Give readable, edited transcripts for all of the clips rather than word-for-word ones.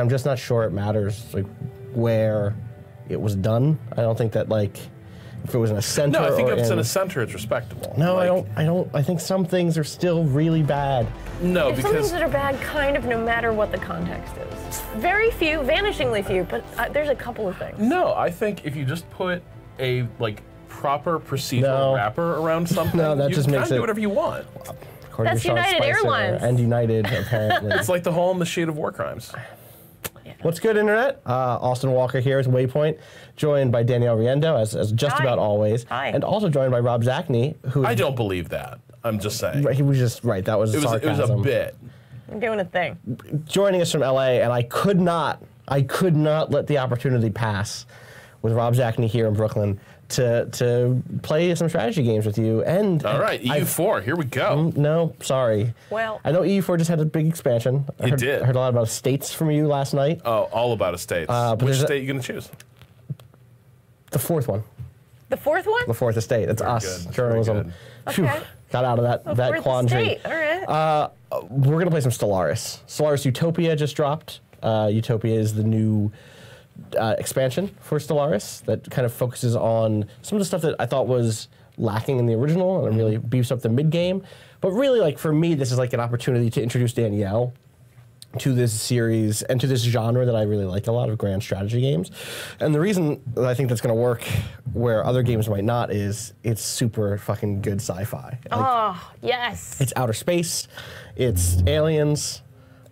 I'm just not sure it matters like where it was done. I don't think that like if it was in a center. No, I think if it's in a center, it's respectable. No, like, I don't. I think some things are still really bad. No, There's some things that are bad, kind of, no matter what the context is. Very few, vanishingly few, but there's a couple of things. No, I think if you just put a like proper procedural wrapper around something, that you just can makes do it whatever you want. That's United Airlines. And United, apparently. It's like the hole in the sheet of war crimes. What's good, Internet? Austin Walker here is Waypoint, joined by Danielle Riendo, as just about always. Hi. And also joined by Rob Zachney, who... I don't believe that. I'm just saying. He was just, right, that was sarcasm. It was a bit. I'm doing a thing. Joining us from LA, and I could not let the opportunity pass with Rob Zachney here in Brooklyn to play some strategy games with you. And all right, EU4, here we go. No, sorry. Well, I know EU4 just had a big expansion. I heard a lot about estates from you last night. Oh, all about estates. Which state are you going to choose? The fourth one. The fourth one? The fourth estate. It's Very us, good. journalism. Okay. Phew, got out of that quandary. Estate. All right. We're going to play some Stellaris. Stellaris Utopia just dropped. Utopia is the new expansion for Stellaris that kind of focuses on some of the stuff that I thought was lacking in the original and really beefs up the mid-game. But really, like for me, this is like an opportunity to introduce Danielle to this series and to this genre that I really like a lot of grand strategy games. And the reason that I think that's going to work where other games might not is it's super fucking good sci-fi. Oh, yes. It's outer space, it's aliens.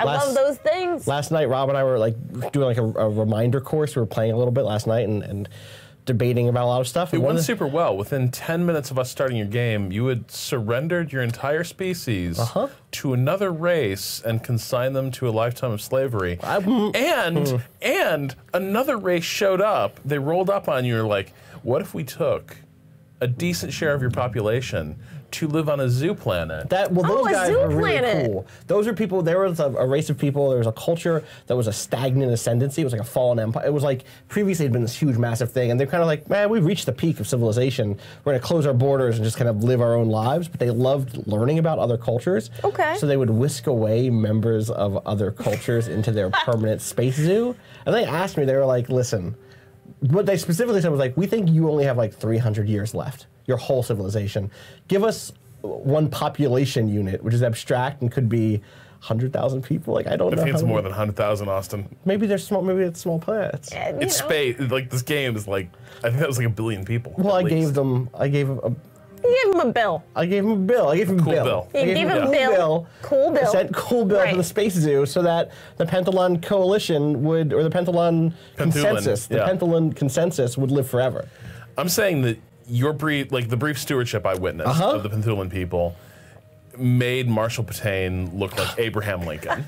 I love those things. Last night, Rob and I were like doing like a reminder course. We were playing a little bit last night and debating about a lot of stuff. It went super well. Within 10 minutes of us starting your game, you had surrendered your entire species to another race and consigned them to a lifetime of slavery. And another race showed up. They rolled up on you and were like, what if we took a decent share of your population to live on a zoo planet? Those guys were really cool. Those are people, there was a race of people, there was a culture that was a stagnant ascendancy. It was like a fallen empire. It was like, previously it had been this huge, massive thing, and they're kind of like, man, we've reached the peak of civilization. We're gonna close our borders and just kind of live our own lives, but they loved learning about other cultures. Okay. So they would whisk away members of other cultures into their permanent space zoo. And they asked me, they were like, listen, what they specifically said was like, we think you only have like 300 years left. Your whole civilization. Give us one population unit, which is abstract and could be 100,000 people. Like I don't know. I think it's more than 100,000, Austin. Maybe they're small. Maybe it's small planets. It's space. Like this game is like, I think that was like 1 billion people. Well, I gave him a You gave him a bill. I gave him a bill. I gave him a bill. You gave him a bill. Cool bill. I sent cool bill to the Space Zoo so that the Penthalon Coalition would, or the Penthalon Consensus, the Penthalon Consensus would live forever. I'm saying that your brief, like the brief stewardship I witnessed of the Penthulan people, made Marshall Pétain look like Abraham Lincoln.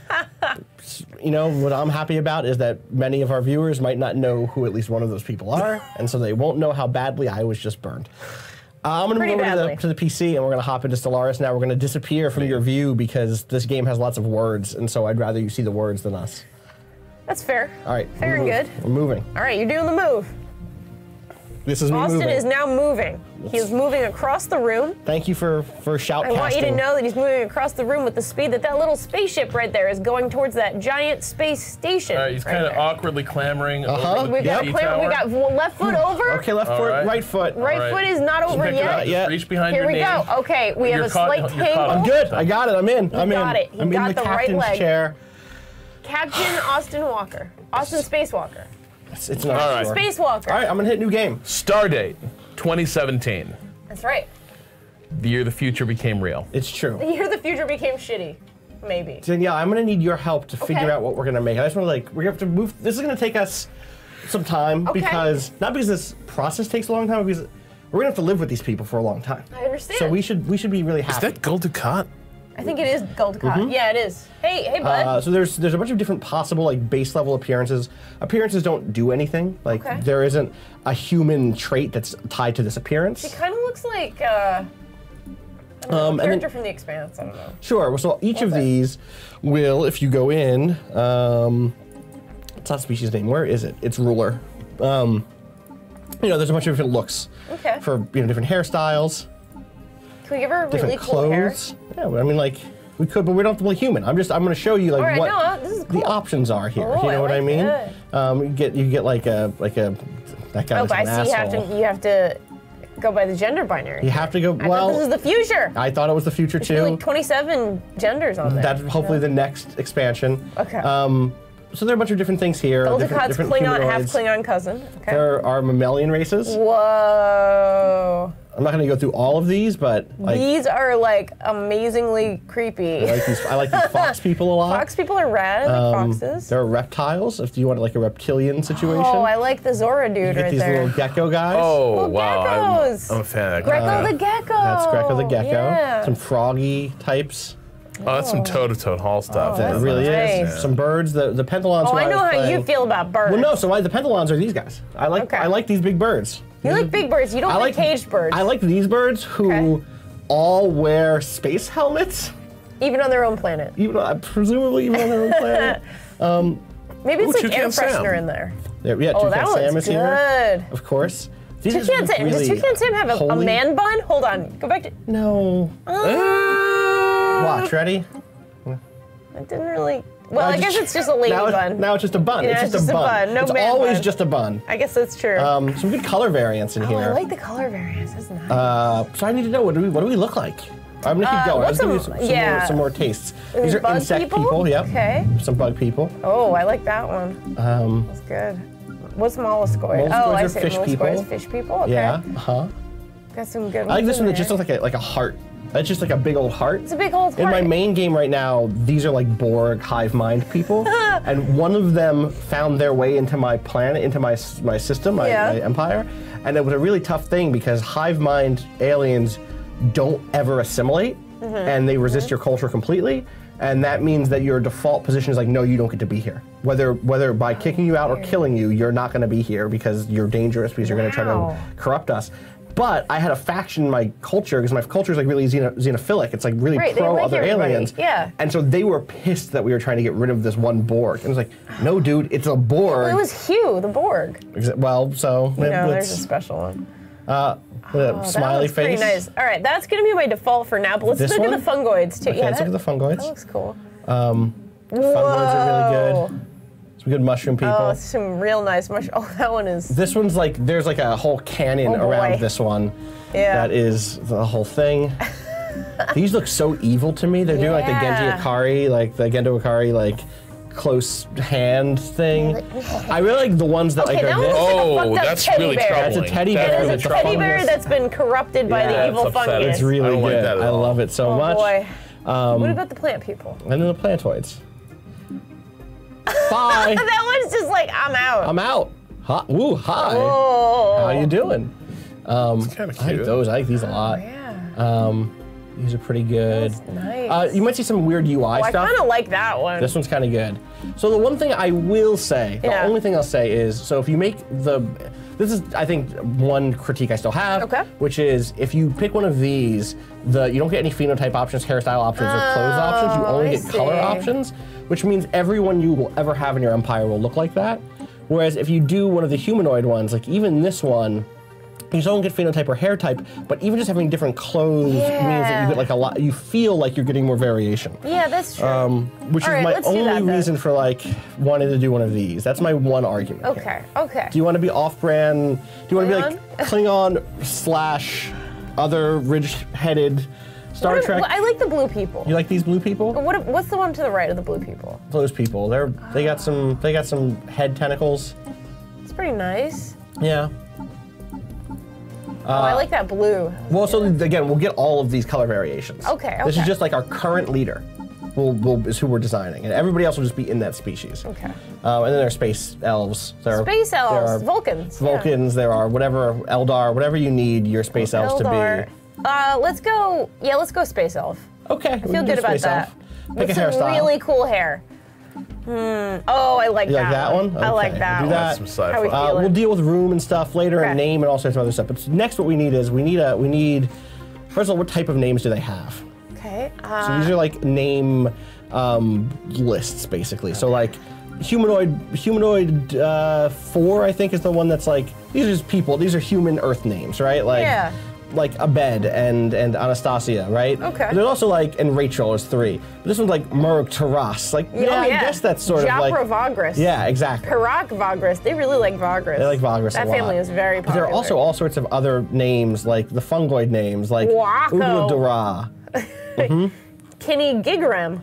You know, what I'm happy about is that many of our viewers might not know who at least one of those people are, and so they won't know how badly I was just burned. I'm going to move over to the PC, and we're going to hop into Stellaris now. We're going to disappear from your view because this game has lots of words, and so I'd rather you see the words than us. That's fair. All right. Fair and good. We're moving. All right, you're doing the move. This is me moving. Austin is now moving. He is moving across the room. Thank you for shoutcasting. I want you to know that he's moving across the room with the speed that little spaceship right there is going towards that giant space station. All right, he's kind of awkwardly clambering over the we got left foot over. Okay, left foot, right foot. Right foot is not over yet. Reach behind your knee. Here we go. Okay, we have a slight tangle. I'm good. I got it. I'm in. I'm got it. I'm in the captain's chair. Captain Austin Walker. Austin Spacewalker. It's not all right. Spacewalker. All right, I'm gonna hit new game. Stardate 2017. That's right. The year the future became real. It's true. The year the future became shitty. Maybe. Danielle, I'm gonna need your help to figure out what we're gonna make. I just want to we're gonna have to move. This is gonna take us some time because not because this process takes a long time, but because we're gonna have to live with these people for a long time. I understand. So we should be really happy. Is that Gul Dukat? I think it is Gul Dukat. Yeah, it is. Hey, bud. So there's a bunch of different possible like base level appearances. Appearances don't do anything. Like there isn't a human trait that's tied to this appearance. She kind of looks like a character from The Expanse. I don't know. Sure. So each of these will, if you go in, it's not species name. Where is it? It's ruler. You know, there's a bunch of different looks. Okay. For different hairstyles. Can we give her really different cool hair? clothes. Yeah, I mean, like, We could, but we don't have to play human. I'm going to show you like what this is cool. the options are here. Oh, you know what I mean? You get like a that guy. Oh, but I see you have to go by the gender binary. You have to go. I thought this is the future. I thought it was the future too. Like 27 genders on there. That's hopefully the next expansion. Okay. So there are a bunch of different things here. Eldicott's different Klingon, half humanoids. Klingon cousin. Okay. There are mammalian races. Whoa. I'm not going to go through all of these, but like, these are like amazingly creepy. I like these fox people a lot. Fox people are rad. I like foxes. There are reptiles. If you want like a reptilian situation. Oh, I like the Zora dude you get right these there. little gecko guys. Oh, Little wow. geckos. I'm a fan of that. Greco the gecko. That's Greco the gecko. Yeah. Some froggy types. Oh, that's some toe-to-toe hall stuff. That that's really nice. is. Some birds. The pentalons. Oh, who I know was how playing. you feel about birds. Well, no. So the pentalons are these guys. I like these big birds. You like big birds. You don't like caged birds. I like these birds who all wear space helmets. Even on their own planet. Presumably even on their own planet. Maybe it's like air Toucan Sam. freshener in there. Yeah, Oh, Toucan that Sam one's is here. good. Of course. Toucan Sam. Does Toucan Sam have a man bun? Hold on. Go back to. No. Watch, ready? It didn't really. Well, I guess it's just a lady bun. Now it's just a bun. Yeah, it's just a bun. No it's man always bun. just a bun. I guess that's true. Some good color variants in oh, here. I like the color variants. That's nice. So I need to know what do we look like? I'm gonna keep going. what's Let's give you some more tastes. These are bug insect people? people. Yep. Okay. Some bug people. Oh, I like that one. That's good. What's molluscoid? Molluscoids Oh, I are see. fish people. Molluscoids, fish people. Okay. Yeah. Got some good ones. I like this in one that just there. looks like a heart. It's just like a big old heart. It's a big old heart. In my main game right now, these are like Borg hive mind people, and one of them found their way into my planet, into my system, my empire, and it was a really tough thing because hive mind aliens don't ever assimilate, and they resist your culture completely, and that means that your default position is like, no, you don't get to be here. Whether by kicking you out or killing you, you're not going to be here because you're dangerous because you're going to try to corrupt us. But I had a faction in my culture because my culture is like really xenophilic. It's like really pro other aliens. Yeah. And so they were pissed that we were trying to get rid of this one Borg. And it was like, no, dude, it's a Borg. Well, it was Hugh, the Borg. Well, so there's a special one. Smiley face. Pretty nice. All right, that's gonna be my default for now. But let's look at the fungoids too. Okay, let's look at the fungoids. That looks cool. Fungoids are really good. Some good mushroom people. Oh, some real nice mushroom. Oh, that one is. This one's like, there's like a whole cannon around this one. Yeah. That is the whole thing. These look so evil to me. They're doing like the Genji Ikari, like the Gendo Ikari, like close hand thing. I really like the ones that like are this. Oh, that's really troubling. That's a teddy bear. It is a teddy bear that's been corrupted by the evil fungus. It's really I good. Like that I love it so much. Boy. What about the plant people? And then the plantoids. Bye. That one's just like, I'm out. I'm out. Hi. Woo, hi. Oh. How you doing? It's kind of cute. I like those. I like these a lot. Yeah. These are pretty good. That's nice. You might see some weird UI stuff. I kind of like that one. This one's kind of good. So the one thing I will say, the only thing I'll say is, so if you make this is, I think, one critique I still have, which is if you pick one of these, you don't get any phenotype options, hairstyle options, or clothes options. You only get color options, which means everyone you will ever have in your empire will look like that. Whereas if you do one of the humanoid ones, like even this one, you don't get phenotype or hair type, but even just having different clothes means that you get like a lot. You feel like you're getting more variation. Yeah, that's true. Which is my only reason for like wanting to do one of these. That's my one argument. Okay. Okay. Do you want to be off-brand? Do you want to be like Klingon / other ridge-headed Star Trek? I like the blue people. You like these blue people? What's the one to the right of the blue people? Those people. They got some head tentacles. It's pretty nice. Yeah. I like that blue. Well, so again, we'll get all of these color variations. Okay. This is just like our current leader. Is who we're designing, and everybody else will just be in that species. Okay. And then there are space elves. Space elves, Vulcans. Vulcans. There are whatever Eldar, whatever you need your space elves to be. Let's go. Yeah, let's go space elf. Okay. I feel good about that. Pick a some hairstyle. really cool hair. Oh, I like that. You like that one? Okay. I like that. We'll do that. Some sci-fi. How we feeling? We'll deal with room and stuff later, and name and all sorts of other stuff. But next, what we need is we need. First of all, what type of names do they have? Okay. So these are like name lists, basically. So like humanoid 4, I think, is the one that's like, these are just people. These are human Earth names, right? Like, like Abed and Anastasia, right? Okay. But there's also like, and Rachel is 3. But this one's like Murk Taras. Like, I guess that's sort of like. Vagris. Yeah, exactly. Karak Vagris. They really like Vagris. They like Vagris That a lot. family is very popular. But there are also all sorts of other names, like the fungoid names, like Wacko. Ugladara. Kinney Gigram.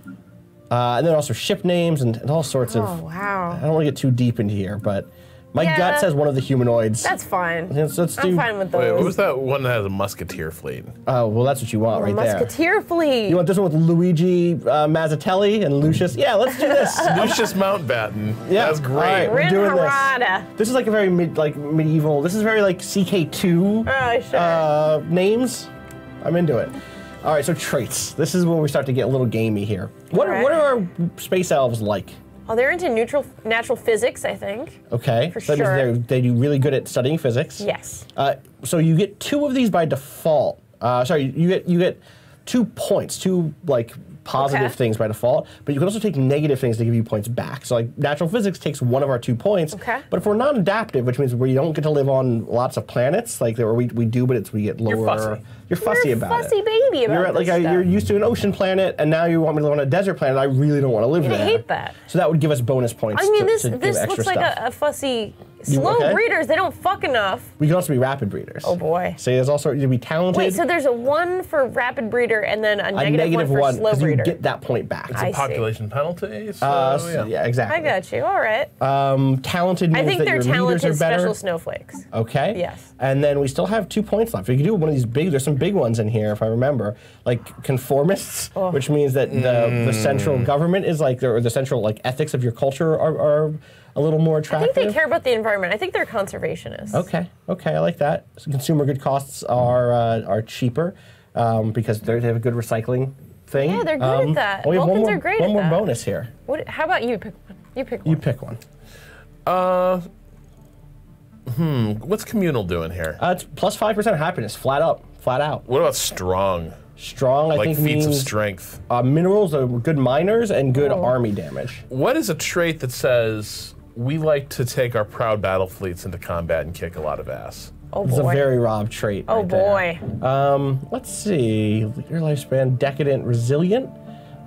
And then also ship names and all sorts of. Oh, wow. I don't want to get too deep into here, but my gut says one of the humanoids. That's fine. Let's I'm fine with those. Wait, what was that one that has a musketeer fleet? Oh, well, that's what you want right there. Musketeer fleet. You want this one with Luigi Mazzatelli and Lucius? Yeah, let's do this. Lucius Mountbatten. Yeah, That's great. all right, we're doing this. Rinharada. This is like a very medieval. This is very like CK2 Oh, sure. names. I'm into it. All right, so traits. This is where we start to get a little gamey here. What Right. are our space elves like? Oh, they're into natural physics, I think. Okay, For so that sure. means they do really good at studying physics. Yes. So you get 2 of these by default. Sorry, you get 2 points, 2 like positive Okay. things by default, but you can also take negative things to give you points back. So like natural physics takes 1 of our 2 points. Okay. But if we're non-adaptive, which means we don't get to live on lots of planets, like we do, but we get lower. You're fussy. You're fussy You're a about fussy it. baby about You're this like stuff. you're used to an ocean planet, and now you want me to live on a desert planet. I really don't want to live I there. hate that. So that would give us bonus points. I mean, to give this extra looks like stuff. a fussy. Slow okay? breeders, they don't fuck enough. We can also be rapid breeders. Oh boy. So there's also you can be talented. Wait, so there's a 1 for rapid breeder and then a negative 1 for slow because you breeder. get that point back. I see. Population penalty. So, yeah, exactly. I got you. All right. Talented means I think that they're your leaders talented are better. special snowflakes. Okay. Yes. And then we still have 2 points left. We can do one of these big. There's some big ones in here, if I remember, like conformists, which means that the central government is like, or the central like ethics of your culture are a little more I attractive. think they care about the environment. I think they're conservationists. Okay, I like that. So consumer good costs are cheaper because they have a good recycling thing. Yeah, they're good at that. We have Vulcans are great one at more that. bonus here. How about you pick one? You pick one. You pick one. What's communal doing here? It's plus 5% happiness, flat out. What about strong? Strong, I Like think, feats of means strength. minerals are good miners and good army damage. What is a trait that says we like to take our proud battle fleets into combat and kick a lot of ass? Oh It's a boy. very Rob trait. Oh right there. boy. Let's see. Your lifespan, decadent, resilient.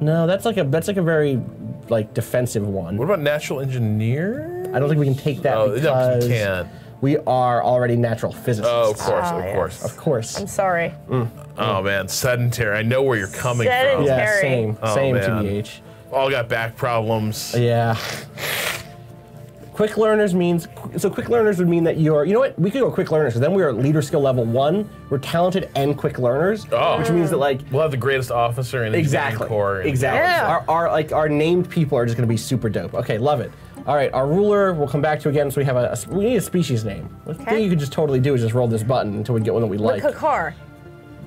No, that's like a very like defensive one. What about natural engineer? I don't think we can take that Oh, because you can't. we are already natural physicists. Oh, of course, Oh, of yes. course. Of course. I'm sorry. Oh man, sedentary. I know where you're coming Sedentary. from. Yeah, same, Oh, same man. TBH. All got back problems. Yeah. Quick learners means, so quick learners would mean that you're, you know what, we could go quick learners, because then we are leader skill level 1, we're talented and quick learners, which means that like, We'll have the greatest officer in the engineering corps. and- Exactly. Yeah. Our named people are just going to be super dope. Okay, love it. All right, our ruler we'll come back to again. So we have we need a species name. The thing you could just totally do is just roll this button until we get one that we like. Kakar.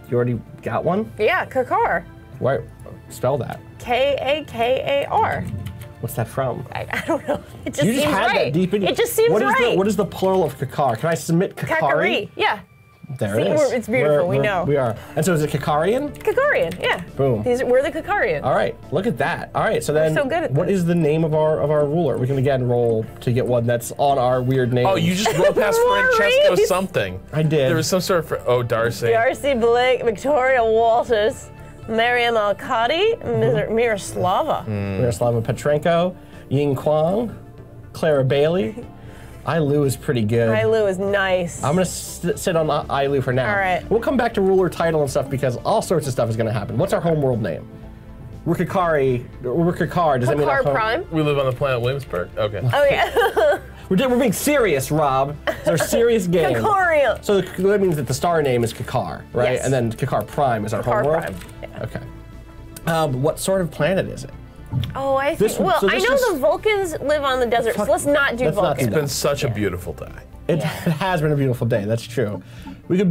You already got one? Yeah, Kakar. Why? Spell that. Kakar. What's that from? I don't know. It just You just seems had right. that deep in you. It just seems What is right. what is the plural of Kakar? Can I submit Kakari? Kakari. Yeah. There See, it is. it's beautiful, we know. We are. And so is it Kakarian? Kakarian. Yeah. Boom. We're the Kakarians. All right, look at that. All right, so then so good at what this. is the name of our ruler? We can again roll to get one that's on our weird name. Oh, you just rolled past Francesco Maurice. something. I did. There was some sort of, Darcy. Darcy Blake, Victoria Walters, Mariam Alcati, Miroslava. Miroslava Petrenko, Ying Kwang, Clara Bailey. Ailu is pretty good. Ailu is nice. I'm gonna sit on Ailu for now. All right. We'll come back to ruler title and stuff because all sorts of stuff is gonna happen. What's our homeworld name? Rukakari. Rukakar. Does that mean our Kakar home? Prime. We live on the planet Williamsburg. Okay. Oh yeah. We're being serious, Rob. It's our serious game. Kakarian. So that means that the star name is Kakar, right? Yes. And then Kakar Prime is our Kakar homeworld. Prime. Yeah. Okay. What sort of planet is it? Oh, I This- think. Well, so I this know is- the Vulcans live on the desert, so let's not do Let's not do Vulcans. that. It's been such a beautiful day. It has been a beautiful day. That's true. We could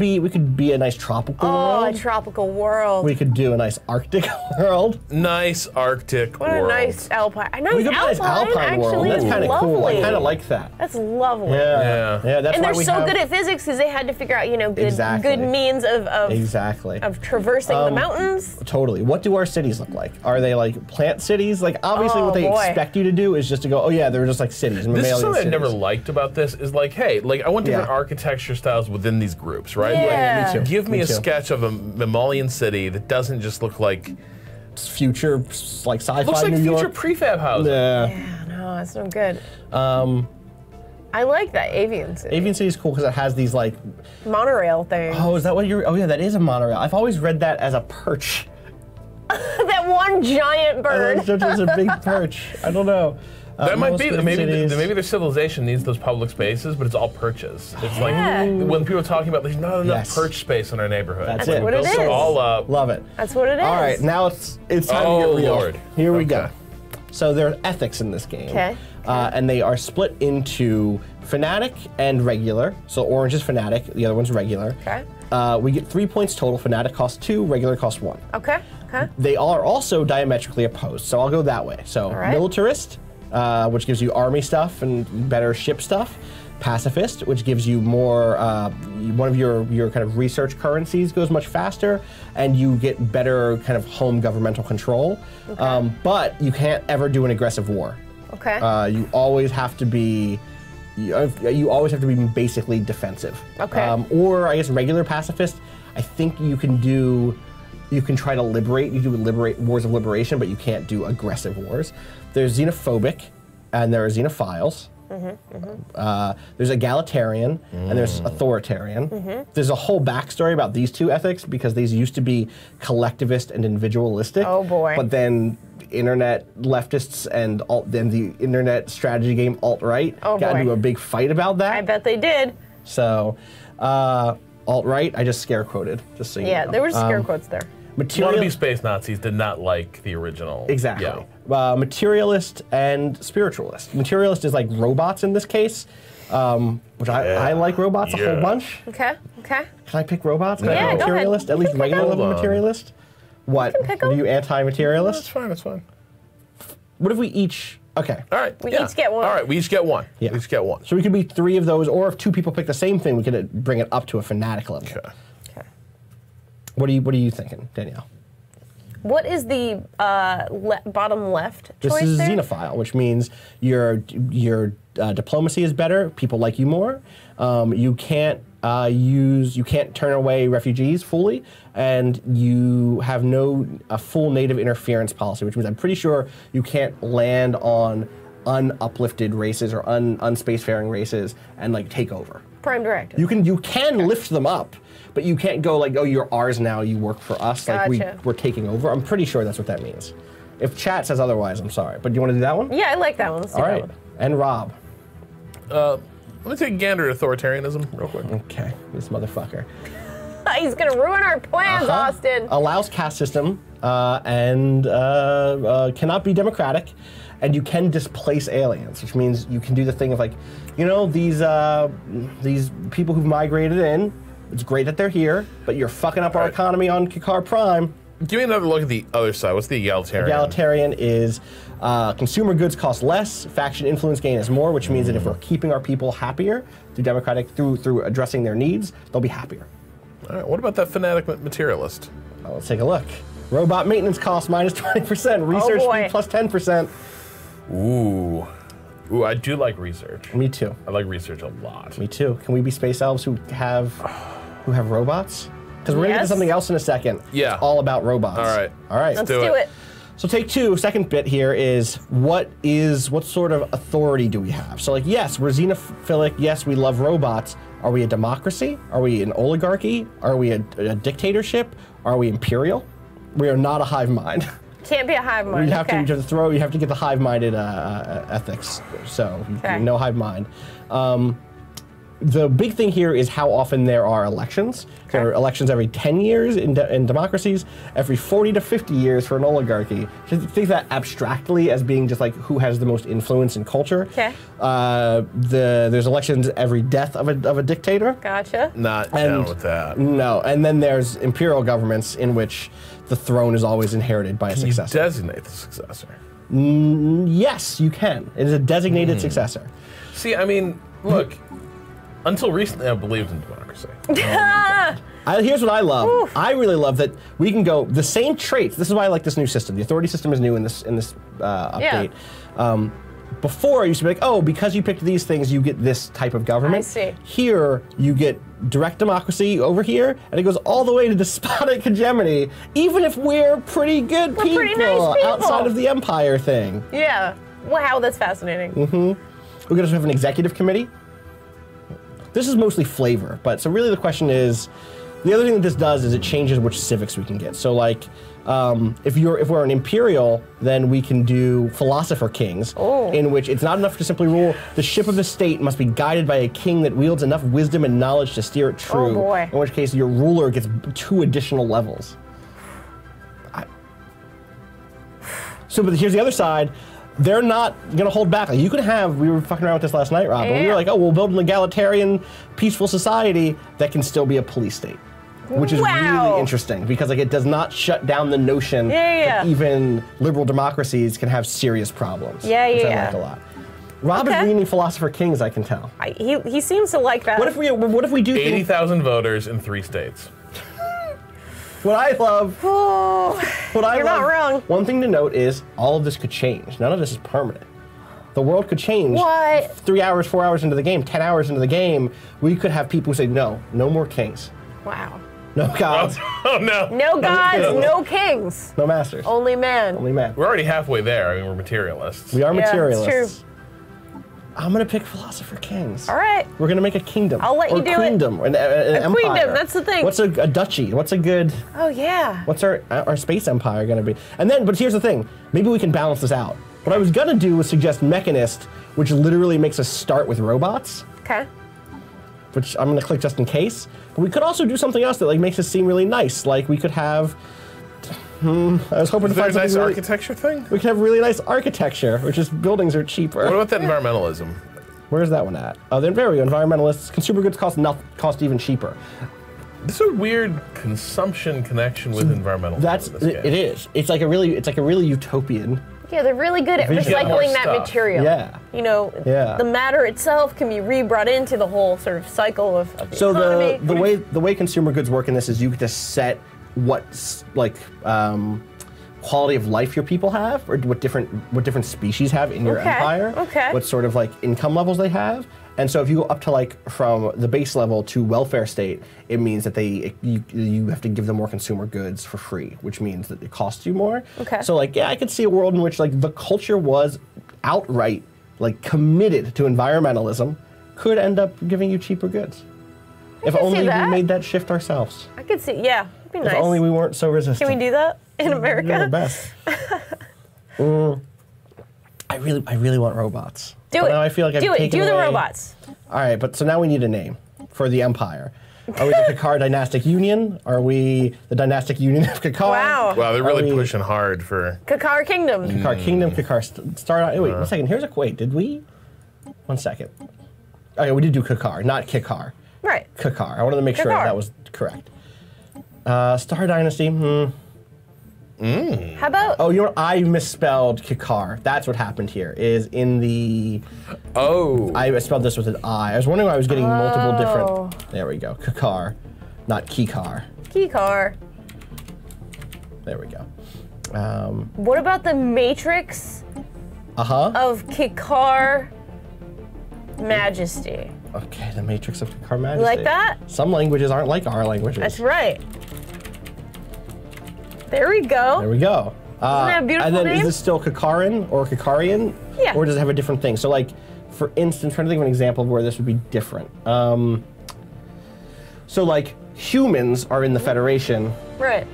be a nice tropical Oh, world. a tropical world. We could do a nice Arctic world. Nice Arctic What world. a nice alpine. A nice We could be a nice alpine world. actually That's is kind of cool. I lovely. kind of like that. That's lovely. Yeah. That's And why they're we so have, good at physics because they had to figure out, good Exactly. good means of Exactly. traversing the mountains. Totally. What do our cities look like? Are they like plant cities? Like obviously Oh, what they boy. expect you to do is just to go, oh yeah, they're just like cities. This is mammalian something I cities. never liked about this is like, hey, like I want different Yeah. architecture styles within these groups. groups, right? Yeah. Me too. Give me Me a too. sketch of a Mammalian city that doesn't just look like Future, like sci-fi looks like New future York. prefab housing. Yeah. Yeah, no, it's no good. I like that Avian City. Avian City is cool because it has these like. Monorail thing. Oh, is that what you're? Oh yeah, that is a monorail. I've always read that as a perch. That one giant bird. It's just a big perch. I don't know. That might most be. big Maybe cities- maybe their civilization needs those public spaces, but it's all perches. It's Yeah. like when people are talking about there's not enough Yes. perch space in our neighborhood. That's Like, it. what it build them is. all up. Love it. That's what it is. All right, now it's time Oh, to get real. Lord. Here we go. Okay. So there are ethics in this game. Okay. And they are split into fanatic and regular. So orange is fanatic, the other one's regular. Okay. We get 3 points total. Fanatic costs 2, regular costs 1. Okay. Okay. They are also diametrically opposed, so I'll go that way. So right. militarist, which gives you army stuff and better ship stuff. Pacifist, which gives you more, one of your kind of research currencies goes much faster, and you get better kind of home governmental control. Okay. But you can't ever do an aggressive war. Okay. You always have to be. You always have to be basically defensive. Okay. Or I guess regular pacifist. I think you can do. You can try to liberate. You do wars of liberation, but you can't do aggressive wars. There's xenophobic, and there are xenophiles. There's egalitarian and there's authoritarian. There's a whole backstory about these two ethics because these used to be collectivist and individualistic. Oh, boy. But then internet leftists and then the internet strategy game alt-right Oh, got boy. into a big fight about that. I bet they did. So alt-right, I just scare quoted, just so you Yeah, know. there were scare quotes there. Wannabe space Nazis did not like the original. Exactly. Yeah. Materialist and spiritualist. Materialist is like robots in this case, which I like robots a whole bunch. Okay. Okay. Can I pick robots? Can I Yeah, pick go ahead. materialist? At You least can pick regular them. level Hold on. materialist? What? pick Are 'em. you That's anti-materialist? fine. That's fine. What if we each? Okay. All right. We each get one. All right. We each get one. Yeah. We each get one. So we could be 3 of those, or if 2 people pick the same thing, we could bring it up to a fanatic level. Okay. Okay. What are you thinking, Danielle? What is the bottom left This choice is there? xenophile, which means your diplomacy is better. People like you more. You can't turn away refugees fully, and you have a full native interference policy, which means I'm pretty sure you can't land on unuplifted races or unspacefaring races and like take over. Prime directive. You can lift them up, but you can't go like, oh, you're ours now. You work for us. Like Gotcha. we're taking over. I'm pretty sure that's what that means. If chat says otherwise, I'm sorry. But do you want to do that one? Yeah, I like that one. Let's do All that right. one. And Rob. Let me take a gander at authoritarianism real quick. Okay, this motherfucker. He's gonna ruin our plans, Austin. Allows caste system and cannot be democratic, and you can displace aliens, which means you can do the thing of like, you know, these people who've migrated in. It's great that they're here, but you're fucking up our Right. economy on Kikar Prime. Give me another look at the other side. What's the egalitarian? Egalitarian is consumer goods cost less, faction influence gain is more, which means that if we're keeping our people happier through addressing their needs, they'll be happier. All right. What about that fanatic materialist? Well, let's take a look. Robot maintenance cost minus 20%, research boy. speed plus 10%. Ooh, I do like research. Me too. I like research a lot. Me too. Can we be space elves who have robots? Because we're gonna get to Yes. something else in a second. Yeah. It's all about robots. All right. All right. Let's do do it. it. So take 2, second bit here is what sort of authority do we have? So like, yes, we're xenophilic, yes, we love robots. Are we a democracy? Are we an oligarchy? Are we a dictatorship? Are we imperial? We are not a hive mind. Can't be a hive mind. You have to get the hive-minded ethics. So Okay. no hive mind. The big thing here is how often there are elections. There are elections every 10 years in democracies, every 40 to 50 years for an oligarchy. Just think of that abstractly as being just like who has the most influence in culture. Okay. There's elections every death of a dictator. Gotcha. Not down with that. No, and then there's imperial governments in which the throne is always inherited by a You successor. designate the successor. Yes, you can. It is a designated successor. See, I mean, look. Until recently, I believed in democracy. Here's what I love. I really love that we can go the same traits. This is why I like this new system. The authority system is new in this update. before, it used to be like, oh, because you picked these things, you get this type of government. I see. Here, you get direct democracy over here, and it goes all the way to despotic hegemony, even if we're pretty good people, pretty nice people outside of the empire thing. Yeah. Wow, that's fascinating. We're going to have an executive committee. This is mostly flavor, but so really the question is, the other thing that this does is it changes which civics we can get. So like, if we're an imperial, then we can do philosopher kings, in which it's not enough to simply rule. The ship of the state must be guided by a king that wields enough wisdom and knowledge to steer it true. Oh boy. In which case, your ruler gets 2 additional levels. But here's the other side. They're not going to hold back. Like, you could have, we were fucking around with this last night, Rob, and we were like, oh, we'll build an egalitarian, peaceful society that can still be a police state. Which is really interesting, because like it does not shut down the notion that even liberal democracies can have serious problems. Which I like a lot. Rob is leaning philosopher kings, I can tell. He seems to like that. What if we do 80,000 voters in 3 states. What I love. You're not wrong. One thing to note is all of this could change. None of this is permanent. The world could change. What? 3 hours, 4 hours into the game, 10 hours into the game, we could have people who say, no more kings. Wow. No gods. Oh no. No gods, no kings. No masters. Only man. Only man. We're already halfway there. I mean, we're materialists. We are materialists. It's true. I'm gonna pick philosopher kings. All right. We're gonna make a kingdom. I'll let you do queendom, it. An empire. Queendom, that's the thing. What's a duchy? What's a good? Oh yeah. What's our space empire gonna be? And then, but here's the thing. Maybe we can balance this out. What I was gonna do was suggest Mechanist, which literally makes us start with robots. Okay. Which I'm gonna click just in case. But we could also do something else that like makes us seem really nice. Like we could have. I was hoping to find a nice something architecture thing. We could have really nice architecture, which is buildings are cheaper. What about that environmentalism? Where's that one at? Oh, then there we go. Environmentalists. Consumer goods cost even cheaper. This is a weird consumption connection with environmentalism. It is. It's like a really utopian. Yeah, they're really good at recycling that material. Yeah. You know, the matter itself can be re-brought into the whole sort of cycle of the economy. the way consumer goods work in this is you get to set what quality of life your people have, or what different species have in your empire. Okay. What sort of like income levels they have. And so if you go up to like from the base level to welfare state, it means that you have to give them more consumer goods for free, which means that it costs you more. Okay. So like, yeah, I could see a world in which like the culture was outright like committed to environmentalism, could end up giving you cheaper goods. If only we made that shift ourselves. I could see, yeah, it'd be nice. If only we weren't so resistant. Can we do that in America? We're the best. I really want robots. Do it. Now I feel like I've taken Do the away. robots. All right, but so now we need a name for the empire. Are we the Kakar Dynastic Union? Are we the Dynastic Union of Kakar? Wow. Wow, they're really pushing hard for Kakar Kingdom. Kakar Kingdom, Kakar Star. Wait, 1 second. Did we? 1 second. Okay, we did do Kakar, not Kikar. Right. Kakar. I wanted to make sure that was correct. Star Dynasty. How about? Oh, you know what? I misspelled Kikar. That's what happened here. Is in the. Oh. I spelled this with an I. I was wondering why I was getting multiple different. There we go. Kakar, not Kikar. Kikar. There we go. What about the Matrix? Of Kikar Majesty. Okay, the Matrix of Kikar Majesty. You like that? Some languages aren't like our languages. That's right. There we go. There we go. Isn't that a beautiful and then name? Is this still Kakaran or Kakarian? Yeah. Or does it have a different thing? So like, for instance, trying to think of an example of where this would be different. So like, humans are in the Federation. Right.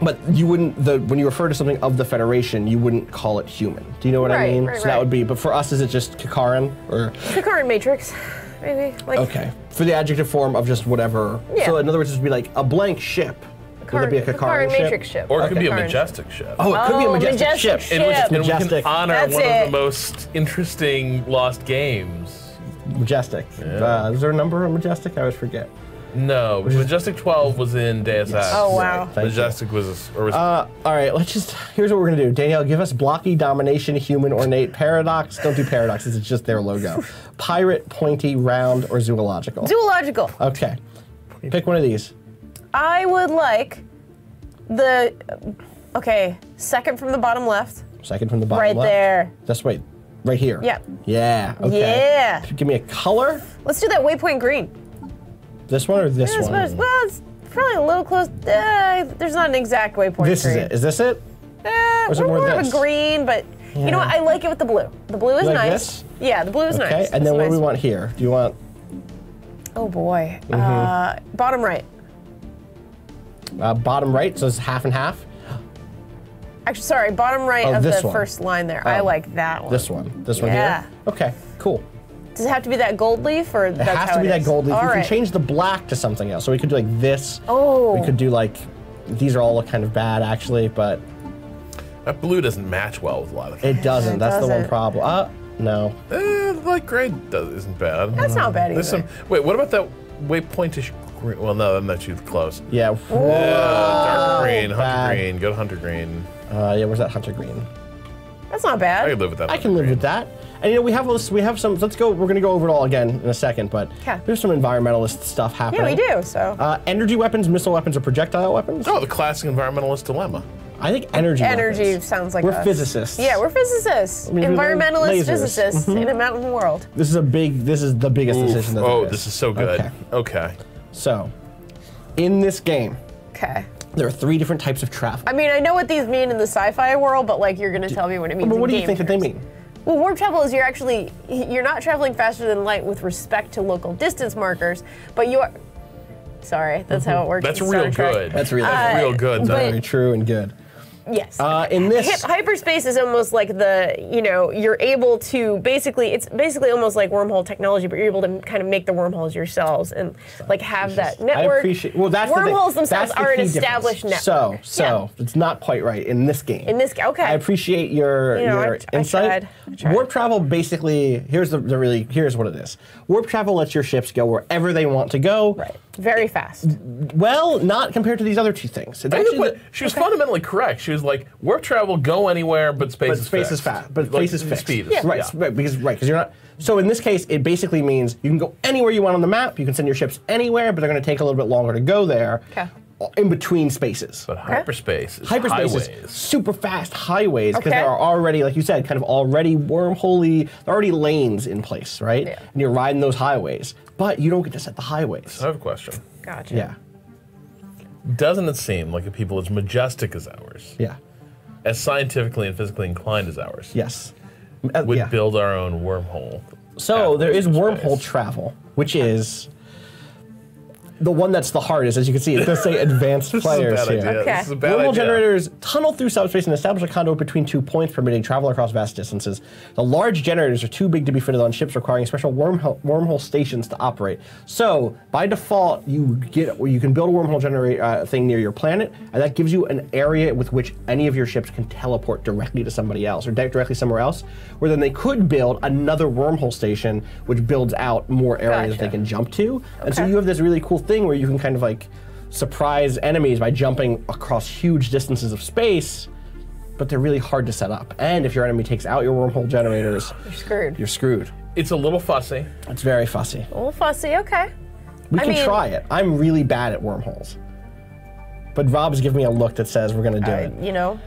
But you wouldn't, when you refer to something of the Federation, you wouldn't call it human. Do you know what I mean? Right, so that would be, but for us, is it just Kakaran or? Kakaran Matrix, maybe. Like, okay. For the adjective form of just whatever. Yeah. So in other words, it would be like a blank ship. Would it be a Kakaran ship? Matrix ship? Or it could be a Kakaran. majestic ship. Oh, it could be a majestic ship. In which Majestic. we can honor That's one it. of the most interesting lost games. Majestic. Yeah. Is there a number of Majestic? I always forget. No, Majestic 12 was in Deus Ex. Oh, wow. Majestic was... all right, here's what we're gonna do. Danielle, give us blocky, domination, human, ornate, paradox. Don't do paradox, it's just their logo. Pirate, pointy, round, or zoological. Zoological. Okay, pick one of these. I would like the, second from the bottom left. Second from the bottom Right left. there. Just wait. Right here? Yeah. Yeah, okay. Yeah. Give me a color. Let's do that Waypoint green. This one or this Yeah, I one? suppose- well, it's probably a little close. There's not an exact Waypoint This green. is it. Is this it? Or is it We're more more of this? a green, but you know what? I like it with the blue. The blue is You like nice. this? Yeah, the blue is Okay, nice. and That's then what do nice. we want here? Do you want Oh boy. Bottom right. bottom right, so it's half and half? Actually, sorry, bottom right Oh, of this the one. first line there. I Oh. like that one. This one? This one Yeah. here? Okay, cool. Does it have to be that gold leaf, or It has to be that gold leaf. All We can right. change the black to something else. So we could do like this. Oh. We could do like, these are all kind of bad actually, but That blue doesn't match well with a lot of things. it doesn't. That's the one doesn't. problem. No. Light gray isn't bad. That's not bad There's either. wait, what about that waypointish green? Well, no, I'm not too close. Yeah. Dark green, hunter bad. green. Go to hunter green. Yeah, where's that hunter green? That's not I bad. could live with that. I can live with that. And you know, we have some, let's go, we're gonna go over it all again in a second, but Okay. there's some environmentalist stuff Yeah, happening. we do. So Energy weapons, missile weapons, or projectile weapons? Oh, the classic environmentalist dilemma. I think energy weapons. sounds like We're us. physicists. Yeah, we're physicists. mean, we're Environmentalist lasers. physicists in a mountain world. This is the biggest decision that there Oh, is. this is so good. Okay. Okay. So, in this game, Okay. there are 3 different types of travel. I mean, I know what these mean in the sci-fi world, but like, you're gonna tell me what it means. But in what do you game think that they terms. mean? Well, warp travel is you're not traveling faster than light with respect to local distance markers, but you are. Sorry, that's how it works. That's in real Star Trek. good. That's real real good. but- Very true and good. Yes. In this, Hyperspace is almost like you're able to it's basically almost like wormhole technology, but you're able to kind of make the wormholes yourselves and like have that network. I appreciate. Well, that's wormholes the thing. themselves That's the are an key established difference. network. So it's not quite right in this game. In this okay. I appreciate your I insight. tried. Warp travel basically here's what it is. Warp travel lets your ships go wherever they want to go. Right. Very fast. Well, not compared to these other 2 things. It's actually She was fundamentally correct. She was like, warp travel, go anywhere, but space but is space fixed. is fast. But Like, space is fixed. Speed is, Right, yeah. because you're not. So in this case, it basically means you can go anywhere you want on the map. You can send your ships anywhere, but they're going to take a little bit longer to go there. Okay. In between spaces. But hyperspace is Hyperspace highways. is super fast highways because Okay. there are already, like you said, kind of already wormholey, there are already lanes in place, right? Yeah. And you're riding those highways, but you don't get to set the highways. I have a question. Gotcha. Yeah, Doesn't it seem like a people as majestic as ours, yeah, as scientifically and physically inclined as ours, yes. would Yeah. build our own wormhole? So there is pathways through wormhole space? travel, which is the one that's the hardest, as you can see. It does say advanced This is a players bad here. idea. Okay. This is a bad Wormhole idea. generators tunnel through subspace and establish a conduit between 2 points, permitting travel across vast distances. The large generators are too big to be fitted on ships, requiring special wormhole stations to operate. So by default, you can build a wormhole generator thing near your planet, and that gives you an area with which any of your ships can teleport directly to somebody else, or directly somewhere else. Where then they could build another wormhole station, which builds out more areas that they Gotcha. can jump to. And so Okay. you have this really cool thing where you can kind of like surprise enemies by jumping across huge distances of space, but they're really hard to set up. And if your enemy takes out your wormhole generators, You're screwed. you're screwed. It's a little fussy. It's very fussy. A little fussy. Okay. We I can mean- try it. I'm really bad at wormholes. But Rob's giving me a look that says we're gonna do it. You know.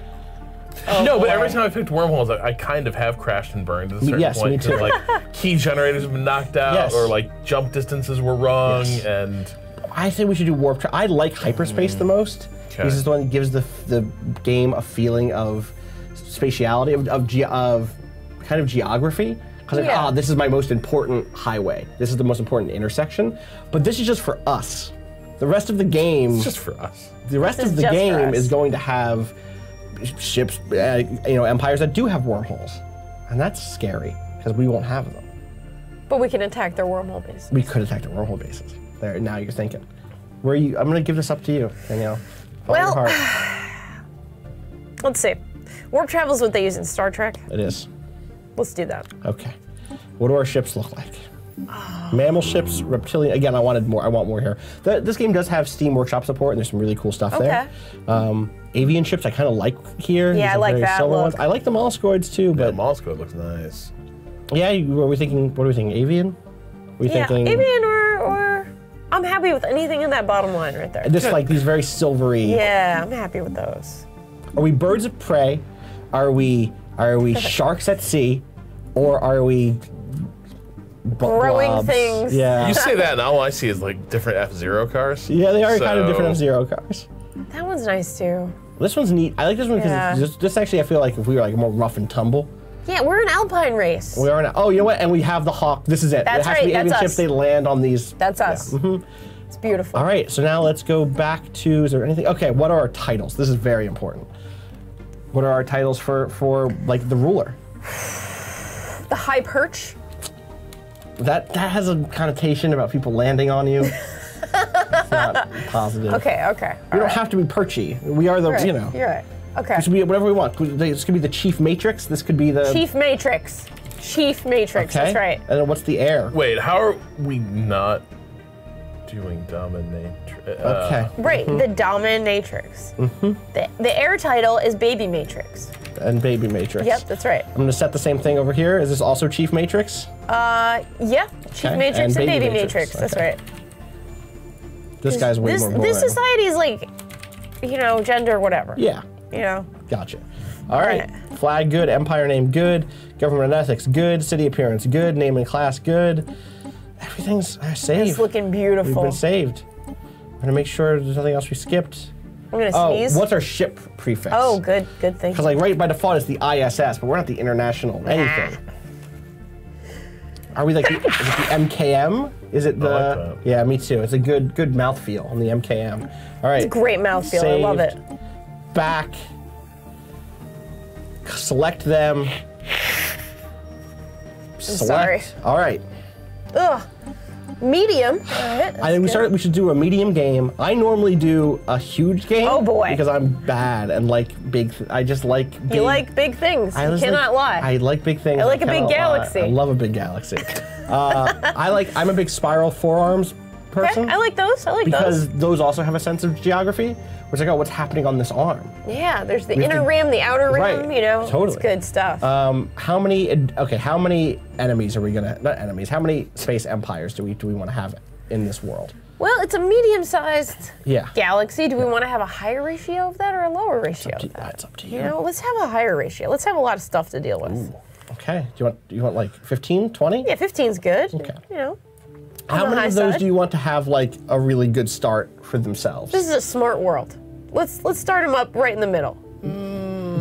No, but boy. every time I picked wormholes, I kind of have crashed and burned at a certain Yes, point. me too. 'Cause, like key generators have been knocked out, Yes. or like jump distances were wrong, Yes. and I think we should do warp travel. I like hyperspace the most. Okay. This is the one that gives the game a feeling of spatiality, of kind of geography. Because like, Yeah. this is my most important highway. This is the most important intersection. But this is just for us. The rest of the game, it's just for us. the rest This of is the just for game us. is going to have ships, empires that do have wormholes, and that's scary because we won't have them. But we can attack their wormhole base. We could attack the wormhole bases. There, now you're thinking. Where are you? I'm going to give this up to you, Danielle. Follow your Well- heart. Let's see. Warp travel is what they use in Star Trek. It is. Let's do that. Okay. What do our ships look like? Mammal ships, reptilian. Again, I want more here. This game does have Steam Workshop support, and there's some really cool stuff there. Avian ships, I kind of like here. Yeah, These I are like very that silver look. ones. I like the molluscoids too, Yeah, but Moscow looks nice. yeah, what are we thinking? Avian? We Yeah, thinking avian or I'm happy with anything in that bottom line right there. just like these very silvery. Yeah, I'm happy with those. Are we birds of prey? Are we sharks at sea? Or are we growing blobs? things? Yeah. You say that, and all I see is like different F-Zero cars. Yeah, they are kind of different F-Zero cars. That one's nice too. This one's neat. I like this one because this actually, I feel like if we were like more rough and tumble. Yeah, we're an Alpine race. We are now. Oh, you know what? And we have the Hawk. This is it. That's it has right, to be that's alien us. ships. They land on these. That's us. It's beautiful. All right, so now let's go back to, is there anything? Okay, what are our titles? This is very important. What are our titles for like the ruler? The High Perch. That has a connotation about people landing on you. It's not positive. Okay. We don't have to be perchy. We are the, You're right. you know. You're right. Okay. This could be whatever we want. This could be the Chief Matrix. This could be the Chief Matrix. Chief Matrix. Okay. That's right. And then what's the air? Wait, how are we not doing dominatrix? Okay. Right. The Dominatrix. The air title is Baby Matrix. And Baby Matrix. Yep, that's right. I'm gonna set the same thing over here. Is this also Chief Matrix? Yeah. Chief Okay, Matrix and and Baby Baby Matrix. Matrix. That's Okay. right. This guy's way more boring. This society is like, you know, gender, whatever. Yeah. You know. Gotcha. All right. Flag good. Empire name good. Government and ethics good. City appearance good. Name and class good. Everything's saved. It's looking beautiful. We've been saved. I'm gonna make sure there's nothing else we skipped. I'm gonna sneeze. What's our ship prefix? Oh, good thing. Because like right by default it's the ISS, but we're not the international anything. Are we like, is it the MKM? Is it the? I like that. Yeah, me too. It's a good mouthfeel on the MKM. All right. It's a great mouthfeel. I love it. Back. Select them. sorry. All right. Ugh. Medium. All right, I think we should do a medium game. I normally do a huge game. Oh, boy. Because I'm bad and like big. I just like big. You like big things. I You just cannot lie. I like big things. I like a big cannot lie. galaxy. I love a big galaxy. I'm a big spiral forearms person. Okay, I like those. I like because those. those also have a sense of geography. Where it's like, oh, what's happening on this arm? Yeah, there's the have inner to- rim, the outer rim. Right, You know, totally. it's good stuff. How many enemies are we gonna? Not enemies. How many space empires do we want to have in this world? well, it's a medium-sized Yeah. galaxy. Do we want to have a higher ratio of that or a lower ratio of that? That's up to you. You know, let's have a higher ratio. Let's have a lot of stuff to deal with. Okay. Do you want like 15, 20? Yeah, 15's good. Okay. You know, How on the many high of those side. do you want to have like a really good start for themselves? this is a smart world. Let's start them up right in the middle.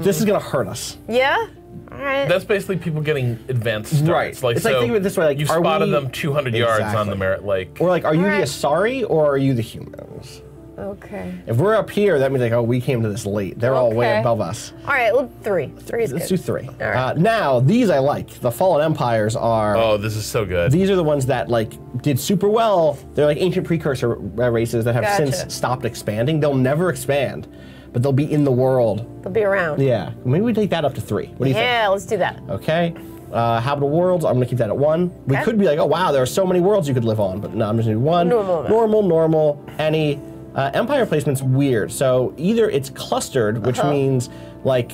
This is gonna hurt us. Yeah. All right. That's basically people getting advanced starts. Right. Like, It's like, so think of it this way, like, you are spotted we- them 200 yards on Exactly. the Merit Lake. Or like, are you Alright. the Asari or are you the humans? Okay. If we're up here, that means like, oh, we came to this late. They're all way Okay. above us. All right. Well, three. Three's Let's good. do 3. right. Now, these I like. The Fallen Empires are. Oh, this is so good. These are the ones that like did super well. They're like ancient precursor races that have Gotcha. since stopped expanding. They'll never expand, but they'll be in the world. They'll be around. Yeah, maybe we take that up to 3. What do you think? Yeah, let's do that. Okay. Habitable worlds, I'm gonna keep that at 1. We Okay. could be like, oh wow, there are so many worlds you could live on, but no, I'm just gonna do 1. Normal, any. Empire placement's weird. So either it's clustered, which means like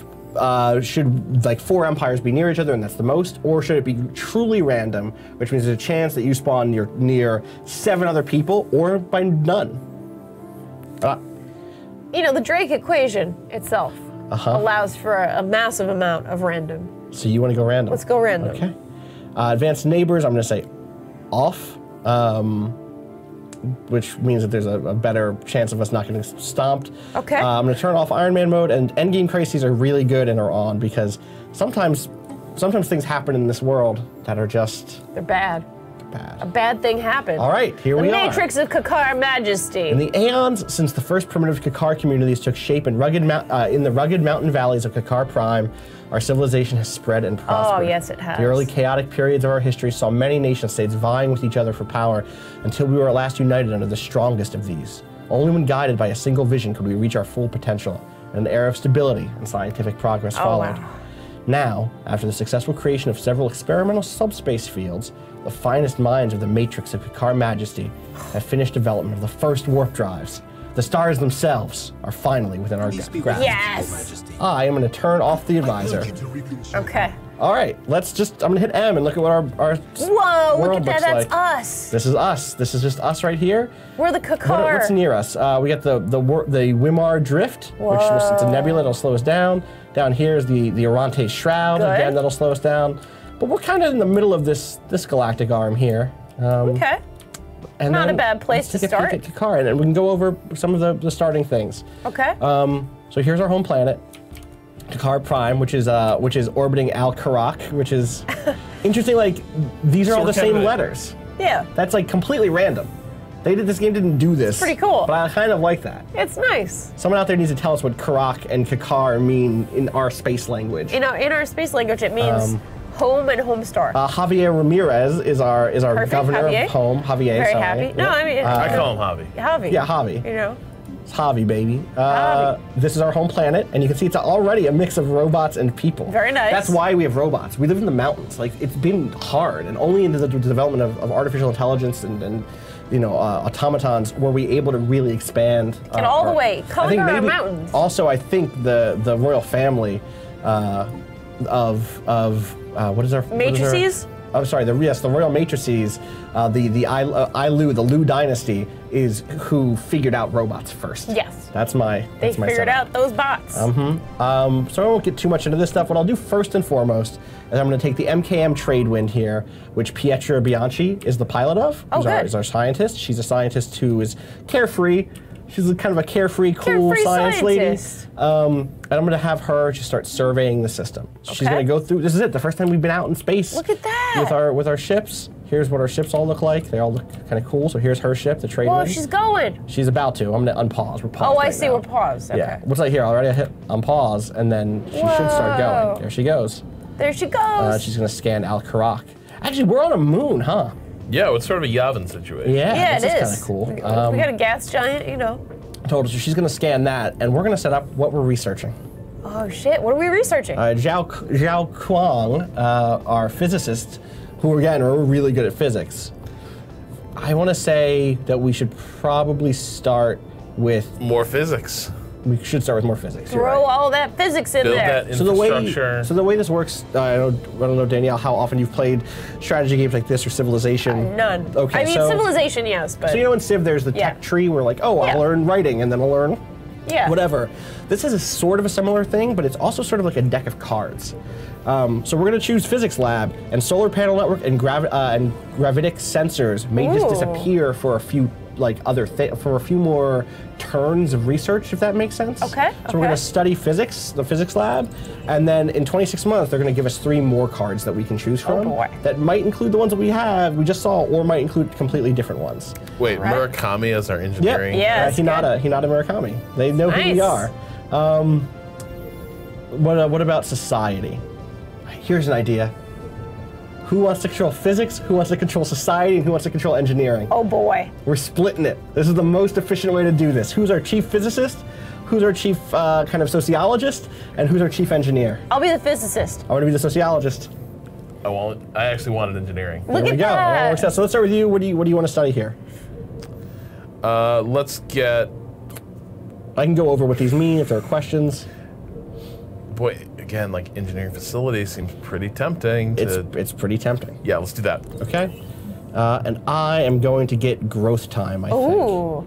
should like 4 empires be near each other and that's the most, or should it be truly random, which means there's a chance that you spawn near 7 other people or by none. You know, the Drake equation itself allows for a massive amount of random. So you want to go random? Let's go random. Okay. Advanced neighbors, I'm going to say off, which means that there's a better chance of us not getting stomped. Okay. I'm going to turn off Iron Man mode, and endgame crises are really good and are on because sometimes things happen in this world that are just They're bad. A bad. bad thing happened. All right, here we The are. Matrix of Kakar Majesty. In the aeons since the first primitive Kakar communities took shape in the rugged mountain valleys of Kakar Prime, our civilization has spread and prospered. Oh, yes, it has. The early chaotic periods of our history saw many nation-states vying with each other for power until we were at last united under the strongest of these. Only when guided by a single vision could we reach our full potential, and an era of stability and scientific progress followed. wow. Now, after the successful creation of several experimental subspace fields, the finest minds of the Matrix of Kakar Majesty have finished development of the first warp drives. The stars themselves are finally within our grasp. Yes. I am going to turn off the advisor. Okay. All right, I'm going to hit M and look at what our Whoa, world look at that. looks That's like. us. This is us. This is just us right here. We're the Kakar. What's near us? We got the Wimar Drift, which it's a nebula that'll slow us down. Down here is the Oronte Shroud. Good. Again, that'll slow us down. But we're kind of in the middle of this galactic arm here. Okay. And Not a bad place to start. Take a peek at Kakar, and we can go over some of the starting things. Okay. So here's our home planet, Kakar Prime, which is orbiting Al-Karak, which is interesting. Like these are all the same letters. Yeah. That's like completely random. This game didn't do this. Pretty cool. But I kind of like that. It's nice. Someone out there needs to tell us what Karak and Kakar mean in our space language. In our space language, it means home and home star. Javier Ramirez is our governor Javier. of home. Javier, Very sorry. happy. No, I mean I call him Javi. Javi. Yeah, Javi. You know. It's Javi, baby. Javi. This is our home planet, and you can see it's already a mix of robots and people. Very nice. That's why we have robots. We live in the mountains. Like it's been hard, and only in the development of artificial intelligence and automatons were we able to really expand. Get all the way. Color our mountains. Also, I think the royal family of what is our matrices? I'm sorry. The royal matrices, the Lu dynasty is who figured out robots first. Yes. They figured out those bots. So I won't get too much into this stuff. What I'll do first and foremost is I'm going to take the MKM Tradewind here, which Pietra Bianchi is the pilot of. Is our scientist. She's a scientist who is carefree. She's kind of a carefree, cool science lady. And I'm going to have her just start surveying the system. So she's going to go through. This is it. The first time we've been out in space. Look at that. With our ships. Here's what our ships all look like. They all look kind of cool. So here's her ship, the Tradewind. Whoa, she's going. She's about to. I'm going to unpause. We're paused. Oh, I see. We're paused. Okay. Yeah. What's like here? Already I hit unpause, and then she should start going. There she goes. There she goes. She's going to scan Al-Karak. Actually, we're on a moon, huh? Yeah, it's sort of a Yavin situation. Yeah, it is. Kind of cool. We got a gas giant, you know. Total. So she's going to scan that, and we're going to set up what we're researching. Oh shit! What are we researching? Zhao Kuang, our physicist, who again are really good at physics. I want to say that we should probably start with more physics. We should start with more physics. Throw all that physics in Build there. That infrastructure. So the way this works, I don't know, Danielle, how often you've played strategy games like this or Civilization? None. Okay, I mean, Civilization, yes, but. So you know in Civ there's the tech tree where like, oh, I'll learn writing and then I'll learn whatever. This is a sort of a similar thing, but it's also sort of like a deck of cards. So we're going to choose Physics Lab, and Solar Panel Network and gravitic sensors may just disappear for a few for a few more turns of research, if that makes sense. Okay. So we're going to study physics, the Physics Lab, and then in 26 months they're going to give us 3 more cards that we can choose from. Oh boy. That might include the ones that we just saw, or might include completely different ones. Wait, Murakami as our engineering? Yep. Hinata Murakami. They know who we are. What about society? Here's an idea. Who wants to control physics, who wants to control society, and who wants to control engineering? Oh boy. We're splitting it. This is the most efficient way to do this. Who's our chief physicist? Who's our chief kind of sociologist? And who's our chief engineer? I'll be the physicist. I want to be the sociologist. I actually wanted engineering. Look there we at go. that. So let's start with you. What do you want to study here? Let's get... I can go over what these mean if there are questions. Boy, again, like engineering facilities seems pretty tempting. It's pretty tempting. Yeah, let's do that. Okay. And I am going to get growth time, I think.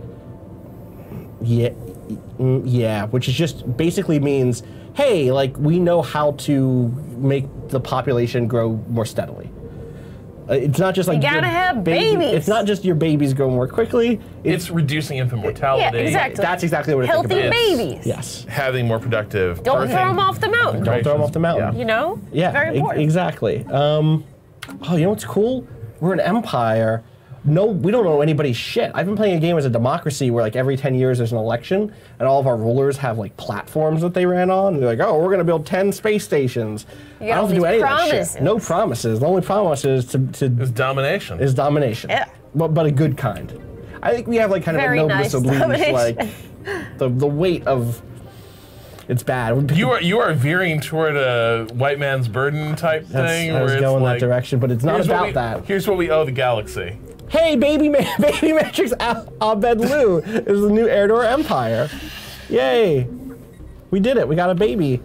Yeah, which is just basically means, hey, like we know how to make the population grow more steadily. It's not just like you gotta have babies. It's not just your babies grow more quickly. It's reducing infant mortality. Yeah, exactly. That's exactly what I think about. Healthy babies. Yes. Having more productive. Don't throw them off the mountain. Don't throw them off the mountain. You know? Yeah, Very important. Exactly. Oh, you know what's cool? We're an empire. No, we don't know anybody's shit. I've been playing a game as a democracy where like every 10 years there's an election and all of our rulers have like platforms that they ran on. And they're like, oh, we're going to build 10 space stations. I don't have to do any of that shit. No promises. The only promise is is domination. Is domination. Yeah. But a good kind. I think we have like kind of a noblesse oblige, like the weight of... It's bad. You are veering toward a white man's burden type thing. I was going that direction, but it's not about that. Here's what we owe the galaxy. Hey, baby Matrix Abed Lu is the new heir to our empire. Yay. We did it. We got a baby.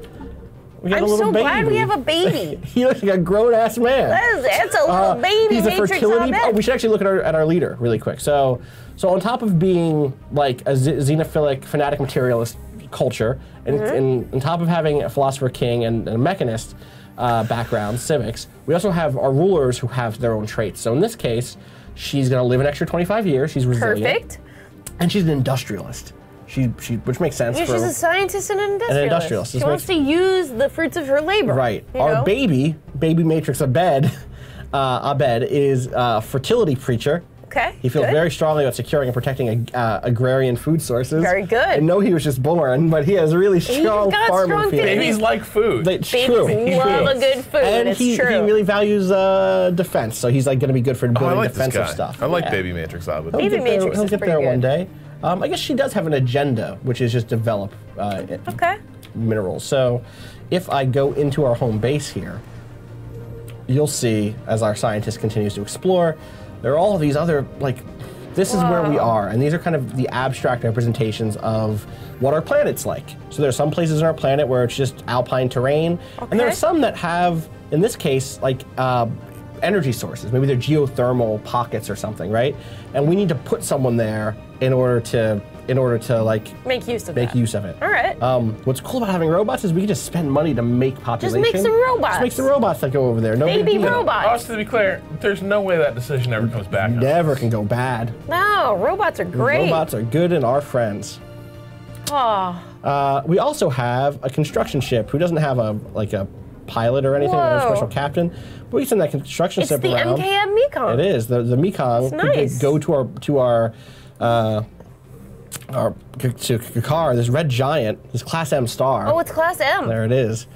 We got I'm a little so baby. glad we have a baby. He looks like a grown-ass man. That's a little baby He's a Matrix fertility... Abed. Oh, we should actually look at our leader really quick. So on top of being like a xenophilic, fanatic materialist culture, and on top of having a philosopher king and a mechanist, backgrounds, civics. We also have our rulers who have their own traits. So in this case, she's going to live an extra 25 years. She's resilient. Perfect. And she's an industrialist. Which makes sense. Yeah, she's a scientist and an industrialist. An industrialist. She wants to use the fruits of her labor. Right. Our baby matrix Abed, is a fertility preacher. Okay. He feels very strongly about securing and protecting agrarian food sources. Very good. I know he was just born, but he has really strong farming feelings. Babies like food. It's Babies true. love a good food. And it's he true. really values defense, so he's like going to be good for building defensive stuff. I like Baby Matrix Abed. Baby Matrix He'll is get pretty there good. one day. I guess she does have an agenda, which is just develop minerals. So if I go into our home base here, you'll see as our scientist continues to explore, there are all of these other, this is where we are, and these are kind of the abstract representations of what our planet's like. So there's some places on our planet where it's just alpine terrain, and there are some that have, in this case, energy sources. Maybe they're geothermal pockets or something, right? And we need to put someone there in order to make use of it. All right. What's cool about having robots is we can just spend money to make population. Just make some robots. Just make some robots that go over there. No Baby big deal. robots. Also, to be clear, there's no way that decision ever comes back. Never can go bad. No, robots are great. Robots are good and our friends. Oh. We also have a construction ship who doesn't have a pilot or anything, or a special captain, but we send that construction ship around. It's the MKM Mekong. It is the Mekong. It's nice. Go to our Kakar, this red giant, this Class M star. Oh, it's Class M. There it is.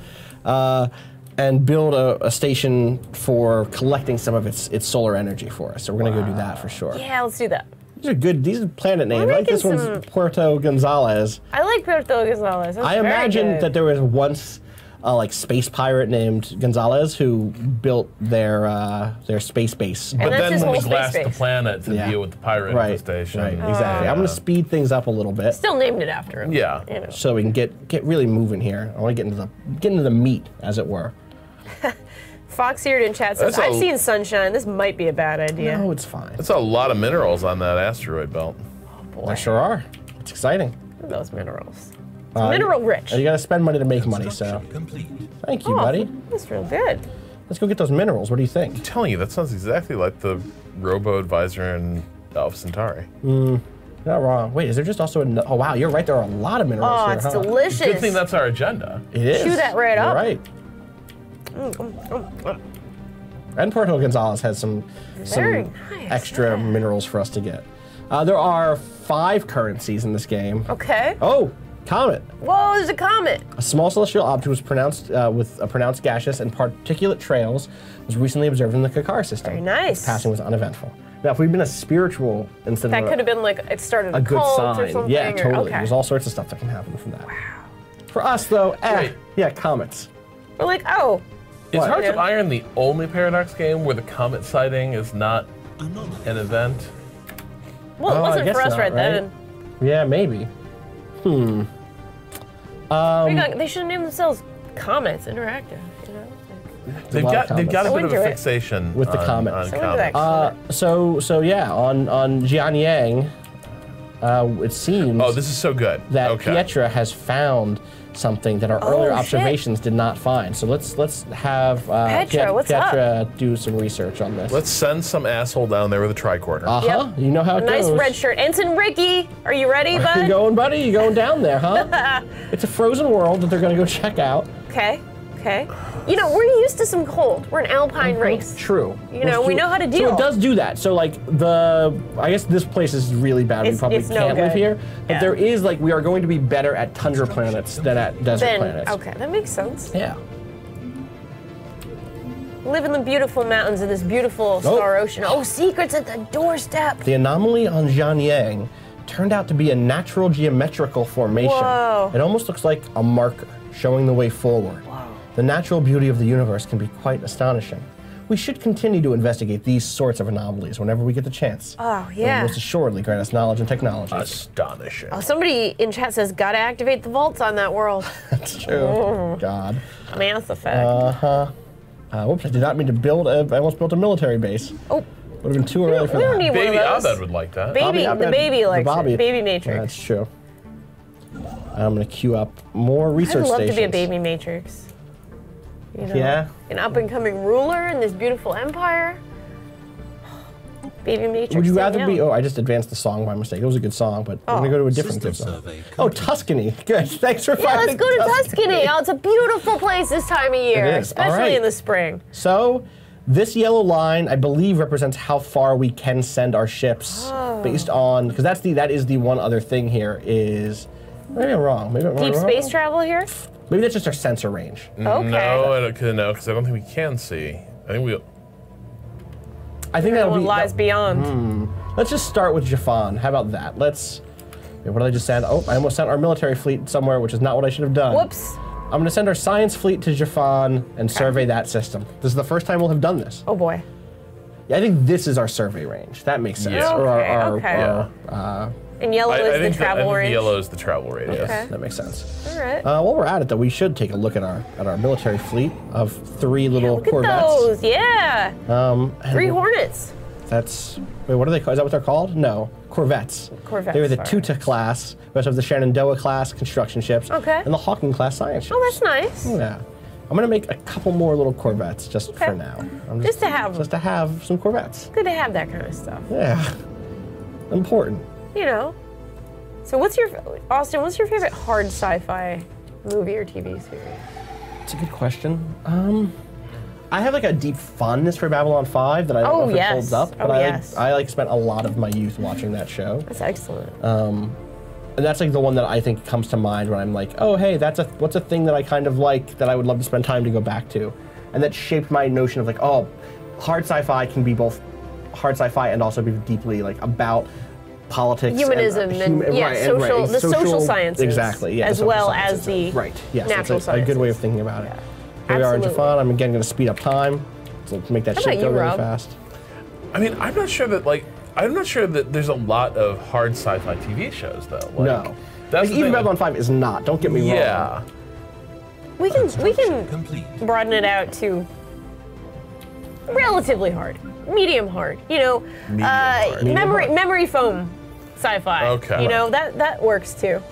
And build a station for collecting some of its solar energy for us. So we're going to go do that for sure. Yeah, let's do that. These are good. These are planet names. I like this one's Puerto Gonzalez. I like Puerto Gonzalez. That's I imagine very good. that there was once a space pirate named Gonzalez who built their space base. But that's then his whole we space glassed the base. planet to deal with the pirate infestation. Right, exactly. I'm going to speed things up a little bit. Still named it after him. Yeah. You know. So we can get really moving here. I want to get into the meat, as it were. Fox-eared in chat says, I've seen sunshine. This might be a bad idea. No, it's fine. That's a lot of minerals on that asteroid belt. Oh, boy. They sure are. It's exciting. Those minerals. It's mineral rich. You got to spend money to make money, so. Thank you, buddy. That's real good. Let's go get those minerals. What do you think? I'm telling you, that sounds exactly like the robo-advisor in Alpha Centauri. You're not wrong. Wait, is there just also oh wow, you're right, there are a lot of minerals Oh, here, it's huh? delicious. Good thing that's our agenda. It is. Chew that right You're up. right. And Puerto Gonzalez has some Very nice. extra minerals for us to get. There are 5 currencies in this game. Okay. Oh, comet. Whoa, there's a comet. A small celestial object was pronounced with a pronounced gaseous and particulate trails was recently observed in the Kakar system. Very nice. Its passing was uneventful. Now, if we'd been a spiritual instead That of could have been like it started a good cult sign, or something. yeah, or, totally. Okay. There's all sorts of stuff that can happen from that. Wow. For us, though, yeah, comets. We're like, oh. Is What? Hearts of Iron the only Paradox game where the comet sighting is not an event? Well, it Oh, I wasn't guess for us not, right then. Yeah, maybe. They should name themselves Comets Interactive. You know? They've lot of got a comments. bit of Into a it. fixation With the on, comet. on So into that comets. So yeah, on Jianyang, it seems Oh, this is so good. that okay. Pietra has found something that our earlier shit. observations did not find. So let's have Pietra, what's up? Pietra do some research on this. Let's send some asshole down there with a tricorder. Yep. You know how it Nice goes. red shirt. Ensign Ricky, are you ready, You bud? going, buddy? You going down there, huh? It's a frozen world that they're going to go check out. Okay. You know, we're used to some cold. We're an alpine race. True. You know, we know how to deal. So it does do that. So like I guess this place is really bad. We It's- probably it's no can't live good. here. But Yeah. there is we are going to be better at tundra planets than at desert planets. Okay, that makes sense. Yeah. Live in the beautiful mountains of this beautiful star ocean. Oh, secrets at the doorstep. The anomaly on Jianyang turned out to be a natural geometrical formation. Whoa. It almost looks like a marker showing the way forward. Wow. The natural beauty of the universe can be quite astonishing. We should continue to investigate these sorts of anomalies whenever we get the chance. Oh, They will yeah. most assuredly grant us knowledge and technology. Astonishing. Oh, somebody in chat says, gotta activate the vaults on that world. That's true. God. Mass Effect. Whoops, I did not mean to build I almost built a military base. Oh, Would have been too early for we that. don't need Baby one of those. Abed would like that. Baby, Bobby, the baby likes Bobby. it. Baby Matrix. That's true. I'm going to queue up more research I'd love stations. to be a baby Matrix. You know? Yeah. An up-and-coming ruler in this beautiful empire. Baby Matrix. Would you rather be? Danielle. Oh, I just advanced the song by mistake. It was a good song, but we're gonna go to a different good song. Oh, Tuscany. Good. Thanks for Yeah, let's finding go to Tuscany. Oh, it's a beautiful place this time of year, It is. All especially right. in the spring. So, this yellow line, I believe, represents how far we can send our ships, based on because that is the one other thing here is maybe I'm wrong. Maybe I'm Deep wrong. space travel here? Maybe that's just our sensor range. Okay. No, because I don't think we can see. I think we. I think that'll What be. lies beyond? Let's just start with Jafan. How about that? Let's. What did I just send? Oh, I almost sent our military fleet somewhere, which is not what I should have done. Whoops. I'm going to send our science fleet to Jafan and survey that system. This is the first time we'll have done this. Oh boy. Yeah, I think this is our survey range. That makes sense. Yeah. Or Okay. And yellow I is think the travel range. yellow is the travel radius. Okay. That makes sense. All right. While we're at it, though, we should take a look at our military fleet of 3 little Look at corvettes. those. Yeah. And 3 Hornets. That's wait, what are they called? Is that what they're called? No, corvettes. Corvettes, They were the sorry. Tuta class. We also have the Shenandoah class construction ships. Okay. And the Hawking class science ships. Oh, that's nice. Yeah. I'm gonna make a couple more little corvettes just Okay. for now. Just to have 'em. Just to have some corvettes. Good to have that kind of stuff. Yeah. Important. You know. So Austin, what's your favorite hard sci-fi movie or TV series? It's a good question. I have like a deep fondness for Babylon 5 that I don't know if it holds up, but I like spent a lot of my youth watching that show. That's excellent. And that's like the one that I think comes to mind when I'm like, oh hey, what's a thing that I kind of like that I would love to spend time to go back to. And that shaped my notion of like, oh, hard sci-fi can be both hard sci-fi and also be deeply like about politics, Humanism the social sciences, exactly, yeah, as the social well sciences. as the right, yes, natural that's a good way of thinking about it. Here we are in Absolutely. Jafan. I'm again going to speed up time to make that How shit about go you, really Rob? fast. I mean, I'm not sure that there's a lot of hard sci-fi TV shows though. Like, No, that's like, the even thing. Babylon 5 is not. Don't get me wrong. Yeah. We can broaden it out to relatively hard, medium hard. You know, hard. memory foam sci-fi. Okay. You know that works too.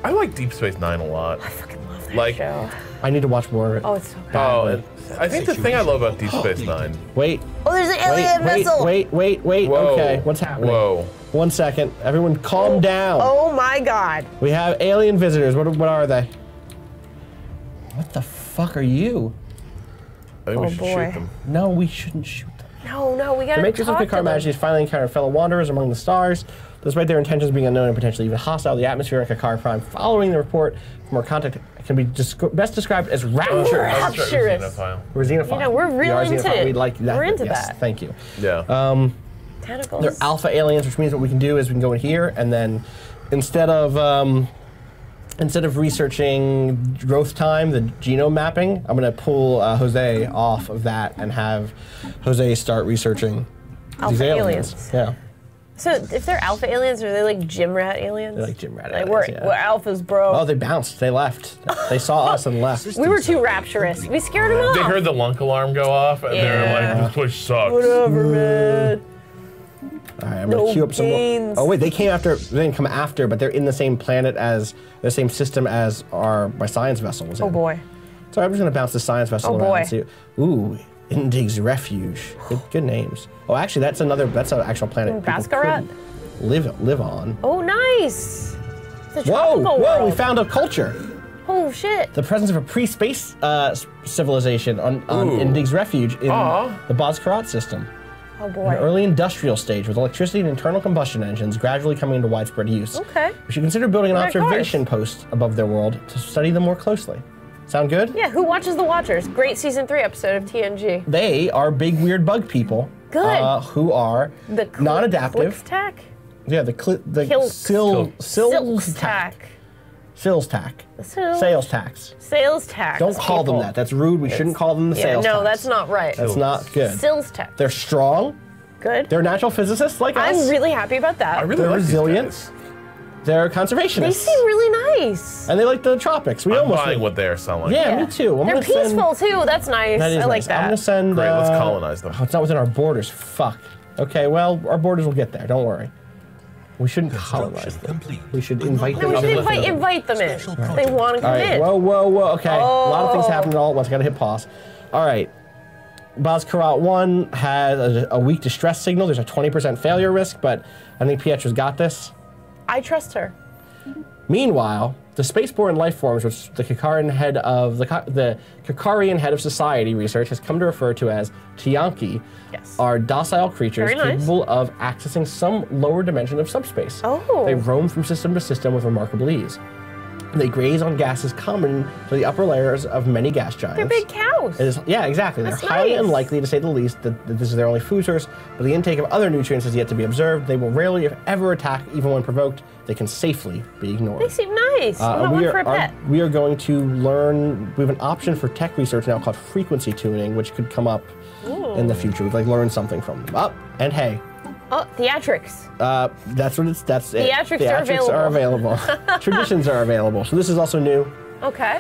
I like Deep Space Nine a lot. I fucking love that Like- show. I need to watch more of it. Oh, it's so good. Oh, and I think the thing I love about Deep Space Nine. Wait, Oh, there's an alien vessel. wait. Whoa. Okay, what's happening? Whoa. 1 second. Everyone calm down. Oh my God. We have alien visitors. What are they? What the fuck are you? I think we Oh, should boy. shoot them. No, we shouldn't shoot them. No, we gotta The Matrix of talk to Picard them. Majesties finally encountered fellow wanderers among the stars. Despite their intentions being unknown and potentially even hostile, the atmosphere of Picard Prime following the report from our contact can be best described as rapturous. Rapturous. We're xenophile. You know, we're We really are into xenophile. it. We like that. We're into Yes, that. Thank you. Yeah. Tentacles. They're alpha aliens, which means what we can do is we can go in here and then instead of researching growth time, the genome mapping, I'm going to pull Jose off of that and have Jose start researching these Alpha aliens. aliens. Yeah, So if they're alpha aliens, are they like gym rat aliens? they're like gym rat Like aliens. we're alphas, bro. Oh, they bounced. They left. They saw us and left. We were too rapturous. We scared them off. They heard the lunk alarm go off, and they were Yeah. like, "This place sucks." Whatever, man. All right, I'm going to No queue up some more. gains. Oh, wait, they came after. They didn't come after, but they're in the same planet as, the same system as my science vessel was in. Oh boy. So I'm just going to bounce the science vessel Oh, around boy. and see. Ooh, Indig's Refuge. Good names. Oh, actually, that's an actual planet. people Bhaskarat? could Live on. Oh, nice. It's a Whoa, tropical whoa, we world. found a culture. Oh shit. The presence of a pre-space civilization on Ooh. Indig's Refuge in Aw. the Bhaskarat system. Oh An boy. early industrial stage with electricity and internal combustion engines gradually coming into widespread use. Okay. We should consider building an What about observation post above their world to study them more closely. Sound good? Yeah, who watches The Watchers? Great season 3 episode of TNG. They are big weird bug people. Good. Who are The non-adaptive. Clickstack? Yeah, the sales tax. Sales tax. Sales tax. Sales tax. Don't call them people. that. That's rude. We shouldn't call them the Yeah, sales tax. no, that's not right. That's not good. Sales tax. They're strong. Good. They're natural physicists like us. I'm really happy about that. I really They're like these resilient. guys. They're They conservationists. seem really nice. And they like the tropics. We I'm almost buying what they're selling. Yeah, me too. I'm They're gonna send- peaceful too. That's nice. That is I like nice. I'm that. gonna send. Great, let's colonize them. Oh, it's not within our borders. Fuck. Okay, well, our borders will get there. Don't worry. We shouldn't colonize them. We should invite them We in. should invite them in. They want to come in. Whoa. Okay. A lot of things happening all at once. Gotta hit pause. All right. Bozkarat 1 has a weak distress signal. There's a 20% failure risk, but I think Pietra's got this. I trust her. Meanwhile, the spaceborne life forms, which the Kakarian head of society research has come to refer to as Tiyanki, are docile creatures capable of accessing some lower dimension of subspace. They roam from system to system with remarkable ease. They graze on gases common to the upper layers of many gas giants. They're big cows. Yeah, exactly. That's They're highly nice. unlikely, to say the least, that this is their only food source, but the intake of other nutrients is yet to be observed. They will rarely, if ever, attack, even when provoked. They can safely be ignored. They seem nice. I want one for a pet. We are going to learn, we have an option for tech research now called frequency tuning, which could come up in the future. We've learn something from them. And hey. Oh, theatrics. That's what it. Theatrics are available. Traditions are available. So this is also new. Okay.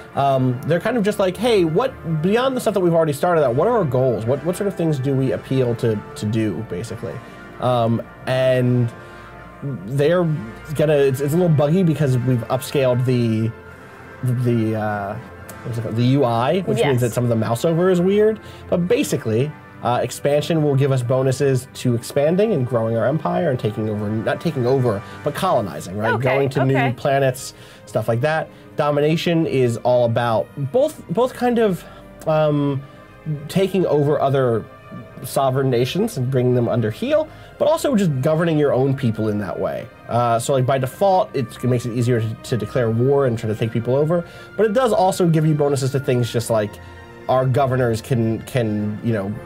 They're kind of just like, hey, what beyond the stuff that we've already started at? What are our goals? What sort of things do we appeal to do, basically? And they're gonna. It's a little buggy because we've upscaled the UI, which means that some of the mouse over is weird. But basically. Expansion will give us bonuses to expanding and growing our empire and taking over, not taking over, but colonizing, right? Going to new planets, stuff like that. Domination is all about both kind of taking over other sovereign nations and bringing them under heel, but also just governing your own people in that way. So like by default, it makes it easier to declare war and try to take people over, but it does also give you bonuses to things just like our governors can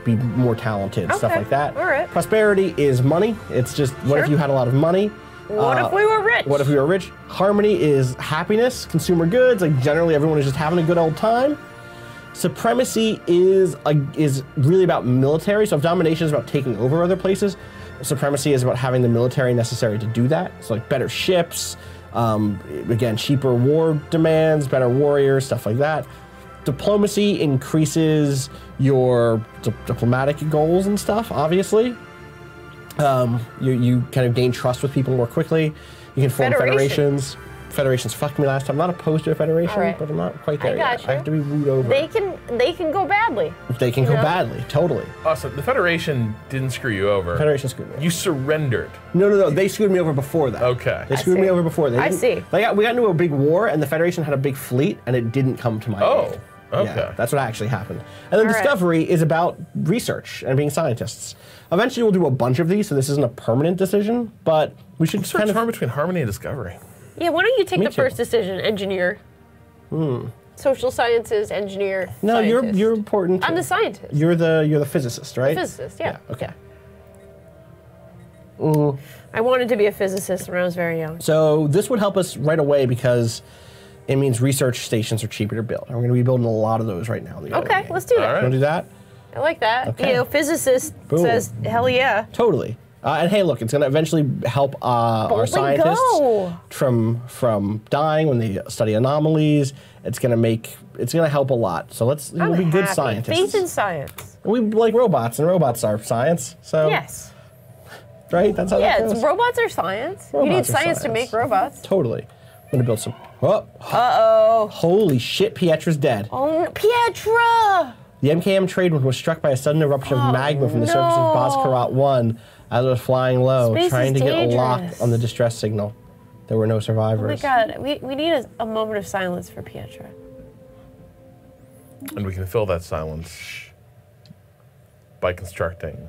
be more talented, stuff like that. All right. Prosperity is money. It's just what if you had a lot of money? What if we were rich? What if we were rich? Harmony is happiness, consumer goods. Like generally, everyone is just having a good old time. Supremacy is really about military. So if domination is about taking over other places, supremacy is about having the military necessary to do that. So like better ships, again, cheaper war demands, better warriors, stuff like that. Diplomacy increases your diplomatic goals and stuff, obviously. You kind of gain trust with people more quickly. You can form federations. Federations fucked me last time. I'm not opposed to a federation, but I'm not quite there yet. I have to be wooed over. They can go badly. They can go badly, totally. Awesome. The Federation didn't screw you over. Federation screwed me over. You surrendered. No. They screwed me over before that. Okay. They screwed me over before. I see. We got into a big war, and the Federation had a big fleet, and it didn't come to my aid. Okay. Yeah, that's what actually happened. And then Discovery is about research and being scientists. Eventually, we'll do a bunch of these, so this isn't a permanent decision, but we should kind of torn between Harmony and Discovery. Yeah, why don't you take the first decision, engineer? Social sciences, engineer. No, scientist. you're important. I'm the scientist. You're the physicist, right? The physicist, yeah. Okay. I wanted to be a physicist when I was very young. So this would help us right away because it means research stations are cheaper to build. And we're going to be building a lot of those right now. Okay, let's do that. You want to do that? I like that. Okay. Physicist says, hell yeah. Totally. And hey, look, it's going to eventually help our scientists from dying when they study anomalies. It's going to help a lot. So we'll be good scientists. Faith in science. We like robots, and robots are science. So yes. Right? That's how that goes. Robots are science. You need science to make robots. Totally. I'm going to build some. Uh-oh. Holy shit, Pietra's dead. Oh, Pietra! The MKM trade was struck by a sudden eruption of magma from the surface of Bozkarat 1 as it was flying low, trying to get a lock on the distress signal. There were no survivors. Oh my god, we need a moment of silence for Pietra. And we can fill that silence by constructing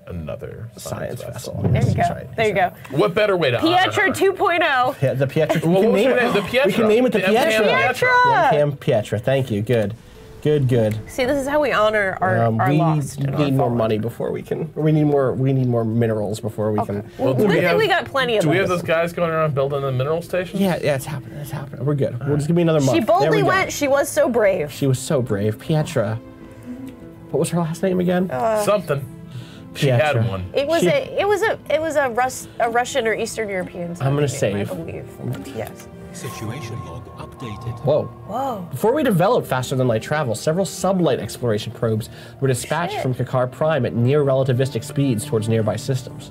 another science vessel. There you go. Right. There you go. What better way to Pietra 2.0. Yeah, the Pietra. We can name it the Pietra. We can name it the Pietra. Pietra. The MKM Pietra. Thank you. Good. See, this is how we honor our lost. We need more money before we can. We need more minerals before we can. Well, we got plenty of them. Do we have those guys going around building the mineral stations? Yeah, it's happening. It's happening. We're good. We'll just give me another month. She boldly went. She was so brave. She was so brave. Pietra. What was her last name again? Something. She had one. It was a Russian or Eastern European. I'm gonna save. I believe. Yes. Situation log updated. Whoa. Before we developed faster than light travel, several sublight exploration probes were dispatched from Kakar Prime at near relativistic speeds towards nearby systems.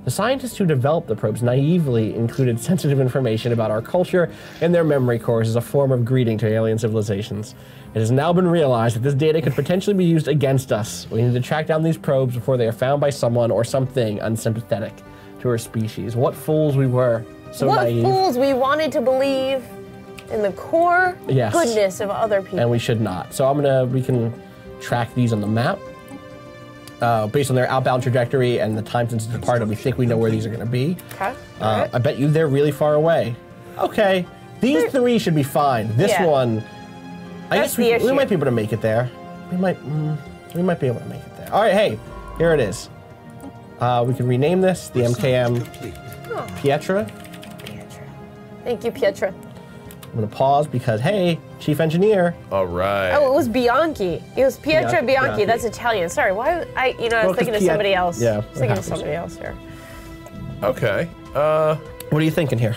The scientists who developed the probes naively included sensitive information about our culture in their memory cores as a form of greeting to alien civilizations. It has now been realized that this data could potentially be used against us. We need to track down these probes before they are found by someone or something unsympathetic to our species. What fools we were. So naive. What fools we wanted to believe in the core goodness of other people. And we should not. So we can track these on the map. Based on their outbound trajectory and the time since it's departed, we think we know where these are going to be. Okay. I bet you they're really far away. Okay. These three should be fine. This one, I guess we might be able to make it there. We might be able to make it there. All right, hey, here it is. We can rename this the MKM Pietra. Thank you, Pietra. I'm going to pause because, hey, Chief Engineer. All right. Oh, it was Bianchi. It was Pietra Bianchi. That's Italian. Sorry, why? I was thinking of somebody else. Yeah, I was thinking of somebody else here. Okay. What are you thinking here?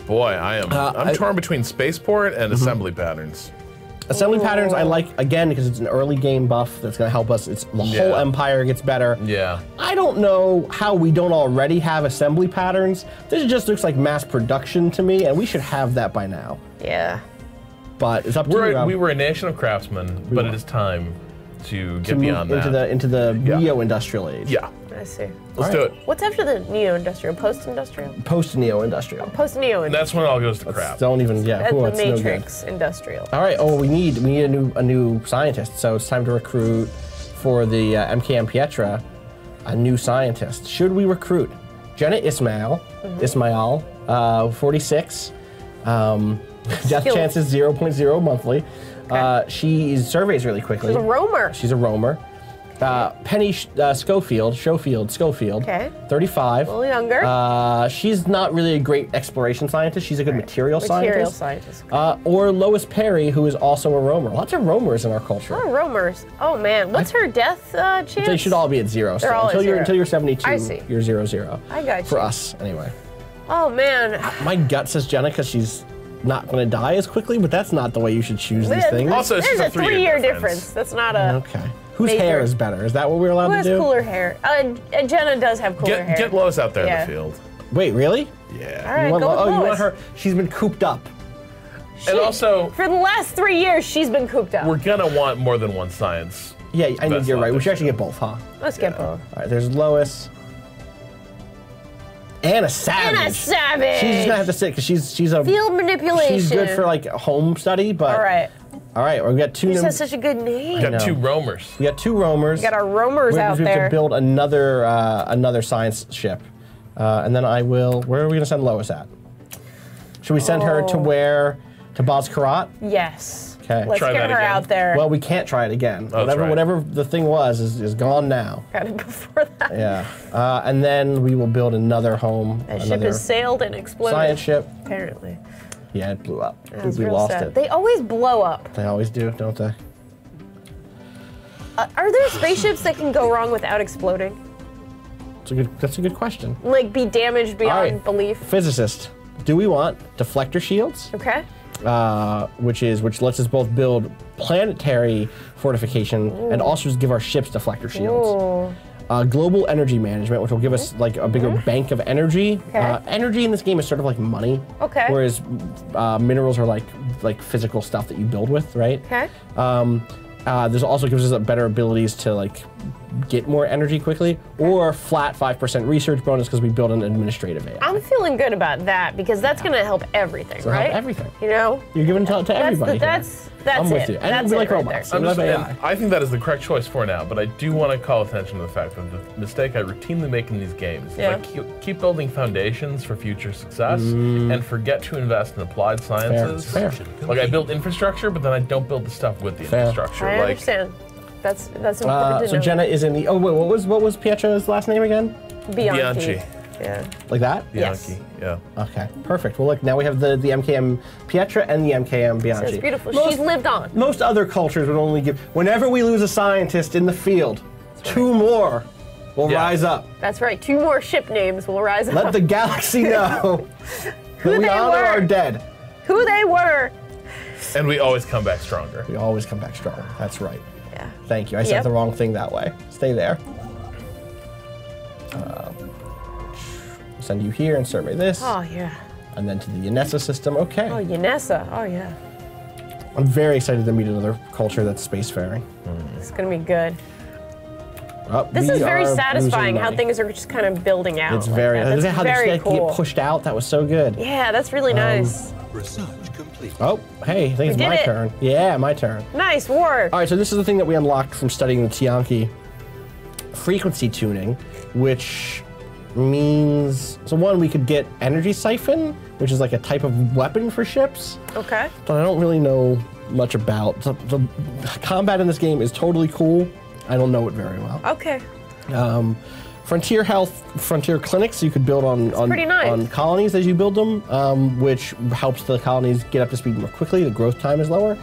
Boy, I'm torn between spaceport and assembly patterns. Assembly patterns I like, again, because it's an early game buff that's going to help us. The whole empire gets better. Yeah. I don't know how we don't already have assembly patterns. This just looks like mass production to me, and we should have that by now. Yeah. But it's up to you. We were a nation of craftsmen, but it is time to get beyond that. Into the neo-industrial age. Yeah. I see. Let's do it. What's after the neo-industrial? Post-industrial? Post-neo-industrial. Post-neo-industrial. That's when it all goes to crap. Don't even, That's the the Matrix industrial. All right. Oh, we need a new scientist. So it's time to recruit for the MKM Pietra a new scientist. Should we recruit Jenna Ismail? 46. Death chances 0.0 monthly. She surveys really quickly. She's a roamer. She's a roamer. Penny Schofield, 35. A little younger. She's not really a great exploration scientist. She's a good material scientist. Okay. Or Lois Perry, who is also a roamer. Lots of roamers in our culture. Oh, roamers. Oh man, what's her death chance? They should all be at 0. They're all at 0. Until you're 72, I see. you're 0/0. I got you. For us, anyway. Oh man. My gut says Jenna because she's not going to die as quickly, but that's not the way you should choose these things. Also, there's a 3-year difference. That's not a. Okay. Whose hair is better? Is that what we're allowed to do? Who has cooler hair? Jenna does have cooler hair. Get Lois out there in the field. Wait, really? Yeah. All right, go with Lois. You want her? She's been cooped up. And also, for the last 3 years, she's been cooped up. We're gonna want more than one science. Yeah, you're right. We should actually get both, huh? Let's get both. All right, there's Lois. Anna Savage. Anna Savage. She's just gonna have to sit because she's a field manipulation. She's good for like home study, but all right, we got two. She has such a good name. We got 2 roamers. We got 2 roamers. We got our roamers out there. We have to build another science ship, and then I will. Where are we gonna send Lois at? Should we send her to Baz Karat? Yes. Okay. Let's get her out there. Well, we can't try it again. Oh, whatever the thing was is gone now. Got it before that. Yeah. And then we will build another home. That ship has sailed and exploded. Science ship. Apparently. Yeah, it blew up. We lost sad. it. They always blow up. They always do, don't they? Are there spaceships that can go wrong without exploding? That's a good question. Like be damaged beyond belief? Physicist, do we want deflector shields? Okay. Which lets us both build planetary fortification and also just give our ships deflector shields. Global energy management, which will give us like a bigger bank of energy. Energy in this game is sort of like money. Okay. Whereas minerals are like physical stuff that you build with, right? Okay. This also gives us better abilities to like get more energy quickly, or flat 5% research bonus because we build an administrative AI. I'm feeling good about that because that's going to help everything, right? Help everything. You know? You're giving it to everybody. That's I'm with it. you. And That's we it like right robots. there. I think that is the correct choice for now, but I do want to call attention to the fact that the mistake I routinely make in these games is I keep building foundations for future success and forget to invest in applied sciences. Fair. Like I build infrastructure, but then I don't build the stuff with the infrastructure. I understand. That's important to know. So Jenna is in the. Oh wait, what was Pietro's last name again? Bianchi. Yeah. Like that? Bianchi. Yeah. Okay. Perfect. Well, look, now we have the MKM Pietra and the MKM Bianchi. That's beautiful. She's lived on. Most other cultures would only give. Whenever we lose a scientist in the field, 2 more will rise up. That's right. 2 more ship names will rise up. Let the galaxy know that we honor our dead. Who they were. And we always come back stronger. We always come back stronger. That's right. Yeah. Thank you. I said the wrong thing that way. Stay there. Send you here and survey this. Oh, yeah. And then to the Yanessa system. Okay. Oh, Yanessa. Oh, yeah. I'm very excited to meet another culture that's spacefaring. It's going to be good. Oh, This is very are satisfying losing how money. things are just kind of building out. It's very. Like that. That's how very they cool. get pushed out. That was so good. Yeah, that's really nice. Research complete. Oh, hey, I think it's did my it. turn. Yeah, my turn. Nice work. All right, so this is the thing that we unlocked from studying the Tianki frequency tuning, which means, so one, we could get energy siphon, which is like a type of weapon for ships, Okay. but I don't really know much about. The combat in this game is totally cool. I don't know it very well. Okay. Frontier health, frontier clinics you could build on pretty nice. on colonies as you build them, which helps the colonies get up to speed more quickly. The growth time is lower.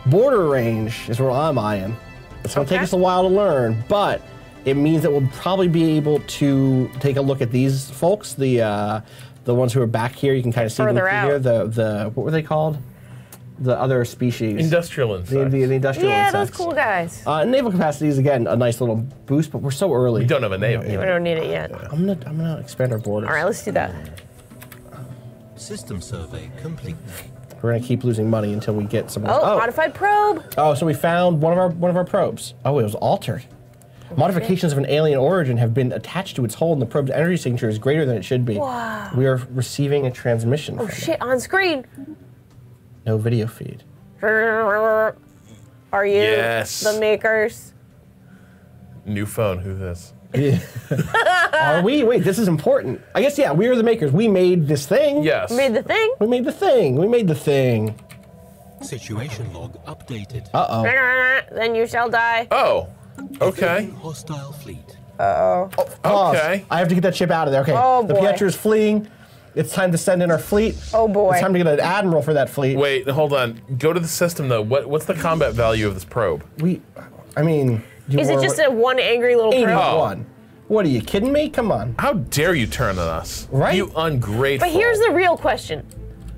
Border range is what I'm eyeing. It's going to take Okay. us a while to learn, but it means that we'll probably be able to take a look at these folks, the ones who are back here. You can kind of see them Further through here. out. The what were they called? The other species. Industrial insects. The industrial Yeah, insects. those cool guys. Naval capacity is again a nice little boost, but we're so early. We don't have a name. We don't need it yet. I'm gonna expand our borders. All right, let's do that. System survey complete. We're gonna keep losing money until we get some. Oh, modified probe. Oh, so we found one of our probes. Oh, it was altered. Modifications of an alien origin have been attached to its hull, and the probe's energy signature is greater than it should be. Wow. We are receiving a transmission. Oh from shit! On screen. it. No video feed. Are you Yes. the makers? New phone. Who this? Are we? Wait, this is important. I guess yeah. We are the makers. We made this thing. Yes. Made the thing. We made the thing. We made the thing. Situation log updated. Uh oh. Then you shall die. Oh. Okay. Hostile fleet. Pause. Okay. I have to get that ship out of there. Okay. Oh, the boy. Pietra is fleeing. It's time to send in our fleet. Oh, boy. It's time to get an admiral for that fleet. Wait. Hold on. Go to the system though. What's the combat value of this probe? I mean. Is it just a one angry little probe? 81? What are you kidding me? Come on. How dare you turn on us? Right? You ungrateful. But here's the real question.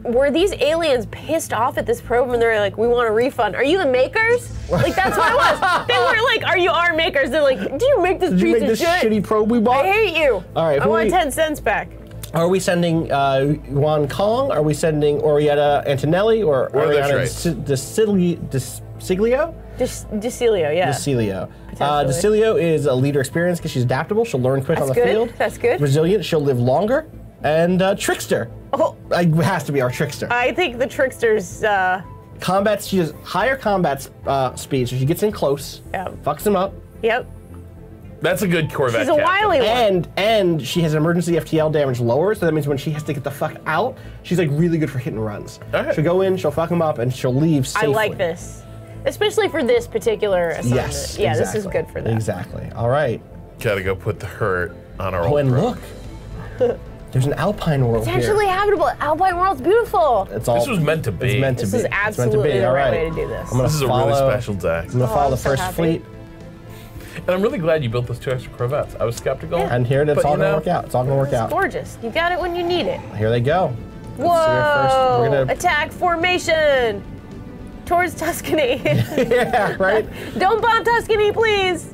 Were these aliens pissed off at this probe and they're like, we want a refund? Are you the makers? Like, that's what it was. They weren't like, are you our makers? They're like, do you make this Did you piece make of this shit? shitty probe we bought? I hate you. All right, I who want we- 10 cents back. Are we sending Yuan Kong? Are we sending Orietta Antonelli or What are their Ariana traits? Desiglio? Decilio, yeah. Decilio. Potentially. Decilio is a leader experience because she's adaptable. She'll learn quick on the That's good. field. That's good. Resilient. She'll live longer. And Trickster. Oh, It has to be our Trickster. I think the trickster's, Combat. She has higher combat speed, so she gets in close, Yeah. fucks them up, yep. That's a good Corvette. She's a captain. wily one. and she has emergency FTL damage lower, so that means when she has to get the fuck out, she's like really good for hit and runs. All right. She'll go in, she'll fuck them up, and she'll leave I safely. like this. Especially for this particular assignment. Yes. Yeah, exactly. this is good for that. Exactly. All right. Gotta go put the hurt on our Oh, old and probe. look, there's an Alpine world Potentially here. habitable. Alpine World's beautiful. It's all. This was meant to be. It's meant to This be. is It's meant to absolutely be. the All right right. way to do this. I'm gonna This is a follow, really special deck. I'm gonna follow I'm the so first happy. fleet, And I'm really glad you built those 2 extra Corvettes. I was skeptical. Yeah. and here it's But all you gonna know, work out. It's all gonna work It's out. gorgeous. You got it when you need it. Here they go. Whoa! We're gonna- Attack formation towards Tuscany. Yeah, right. Don't bomb Tuscany, please.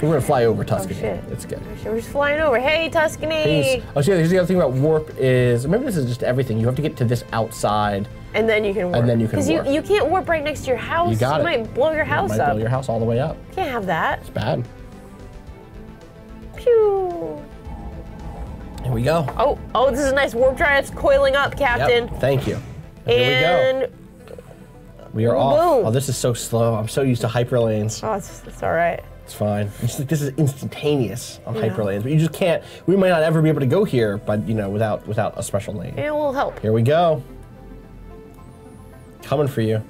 We're gonna fly over Tuscany. shit. It's good. We're just flying over. Hey, Tuscany. Peace. Oh, so yeah, here's the other thing about warp is, maybe this is just everything. You have to get to this outside. And then you can warp. And then you can Because warp. you can't warp right next to your house. You got it. might blow your It house might up. blow your house all the way up. Can't have that. It's bad. Pew. Here we go. Oh, this is a nice warp drive. It's coiling up, Captain. Yep. Thank you. Here And we go. We are off. boom. Oh, this is so slow. I'm so used to hyperlanes. oh, it's all right. It's fine. It's like this is instantaneous on hyperlanes, but you just can't. We might not ever be able to go here, but you know, without a special lane. It will help. Here we go. Coming for you.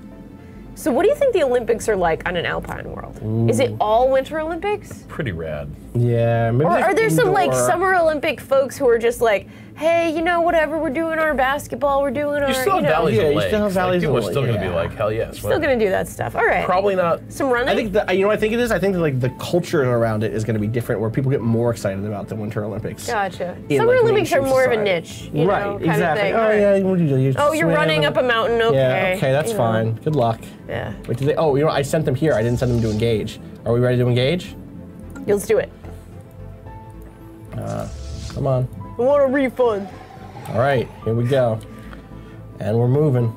So, what do you think the Olympics are like on an Alpine world? Is it all Winter Olympics? Pretty rad. Yeah. Maybe Or there's are there some like indoor- Summer Olympic folks who are just like, hey, you know, whatever, we're doing our basketball, we're doing our, You still have know, valleys Yeah, and you lakes. still have valleys people and are still lakes, going to be yeah. like, hell yes. still gonna do that stuff. All right. Probably not. Some running? I think that, you know what I think it is? I think that like the culture around it is going to be different, where people get more excited about the Winter Olympics. Gotcha. in, Summer like, Olympics are mainstream more of a society. niche, you Right, know, kind exactly. of thing. Oh All right. yeah, what do you do? Oh, you're running up a mountain, okay. Yeah, okay, that's you know. fine. Good luck. Yeah. Wait, did they? Oh, you know, I sent them here. I didn't send them to engage. Are we ready to engage? Let's do it. Come on. I want a refund. All right, here we go. And we're moving.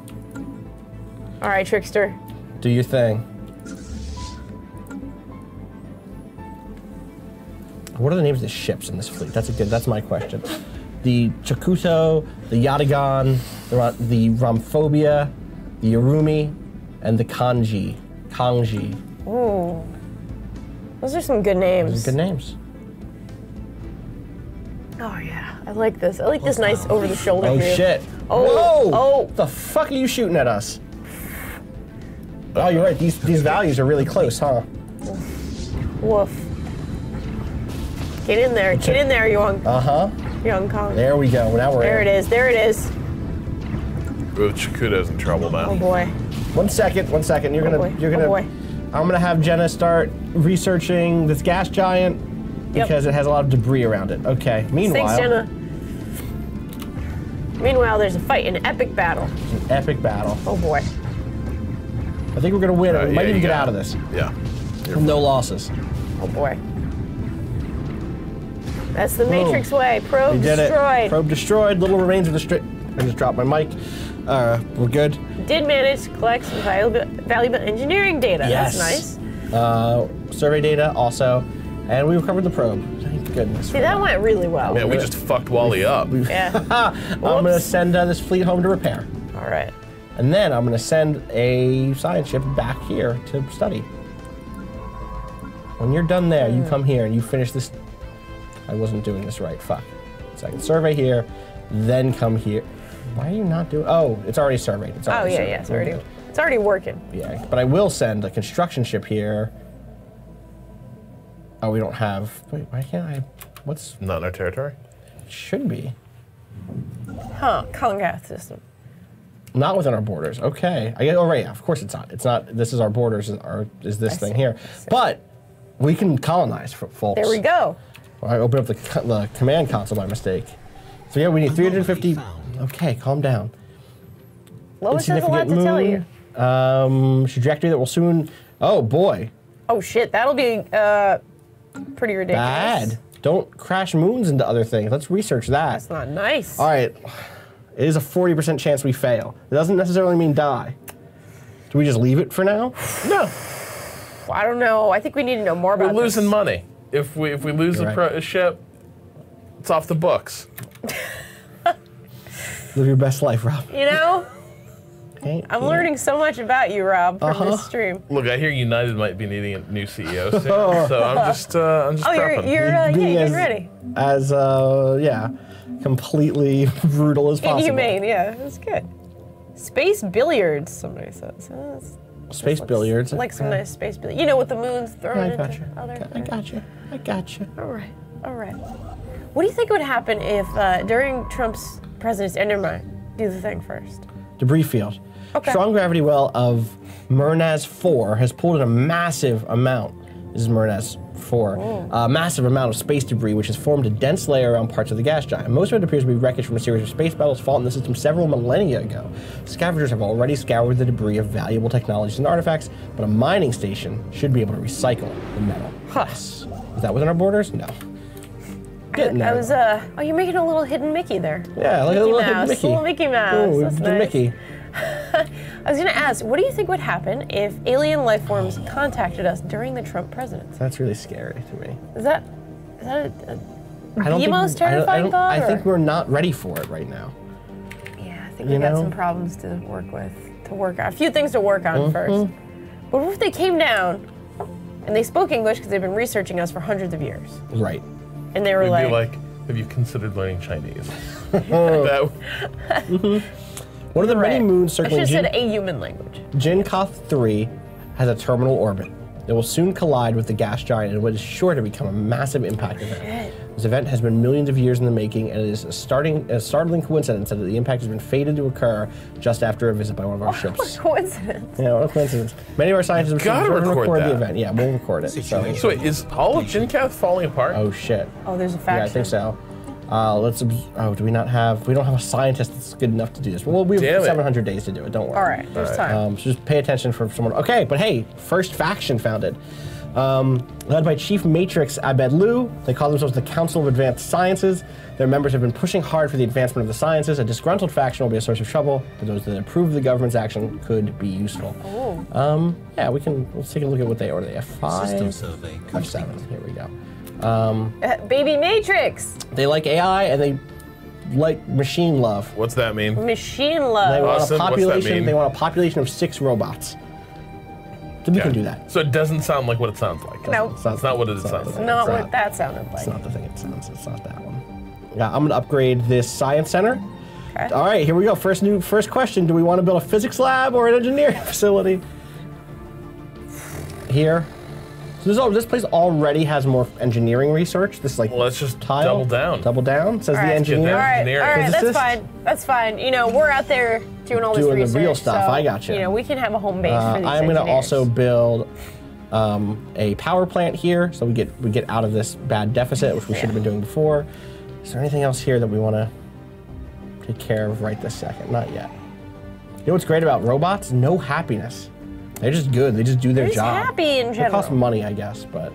All right, Trickster. Do your thing. What are the names of the ships in this fleet? That's my question. The Chakuto, the Yatagan, the Ramphobia, the Yarumi, and the Kanji. Ooh. Those are some good names. Those are good names. Oh yeah, I like this. I like this nice over-the-shoulder Oh view. shit. Oh. Whoa! Oh. The fuck are you shooting at us? Oh, you're right. These values are really close, huh? Woof. Get in there. Get in there, young Kong. There we go. Now we're There in. it is. There it is. Ooh, Chakuto's in trouble now. Oh boy. 1 second. You're gonna. Oh boy. I'm gonna have Jenna start researching this gas giant because it has a lot of debris around it. Okay. Meanwhile. Thanks, Jenna. Meanwhile, there's a fight, an epic battle. An epic battle. Oh boy. I think we're gonna win it. We might yeah, even you get got out it. of this. Yeah. No losses. Oh boy. That's the Matrix way. Probe We did destroyed. it. Probe destroyed. Little remains of the I just dropped my mic. We're good. Did manage to collect some valuable engineering data. Yes. That's nice. Survey data also, and we recovered the probe. Thank goodness. See, that went really well. Man, we just fucked Wally up. Yeah. I'm gonna send this fleet home to repair, All right. and then I'm gonna send a science ship back here to study. When you're done there, you come here and you finish this. I wasn't doing this right. Fuck. Second survey here, then come here. Why are you not doing? Oh, it's already surveyed. It's already surveyed. It's already working. Yeah, but I will send a construction ship here. Oh, we don't have. Wait, why can't I? What's? Not in our territory? It should be. Huh? Congath system. Not within our borders. Okay. Oh, right. Yeah, of course it's not. It's not. This is our borders. Is this thing here? But we can colonize, folks. There we go. Well, I opened up the command console by mistake. So yeah, we need 350. Okay, calm down. Lois has a lot to tell you. Trajectory that will soon. Oh boy. Oh shit, that'll be pretty ridiculous. Bad. Don't crash moons into other things. Let's research that. That's not nice. All right. It is a 40% chance we fail. It doesn't necessarily mean die. Do we just leave it for now? No. I don't know. I think we need to know more about We're losing this. money. If we lose a ship, it's off the books. Live your best life, Rob. You know? Okay. I'm learning so much about you, Rob, from this stream. Look, I hear United might be needing a new CEO soon, so I'm just prepping. You're getting ready. As completely brutal as possible. Inhumane, yeah, that's good. Space billiards, somebody says. Space billiards. Like some nice space billiards. You know, with the moon's thrown I into got you. other. I got you. All right. What do you think would happen if during Trump's presidency, never mind, do the thing first. Debris field. Okay. Strong gravity well of Murnaz 4 has pulled in a massive amount. This is Murnaz 4. A massive amount of space debris, which has formed a dense layer around parts of the gas giant. Most of it appears to be wreckage from a series of space battles fought in the system several millennia ago. Scavengers have already scoured the debris of valuable technologies and artifacts, but a mining station should be able to recycle the metal. Is that within our borders? No. Getting there. I was, oh, you're making a little hidden Mickey there. Yeah, like a little hidden Mickey. Little Mickey Mouse. Ooh, That's the nice. Mickey. I was gonna ask, what do you think would happen if alien life forms contacted us during the Trump presidency? That's really scary to me. Is that I don't the think most terrifying thought? I think or? we're not ready for it right now. Yeah, I think we got some problems to work with, a few things to work on first. But what if they came down and they spoke English because they've been researching us for hundreds of years? Right. And they were We'd like, be like, have you considered learning Chinese? One of the many moons I circling should have said a human language. Jinkoth 3 has a terminal orbit. It will soon collide with the gas giant in what is sure to become a massive impact event. This event has been millions of years in the making, and it is a startling coincidence that the impact has been fated to occur just after a visit by one of our What ships. a coincidence. Yeah, what a coincidence. Many of our scientists have Gotta record the that. event. Yeah, we'll record it. So wait, is all of Jinkath falling apart? Oh shit. Oh, there's a faction. Yeah, I think so. Do we not have? We don't have a scientist that's good enough to do this. Well, we have 700 days to do it. Don't worry. All right, there's time. So just pay attention for someone. Okay, but hey, first faction founded. Led by Chief Matrix Abedlu, they call themselves the Council of Advanced Sciences. Their members have been pushing hard for the advancement of the sciences. A disgruntled faction will be a source of trouble, but those that approve of the government's action could be useful. Oh. Yeah, let's take a look at what they order. They have 5, System survey F7. Here we go. Baby Matrix. They like AI and they like machine love. What's that mean? Machine love. They want Austin, a what's that population. mean? They want a population of 6 robots. So we can do that. So it doesn't sound like what it sounds like. No. It's not what it sounds like. Not what that sounded like. It's not the thing it sounds. It's not that one. Yeah, I'm gonna upgrade this science center. Okay. All right, here we go. First question: do we want to build a physics lab or an engineering facility? Here. So this place already has more engineering research. This like Well, let's just tile. double down. Double down. Says All the right. engineer. All right, that's Physicist? fine. That's fine. You know, we're out there doing all this Doing the research. real stuff. So, I gotcha. You know, we can have a home base for these I'm going to engineers. also build a power plant here, so we get out of this bad deficit, which we should have been doing before. Is there anything else here that we want to take care of right this second? Not yet. You know what's great about robots? No happiness. They're just good. They just do their They're just job. happy in It costs general. money, I guess, but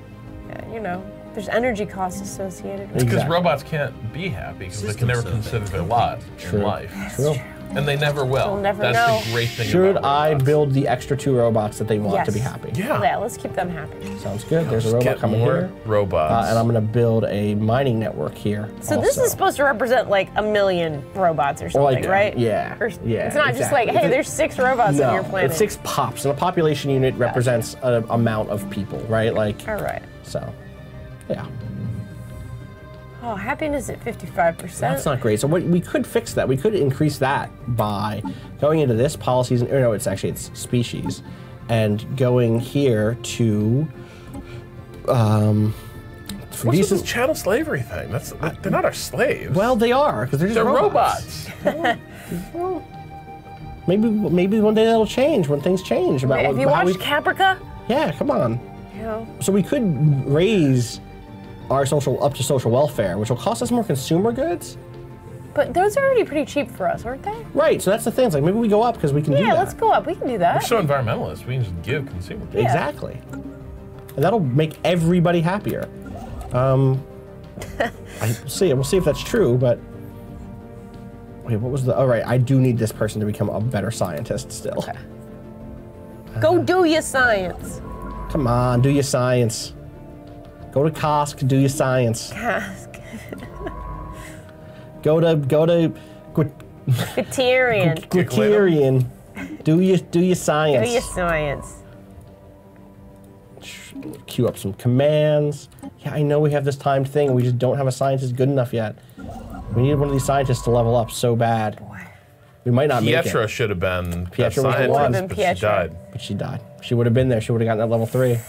Yeah, you know, there's energy costs associated with it. Because Exactly. robots can't be happy because they System can never survey consider their complete. lot True. in life. true. And they never will. They'll never That's know. the great thing Should about I robots. build the extra 2 robots that they want Yes. to be happy? Yeah. Let's keep them happy. Sounds good. There's a robot Get coming more here. robots. And I'm going to build a mining network here. So this also. is supposed to represent like 1 million robots or something, like, right? yeah, Or, yeah, It's not just like, exactly. hey, there's 6 robots on your No, planet. it's 6 pops, and a population unit represents an amount of people, right? Like, All right. so, yeah. Oh, happiness at 55%. That's not great. So we could fix that. We could increase that by going into this policies, or no, it's species, and going here to What's with this chattel slavery thing? They're not our slaves. well, they are because they're just they're robots. Maybe one day that'll change when things change about Have you how watched Caprica? Yeah, come on. You know, So we could raise our up to social welfare, which will cost us more consumer goods. but those are already pretty cheap for us, aren't they? Right. So that's the thing. It's like maybe we go up because we can do Yeah, that. let's go up. We can do We're that. so environmentalist. We can just give consumer. Yeah. Exactly. And that'll make everybody happier. We'll see if that's true, but wait, what was the? Oh, right. I do need this person to become a better scientist still. Okay. Go do your science. Come on, do your science. Go to Kosk, do your science. Task. Go to Criterion. Criterion. Do your Do science. your science. Queue up some commands. Yeah, I know we have this timed thing, and we just don't have a scientist good enough yet. We need one of these scientists to level up so bad. Boy. We might not make Pietra it. should have been Pietra a was the one. scientist, but she Pietra. died. But she died. She would have been there. She would have gotten that level 3.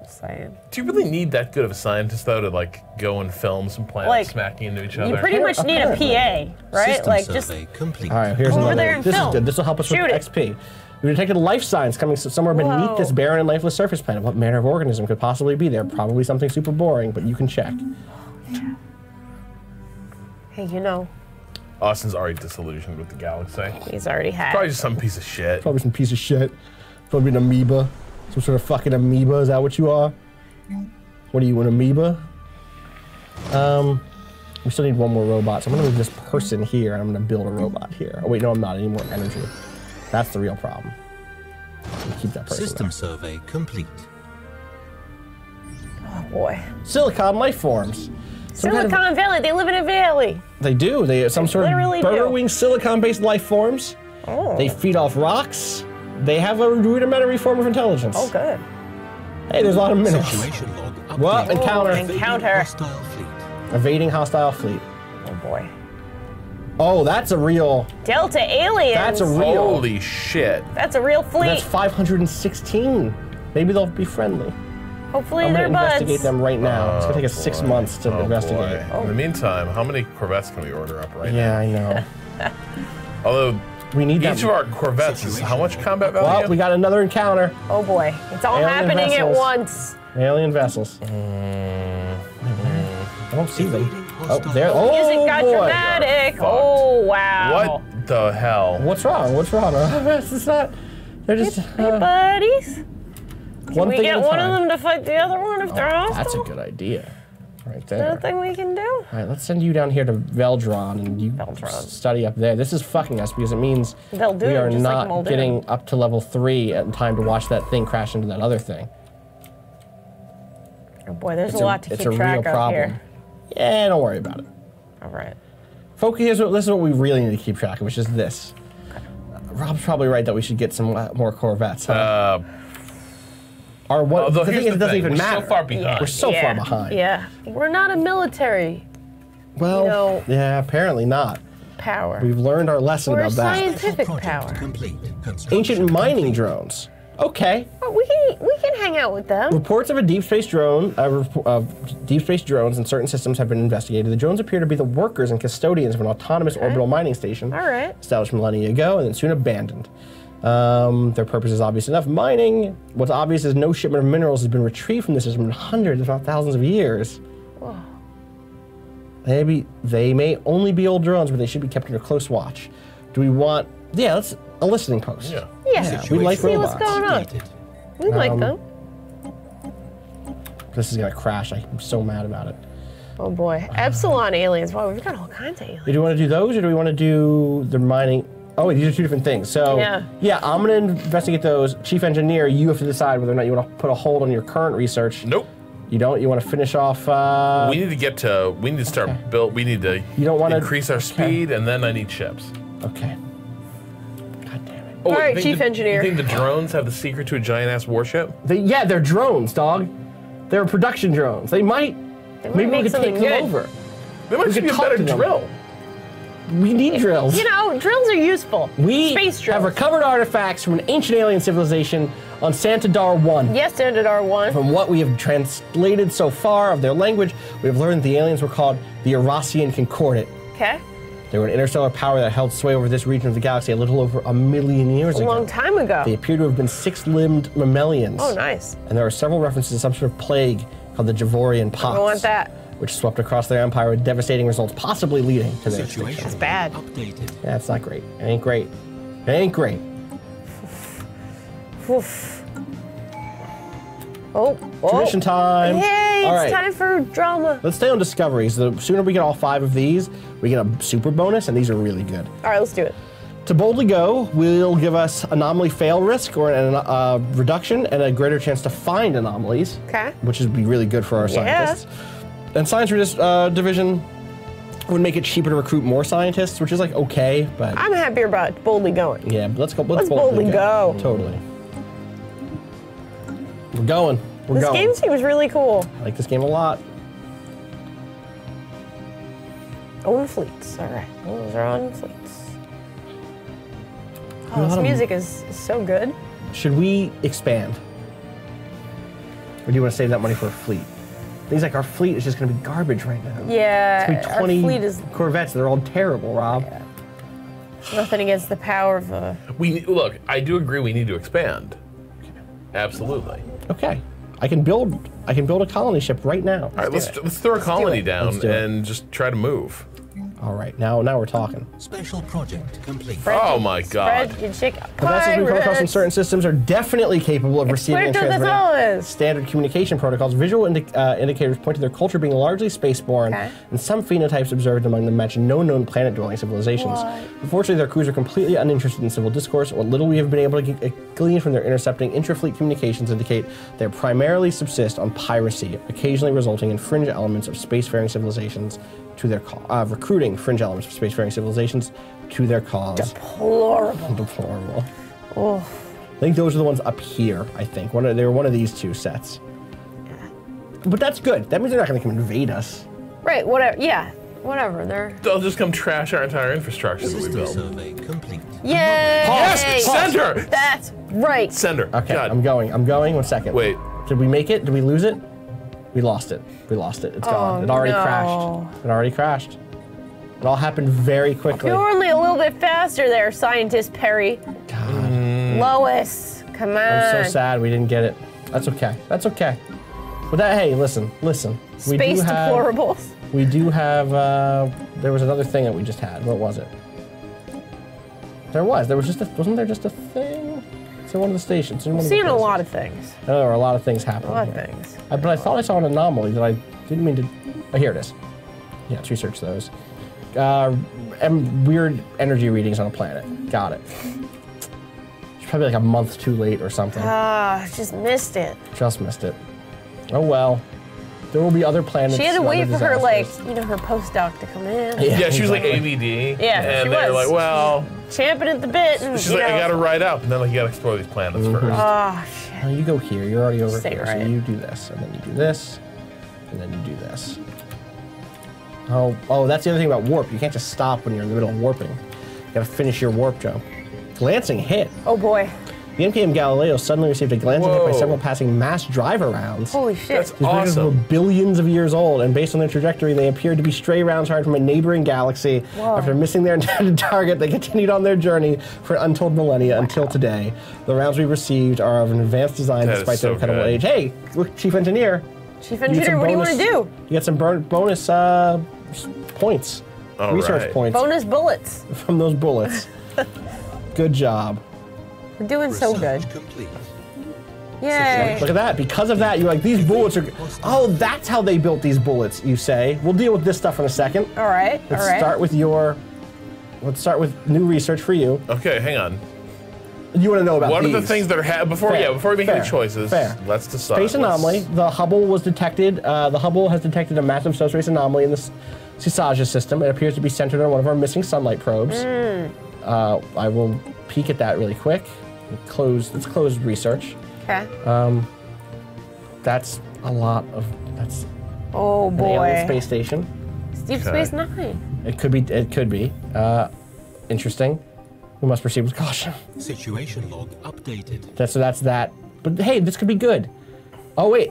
Saying. Do you really need that good of a scientist though to like go and film some planets Like, smacking into each other? You pretty much need a PA, right? System Like just survey complete. All right, here's Go over another. there and This is film. good. This will help us Shoot with it. XP. We detected a life signs coming somewhere beneath Whoa. this barren and lifeless surface planet. What manner of organism could possibly be there? Probably something super boring, but you can check. hey, you know, Austin's already disillusioned with the galaxy. he's already had. Probably just some piece of shit. Probably some piece of shit. Probably an amoeba. Some sort of fucking amoeba. Is that what you are? What are you, an amoeba? We still need one more robot, so I'm gonna move this person here, and I'm gonna build a robot here. Oh wait, no, I'm not. I need more energy. That's the real problem. Keep that person. System there. survey complete. Oh boy. Silicon life forms. Some kind of- Silicon Valley. They live in a valley. They do. They some sort of literally do. burrowing silicon-based life forms. Oh. They feed off rocks. They have a rudimentary form of intelligence. Oh, good. Hey, there's a lot of minerals. Situation log updated. What? Encounter. Evading Encounter. Hostile fleet. Evading hostile fleet. Oh boy. Oh, that's a real. Delta aliens. That's a real. Holy shit. That's a real fleet. That's 516. Maybe they'll be friendly. Hopefully I'm they're gonna buds. investigate them right now. It's gonna take us Oh, 6 boy. months to Oh, investigate. boy. In the meantime, how many Corvettes can we order up right Yeah, I know. now? Although We need that. each of our Corvettes is how much combat value? Well, we got another encounter. Oh boy. It's all Alien happening vessels. at once. Alien vessels. I don't see them. Oh, there. Oh Music got boy. dramatic. Fucked. Oh wow. What the hell? What's wrong? What's wrong? It's not. They're just. Hey buddies. One we thing get at a one of time. them to fight the other one if they're hostile? That's a good idea. Right Is that there. a thing we can do? All right, let's send you down here to Veldron and you study up there. This is fucking us because it means They'll do we it, are just like not Muldoon. getting up to level 3 in time to watch that thing crash into that other thing. Oh boy, there's a lot to keep track of here. Yeah, don't worry about it. All right. Folks, this is what we really need to keep track of, which is this. Rob's probably right that we should get some more Corvettes. Huh? The thing is, it doesn't even matter. We're so far behind. We're so far behind. Yeah. We're not a military Well, yeah, apparently not. power. We've learned our lesson We're about that. scientific Project power. complete. Construction Ancient mining complete. drones. Okay. Well, we can hang out with them. Reports of a deep space drone, deep space drones in certain systems have been investigated. The drones appear to be the workers and custodians of an autonomous orbital mining station. All right. Established millennia ago and then soon abandoned. Their purpose is obvious enough. Mining. What's obvious is no shipment of minerals has been retrieved from the system in hundreds, if not thousands of years. Whoa. Maybe they may only be old drones, but they should be kept under close watch. Do we want? Yeah, that's a listening post. Yeah. Yeah. We like See what's robots. going on. Updated. We like them. This is gonna crash. I'm so mad about it. Oh boy. Epsilon aliens. Wow, we've got all kinds of aliens. Do we want to do those, or do we want to do the mining? Oh, wait, these are two different things. So, Yeah. I'm going to investigate those. Chief Engineer, you have to decide whether or not you want to put a hold on your current research. Nope. You don't? You want to finish off... We need to get to. We need to start build. We need to. You don't wanna- increase our speed, and then I need ships. Okay. God damn it. Oh, All wait, right, you think Chief the- Engineer. You think the drones have the secret to a giant ass warship? They're drones, dog. They're production drones. They might... might Maybe we make could something take them good. over. They might We just could be a talk better to them. drill. We need drills. You know, drills are useful. We Space drills. have recovered artifacts from an ancient alien civilization on Santadar 1. Yes, standard R1. From what we have translated so far of their language, we have learned that the aliens were called the Eurasian Concordat. Okay. They were an interstellar power that held sway over this region of the galaxy a little over 1,000,000 years A ago. long time ago. They appear to have been six-limbed mammalians. Oh, nice. And there are several references to some sort of plague called the Javorian Pox. I want that. Which swept across their empire with devastating results, possibly leading to their extinction. Situation That's bad. updated. Yeah, it's not great. It ain't great. It ain't great. Oof. Oh, Tradition time. Yay, All it's right. time for drama. Let's stay on discoveries. The sooner we get all 5 of these, we get a super bonus, and these are really good. All right, let's do it. To boldly go will give us anomaly fail risk or a reduction and a greater chance to find anomalies. Okay. Which would be really good for our Yeah. scientists. And science division would make it cheaper to recruit more scientists, which is like okay, but I'm happier about boldly going. yeah, but let's go. Let's boldly go. Totally. We're going. We're This going. game seems really cool. I like this game a lot. Own fleets. All right. Those are on fleets. A Oh, lot this of- music is so good. Should we expand? Or do you want to save that money for a fleet? Things like our fleet is just going to be garbage right now. Yeah, It's our 20 fleet is Corvettes. They're all terrible, Rob. nothing against the power of a... Look. I do agree. We need to expand. Absolutely. Okay. I can build a colony ship right now. All right. Let's throw a colony down Let's do it. and just try to move. All right. Now we're talking. Special project complete. Oh my God. Spread your chicken. The vessels we come across in Pirates. certain systems are definitely capable of receiving and Puerto de transmitting Soles. standard communication protocols. Visual indicators point to their culture being largely spaceborne, Okay. and some phenotypes observed among them match no known planet-dwelling civilizations. What? Unfortunately, their crews are completely uninterested in civil discourse. What little we have been able to glean from their intercepting intrafleet communications indicate they primarily subsist on piracy, occasionally resulting in fringe elements of spacefaring civilizations to their recruiting fringe elements of spacefaring civilizations to their cause. Deplorable. Deplorable. Oh. I think those are the ones up here, I think. They were one of these two sets. But that's good. That means they're not going to come invade us. Right, whatever. Yeah, whatever. They're... They'll just come trash our entire infrastructure that we System built. survey complete. Yay! Yes! Send her! That's right. Send her. Okay, God. I'm going. 1 second. Wait. Did we make it? Did we lose it? We lost it. It's gone. It already no. crashed. It already crashed. It all happened very quickly. You're only a little bit faster there, Scientist Perry. God, Lois, come on. I'm so sad we didn't get it. That's okay. That's okay. But that, hey, listen. Space deplorables. We do have, there was another thing that we just had. What was it? Wasn't there just a thing? in one of the stations. I'm seeing a lot of things. There are a lot of things happening. A lot of here. things. But I thought I saw an anomaly that I didn't mean to. Oh, here it is. Yeah, let's research those. Weird energy readings on a planet. Got it. It's probably like a month too late or something. Just missed it. Just missed it. Oh well. There will be other planets. She had to wait for her, disasters. like, her postdoc to come in. Yeah, she was like AVD. Yeah, and she they were was. like, well, Champing at the bit. And, she's like, I gotta ride out, and then like you gotta explore these planets first. Oh, shit. Oh, you go here. You're already over Stay here. right. So you do this, and then you do this, and then you do this. Oh, that's the other thing about warp. You can't just stop when you're in the middle of warping. You gotta finish your warp jump. Glancing hit. Oh, boy. The MKM Galileo suddenly received a glancing hit by Whoa. several passing mass driver rounds. Holy shit. That's These creatures were awesome. billions of years old, and based on their trajectory, they appeared to be stray rounds fired from a neighboring galaxy. Whoa. After missing their intended target, they continued on their journey for untold millennia until today. The rounds we received are of an advanced design That is despite their so incredible good. age. Hey, look, Chief Engineer. Chief Engineer, what do you want to do? You get some bonus points, All research right. points Bonus bullets. from those bullets. Good job. We're doing so good. Research complete. Yay. Look at that. Because of that, you're like, these bullets are... Oh, that's how they built these bullets, you say. We'll deal with this stuff in a second. All right. Let's all right. start with your... Let's start with new research for you. Okay, hang on. You want to know about What these. are the things that are before Fair, we make any fair, choices? fair. Let's decide. Space anomaly. The Hubble was detected. The Hubble has detected a massive subspace anomaly in the Sausage system. It appears to be centered on one of our missing sunlight probes. I will peek at that really quick. Let's close research. Okay. That's a lot of... That's Oh, an alien boy. space station. It's Deep Okay. Space Nine. It could be. It could be. Interesting. We must proceed with caution. Situation log updated. That's that. But hey, this could be good. Oh wait.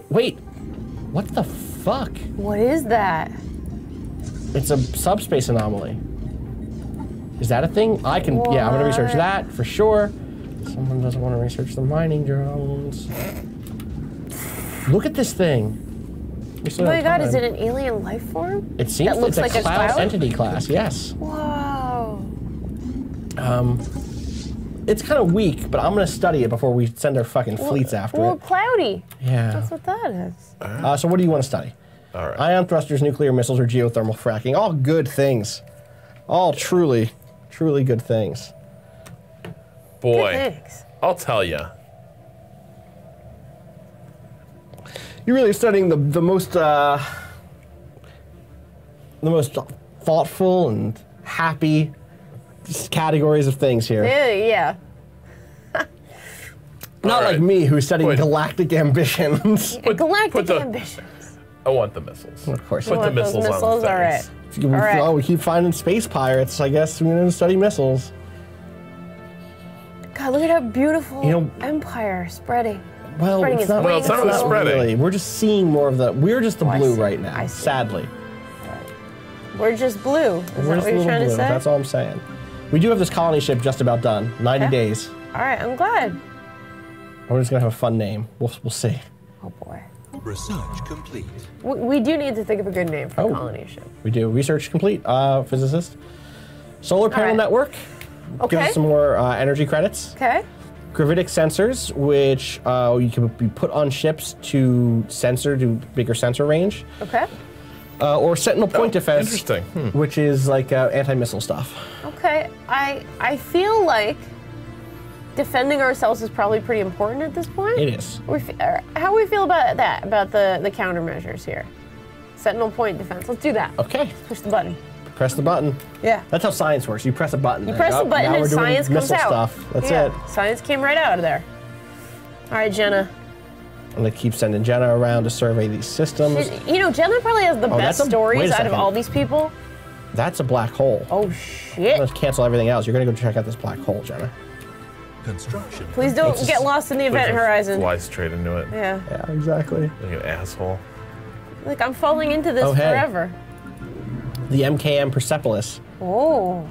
What the fuck? What is that? It's a subspace anomaly. Is that a thing? Yeah, I'm gonna research What? that for sure. Someone doesn't want to research the mining drones. Look at this thing. We still Oh my have god, time. is it an alien life form? It seems that looks it's like a cloud cloud? entity class. Yes. Whoa. It's kind of weak, but I'm gonna study it before we send our fucking fleets after Well, it. cloudy. Yeah. That's what that is. So what do you want to study? All right. Ion thrusters, nuclear missiles, or geothermal fracking. All good things. All truly good things. Boy, Thanks. I'll tell you. You're really studying the most thoughtful and happy categories of things here. Yeah. Not All like right. me, who's studying Wait. galactic ambitions. Galactic put the- ambitions. I want the missiles. Of course. Put the want those missiles on missiles? the All right. things. We, right. we keep finding space pirates. I guess we're going to study missiles. God, look at that beautiful You know- empire spreading. Well, Spreading it's its not, Well, it's not really spreading. really. We're just seeing more of the. We're just the Oh, I blue see. right now. I see. Sadly, We're just blue. Is we're that just what a you're little trying blue. to say? That's all I'm saying. We do have this colony ship just about done. 90 Okay. days. All right, I'm glad. We're just gonna have a fun name. We'll see. Oh boy. Research complete. We do need to think of a good name for Oh. a colony ship. We do research complete. Physicist. Solar panel right. network. Gives Okay. us some more energy credits. Okay. Gravitic sensors, which you can be put on ships to do bigger sensor range. Okay. Or sentinel point defense. Interesting. Which is like anti-missile stuff. Okay. I feel like defending ourselves is probably pretty important at this point. It is. How do we feel about that? About the countermeasures here? Sentinel point defense. Let's do that. Okay. Push the button. Press the button. Yeah. That's how science works. You press a button. You press the button now and we're doing science comes missile out. stuff. That's Yeah, it. Science came right out of there. All right, Jenna. I'm gonna keep sending Jenna around to survey these systems. You know, Jenna probably has the Oh, best wait a stories out of second. all these people. That's a black hole. Oh I'm shit! gonna cancel everything else. You're gonna go check out this black hole, Jenna. Construction. Please don't It's- get lost in the event Please horizon. Fly straight into it. Yeah. Yeah, exactly. Like an asshole. Like I'm falling into this Oh, hey. forever. The MKM Persepolis. Oh.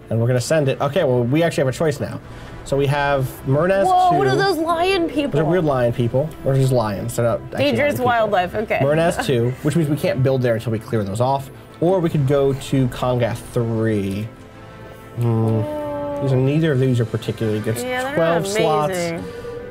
And we're gonna send it. Okay, well, we actually have a choice now. So we have Murnaz Whoa! 2. What are those lion people? They're weird lion people. Or just lions. They're not actually Dangerous lion people. wildlife. Okay. Murnaz 2, which means we can't build there until we clear those off. Or we could go to Kongath 3. These are neither of these are particularly good. Yeah, 12 they're slots, amazing.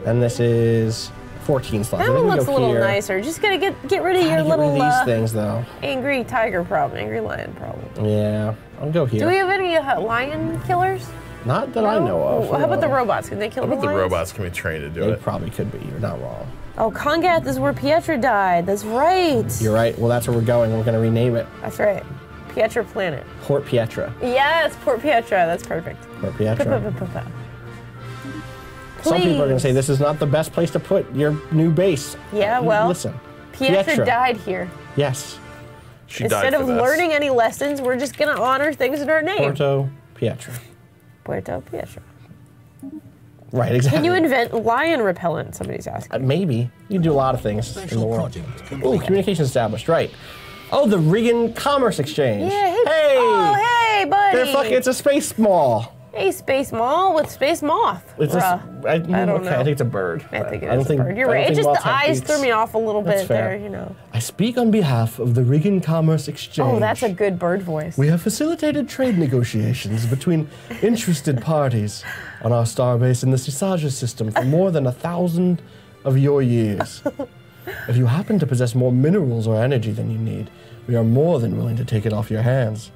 and this is 14 slots. That I think one we looks go a little here. nicer. Just gotta get rid of your Gotta get little rid of these things though. angry tiger problem, angry lion problem. Yeah, I'll go here. Do we have any lion killers? Not that I know of. How about the no. robots? Can they kill I the bet the lions? robots can be trained to do They it. probably could be. You're not wrong. Oh, Kongath is where Pietra died. That's right. You're right. Well, that's where we're going. We're going to rename it That's right. Pietra Planet. Port Pietra. Yes, Port Pietra. That's perfect. Port Pietra. Some people are going to say Please. this is not the best place to put your new base. Yeah, well, Listen. Pietra died here. Yes. She Instead died of for this. learning any lessons, we're just gonna honor things in our name. Porto Pietra. Puerto Pietra. Right, exactly. Can you invent lion repellent? Somebody's asking. Maybe. You can do a lot of things in the Special world. project Ooh, complete. communication established. Right. Oh, the Rigan Commerce Exchange. Yeah, hey. Hey! Oh, hey, buddy. It's a space mall. Hey, Space Mall with Space Moth. It's Bruh. I don't okay, know. I think it's a bird. I think it don't is a think- bird. You're I don't right. It's think just the moths have eyes beaks. threw me off a little That's bit fair. there, you know. I speak on behalf of the Rigan Commerce Exchange. Oh, that's a good bird voice. We have facilitated trade negotiations between interested parties on our starbase in the Sisaja system for more than 1,000 of your years. If you happen to possess more minerals or energy than you need, we are more than willing to take it off your hands.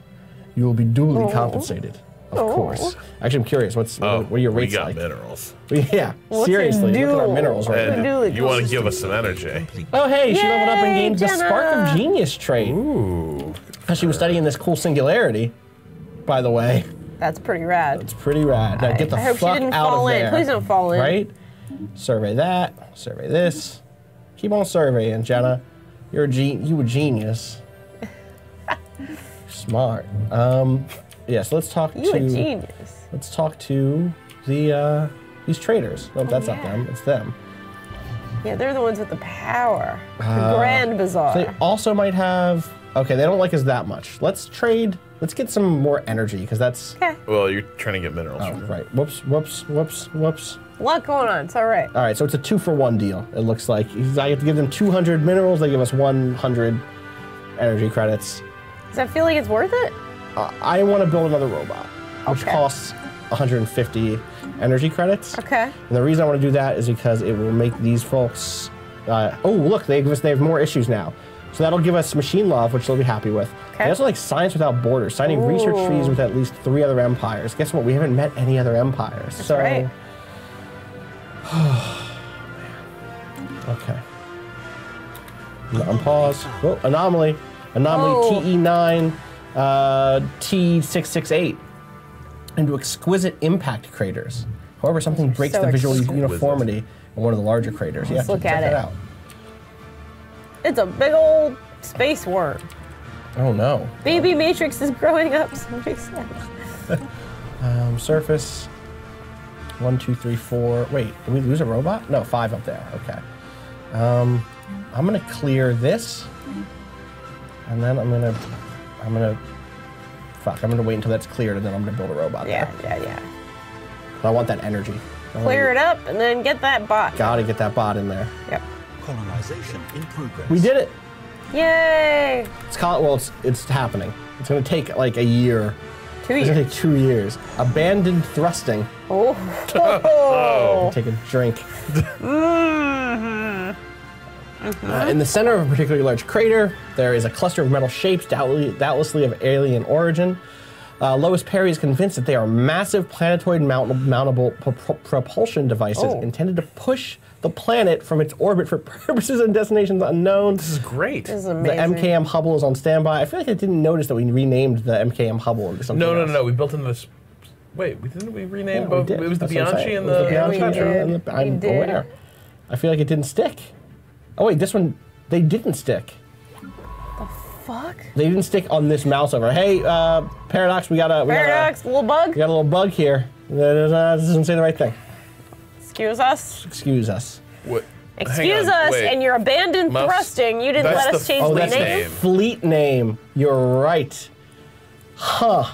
You will be duly compensated, of course. Actually, I'm curious, what are your rates we got like? minerals. Yeah, What's seriously, your look at our duel? minerals right And now. Duly you want to cool. give us some energy. Complete. Oh, hey, she leveled up and Yay, gained the Spark of Jenna! Genius trait. Ooh. Because she was studying this cool singularity, by the way. That's pretty rad. It's pretty rad. Now get the I hope she fuck didn't out fall of in. there. Please don't fall in. Right? Survey that. Survey this. Keep on surveying, Jenna. You a genius. Smart. Yeah, so let's talk You to a genius. let's talk to the these traders. No, that's not yeah. them. It's them. Yeah, they're the ones with the power. The Grand Bazaar. They also might have. Okay, they don't like us that much. Let's trade. Let's get some more energy because that's. Okay. Well, you're trying to get minerals. Oh, right. Whoops. Whoops. Whoops. Whoops. A lot going on. It's all right. All right, so it's a 2-for-1 deal. It looks like I have to give them 200 minerals. They give us 100 energy credits. Does that feel like it's worth it? I want to build another robot, which Okay. costs 150 energy credits. Okay. And the reason I want to do that is because it will make these they have more issues now. So that'll give us machine love, which they'll be happy with. Okay. They also like science without borders, signing research Ooh. treaties with at least 3 other empires. Guess what? We haven't met any other empires. That's so right. okay. Unpause. Oh, anomaly. Anomaly Oh. TE9 T668 into exquisite impact craters. However, something breaks So the visual exquisite. uniformity in one of the larger craters. Let's look check at that it. out. It's a big old space worm. Oh no. Baby Matrix is growing up, somebody said. Surface. 1, 2, 3, 4. Wait, did we lose a robot? No, 5 up there. Okay. I'm gonna clear this, and then I'm gonna wait until that's cleared, and then I'm gonna build a robot Yeah, there. yeah, yeah. But I want that energy. Clear it up and then get that bot. Gotta get that bot in there. Yep. Colonization in progress. We did it. Yay! It's happening. It's gonna take like a year. 2 It's gonna years. take 2 years. Abandoned thrusting. Oh. Take a drink. In the center of a particularly large crater, there is a cluster of metal shapes, doubtlessly of alien origin. Lois Perry is convinced that they are massive planetoid mountable propulsion devices Oh. intended to push the planet from its orbit for purposes and destinations unknown. This is great. This is The amazing. MKM Hubble is on standby. I feel like I didn't notice that we renamed the MKM Hubble into something else. No. We built into this. Wait, didn't we rename Yeah, both? we did. It was the That's what I'm Bianchi saying. and It was the. the Bianchi we and did. the- I'm We did. aware. I feel like it didn't stick. Oh wait, this one, they didn't stick. Fuck. They didn't stick on this mouse over. Hey, Paradox, we got Paradox, little bug. a little bug here. This doesn't say the right thing. Excuse us. Excuse us. What? Excuse Hang on, us, wait. and your abandoned Mouse- thrusting. You didn't that's let us the- change Oh, the that's name. the fleet name. You're right. Huh.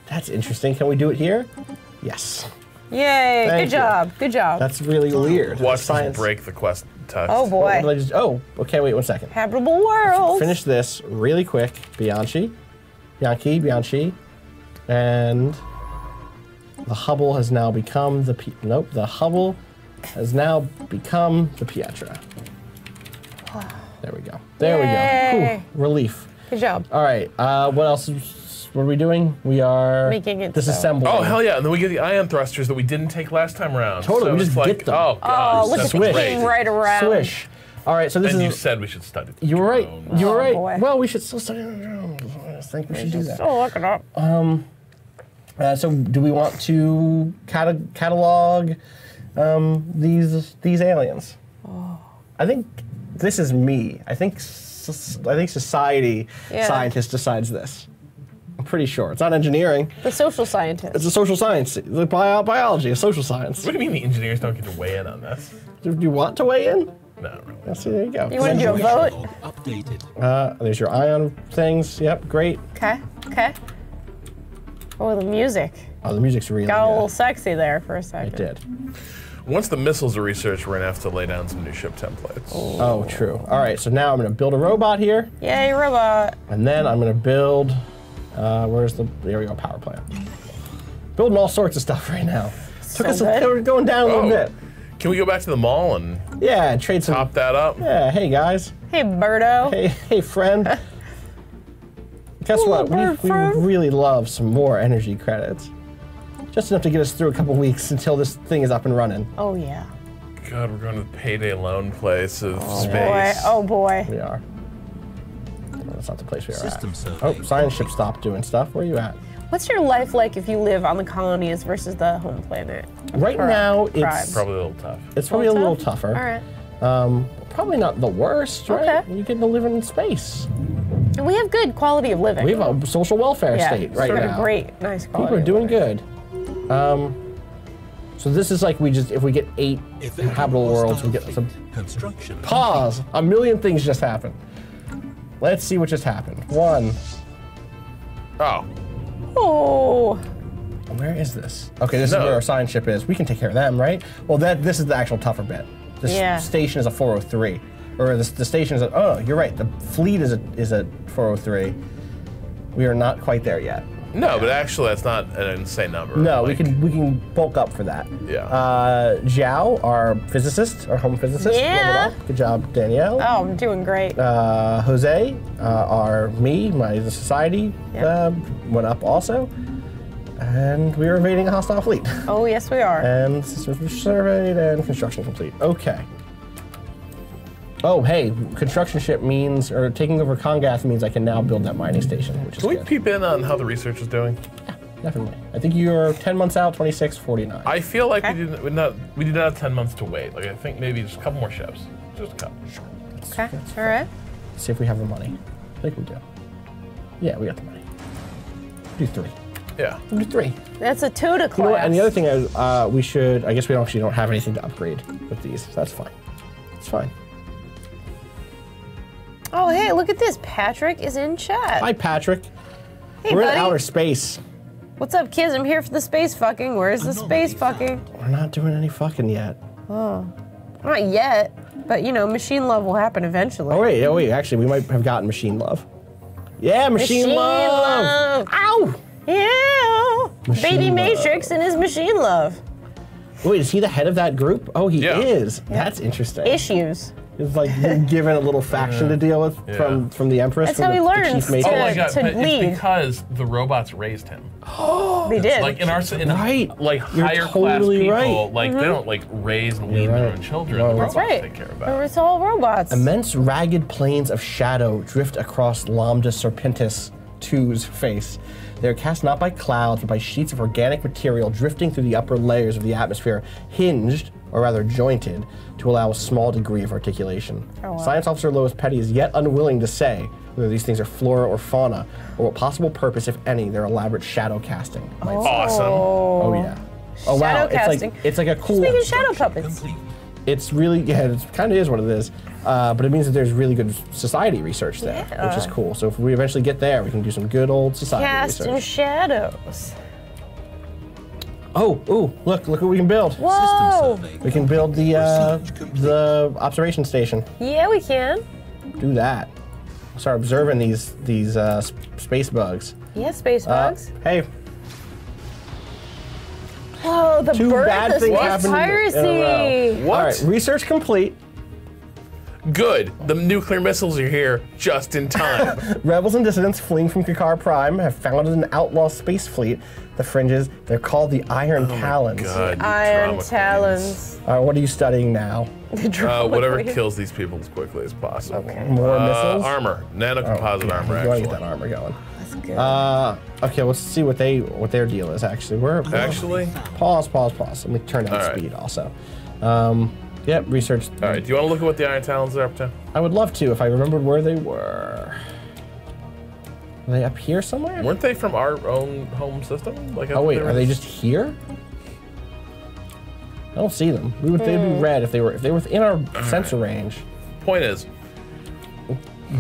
That's interesting. Can we do it here? Yes. Yay! Thank Good you. job. Good job. That's really weird. Watch Science. this break the quest test. Oh boy. Oh, okay, wait 1 second. Habitable world. Finish this really quick. Bianchi, and The Hubble has now become the the Hubble has now become the Pietra. There we go. There we go. Whew, relief. Good job. All right. What else? What are we doing? We are making it disassembling. Oh hell yeah! And then we get the ion thrusters that we didn't take last time around. Totally. So We just like, get them. Oh god. Oh, look at the king right around. Swish. All right. So this And is. you said we should study. The You were right. drones. You were right. boy. Well, we should still study the drones. I think we should do that. Oh, look it up. So, do we want to catalog these aliens? Oh. I think this is me. I think society scientist decides this. I'm pretty sure it's not engineering. The social scientist. It's a social science. The biology, a social science. What do you mean the engineers don't get to weigh in on this? Do you want to weigh in? No, not really. Let's see. There you go. You want to do a vote? Updated. There's your ion things. Yep, great. Okay. Okay. Oh, the music. Oh, the music's really Got a little good. sexy there for a second. It did. Once the missiles are researched, we're gonna have to lay down some new ship templates. Oh, true. All right, so now I'm going to build a robot here, Yay, robot. and then I'm going to build. There we go, power plant. Building all sorts of stuff right now. Took us good. we're going down a little bit. Can we go back to the mall and Yeah, trade some. top that up? Yeah, hey guys. Hey, Birdo. Hey friend. Guess what? bird We friend. really love some more energy credits. Just enough to get us through a couple weeks until this thing is up and running. Oh, yeah. God, we're going to the payday loan place of Boy. space. Oh, boy. We are. That's not the place we are System at. survey. Oh, science ship stopped doing stuff. Where are you at? What's your life like if you live on the colonies versus the home planet? Right now, it's Tribe. Probably a little tough. it's probably a little tough? tougher. All right. Probably not the worst, right? Okay. You get to live in space. And we have good quality of living. We have a social welfare yeah, state right sort now. of great, nice quality. People are of doing living. good. So this is like if we get 8 Evading habitable worlds, we get hostile some. fleet. Construction. Pause. A million things just happened. Let's see what just happened. 1. Oh, Oh. Where is this? Okay, this is No. where our science ship is. We can take care of them, right? Well, this is the actual tougher bit. This Yeah. station is a 403, or the station is a. Oh, you're right. The fleet is a 403. We are not quite there yet. no, but actually that's not an insane number. No, Like, we can bulk up for that. Yeah. Zhao, our physicist, our home physicist, Yeah. leveled up. Good job, Danielle. Oh, I'm doing great. Jose, the society, Yeah. went up also. And we were evading a hostile fleet. Oh, yes, we are. And systems were surveyed and construction complete. Okay. Oh, hey, construction ship means, or taking over Congath means I can now build that mining station, which is Can we good. peep in on how the research is doing? Definitely. I think you're 10 months out, 2649. I feel like Okay. we did not have 10 months to wait. Like I think maybe just a couple more ships. Just a couple. Okay. All right. Let's see if we have the money. I think we do. Yeah, we got the money. Do 3. Yeah. Do 3. That's a Tuda class. You know what? And the other thing is, we should. I guess we actually don't have anything to upgrade with these. So that's fine. It's fine. Oh, hey, look at this. Patrick is in chat. Hi, Patrick. Hey, We're in buddy. outer space. What's up, kids? I'm here for the space fucking. Where's the space fucking? We're not doing any fucking yet. Not yet, but you know, machine love will happen eventually. Oh wait. Actually, we might have gotten machine love. Yeah, machine love. Ow! Yeah. Machine Baby love. Matrix and his machine love. Wait, is he the head of that group? Oh, he Yeah. is. That's interesting. Issues. It's like being given a little faction to deal with from the Empress. That's from how he the learns chief to- Oh matrix. my god! to But lead. it's because the robots raised him. They did. Like in Right. like You're higher class totally people, right. like they don't like raise and wean their right. own children. No. The That's robots right. take care of that. It's all robots. Immense ragged planes of shadow drift across Lambda Serpentis 2's face. They are cast not by clouds, but by sheets of organic material drifting through the upper layers of the atmosphere, hinged, or rather jointed, to allow a small degree of articulation. Oh, wow. Science Officer Lois Petty is yet unwilling to say whether these things are flora or fauna, or what possible purpose, if any, their elaborate shadow casting might serve. Awesome. Oh yeah. Oh wow, Shadow casting. it's like a cool. Speaking of shadow puppets. Complete. It's really, it kind of is what it is, but it means that there's really good society research there, which is cool. So if we eventually get there, we can do some good old society Casting research. shadows. Oh, ooh, look what we can build. Whoa. System survey. We can build Research complete. the observation station. Yeah, we can. Do that. Start observing these space bugs. Yeah, space bugs. Hey, Oh, the Two birth bad of things space happened piracy. in a row. What? All right, research complete. Good. The nuclear missiles are here just in time. Rebels and dissidents fleeing from Kakar Prime have founded an outlaw space fleet. The Fringes. They're called the Iron Talons. God, you Iron drama Talons. All right, what are you studying now? Whatever kills these people as quickly as possible. Okay. More missiles? Armor. Nanocomposite armor, You want to actually. get that armor going. That's good. Okay, let's see what their deal is actually. Actually? Pause. Let me turn down All right. speed also. Yep, research. All right, do you want to look at what the Iron Talons are up to? I would love to if I remembered where they were. Are they up here somewhere? Weren't they from our own home system? Like, Oh wait, are they just here? I don't see them. They'd be red if they were within our sensor range. Point is,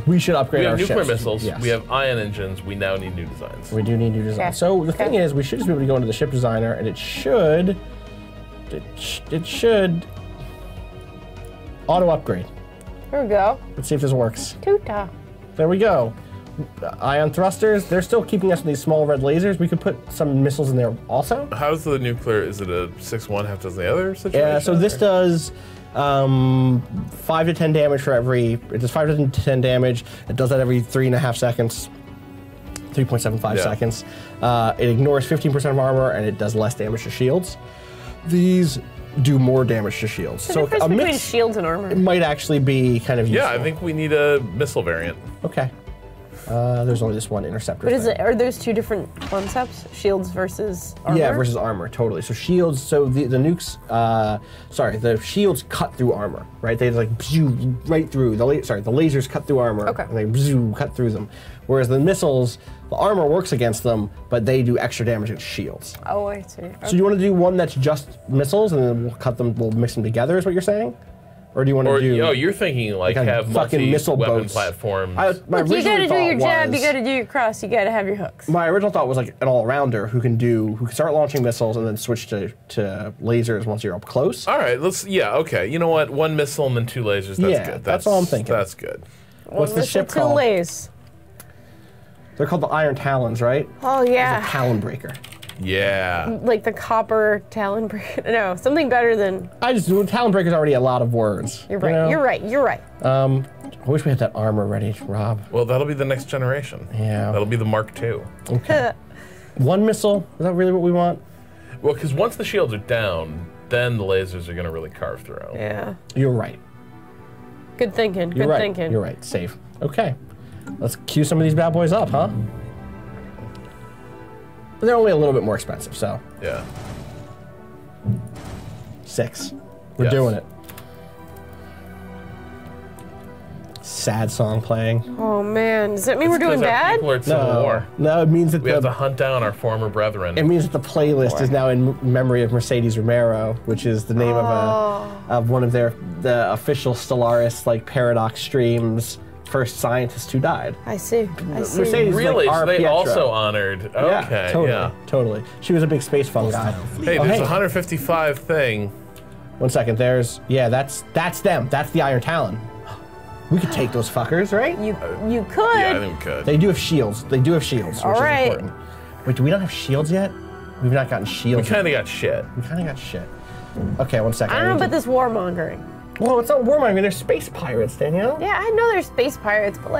We should upgrade we have our nuclear ships. missiles, Yes. we have ion engines, we now need new designs. We do need new design. Okay. So the thing Okay. is, we should just be able to go into the ship designer, and it should auto upgrade. Here we go. Let's see if this works. Tuta. There we go. Ion thrusters. They're still keeping us with these small red lasers. We could put some missiles in there also. How's the nuclear, is it a 6-1 half dozen the other situation? Yeah. So this does 5 to 10 damage for every. It does 5 to 10 damage. It does that every 3.5 seconds. 3.75 Yeah. seconds. It ignores 15% of armor, and it does less damage to shields. These do more damage to shields. The So difference a between mix shields and armor. might actually be kind of useful. Yeah, I think we need a missile variant. Okay. There's only this one interceptor. But is thing. it? Are those two different concepts? Shields versus armor? Yeah, versus armor, totally. So shields, so the nukes, the shields cut through armor, right? They like bzoo, right through, the lasers cut through armor, Okay. and they bzoo, cut through them. Whereas the missiles, the armor works against them, but they do extra damage against shields. Oh, I see. So you want to do one that's just missiles, and then we'll mix them together, is what you're saying? Or do you want to Or, do... you're thinking like like a have fucking missile multi-weapon boats. platforms. my Look, you original gotta do thought your jab, you was- gotta do your cross, you gotta have your hooks. My original thought was like an all-rounder who can start launching missiles and then switch to lasers once you're up close. All right, okay. You know what? 1 missile and then 2 lasers. That's Yeah, good. that's all I'm thinking. That's good. What's the ship Two called? lays. They're called the Iron Talons, right? Oh It's a yeah. Talon breaker. Yeah. Like the copper talon breaker. No, something better than. Talon breaker's already a lot of words. You're right. You know? You're right. You're right. I wish we had that armor ready, Rob. Well, that'll be the next generation. Yeah. That'll be the Mark II. Okay. One missile. Is that really what we want? Well, because once the shields are down, then the lasers are going to really carve through. Yeah. You're right. Good thinking. You're Good right. thinking. You're right. Safe. Okay. Let's queue some of these bad boys up, huh? They're only a little bit more expensive, so Yeah. 6. We're Yes. doing it. Sad song playing. Oh man, does that mean we're doing 'Cause our bad? people are at Civil War. No, it means that We have to hunt down our former brethren. it means that the playlist is now in memory of Mercedes Romero, which is the name of one of the official Stellaris Paradox streams first scientist who died. I see. I see. Mercedes- Really? like so our they Pietro. also honored. Okay. Yeah, totally. She was a big space fun guy. Hey, Oh, there's hey. 155 thing. 1 second. That's them. That's the Iron Talon. We could take those fuckers, right? You could. Yeah, I think we could. They do have shields. All All which right. is important. Wait, do we not have shields yet? We've not gotten we shields. kind of got shit. We kind of got shit. Okay, 1 second. I don't know need about this warmongering. Well, it's not warmongering. They're space pirates, Danielle. Yeah, I know there's space pirates, but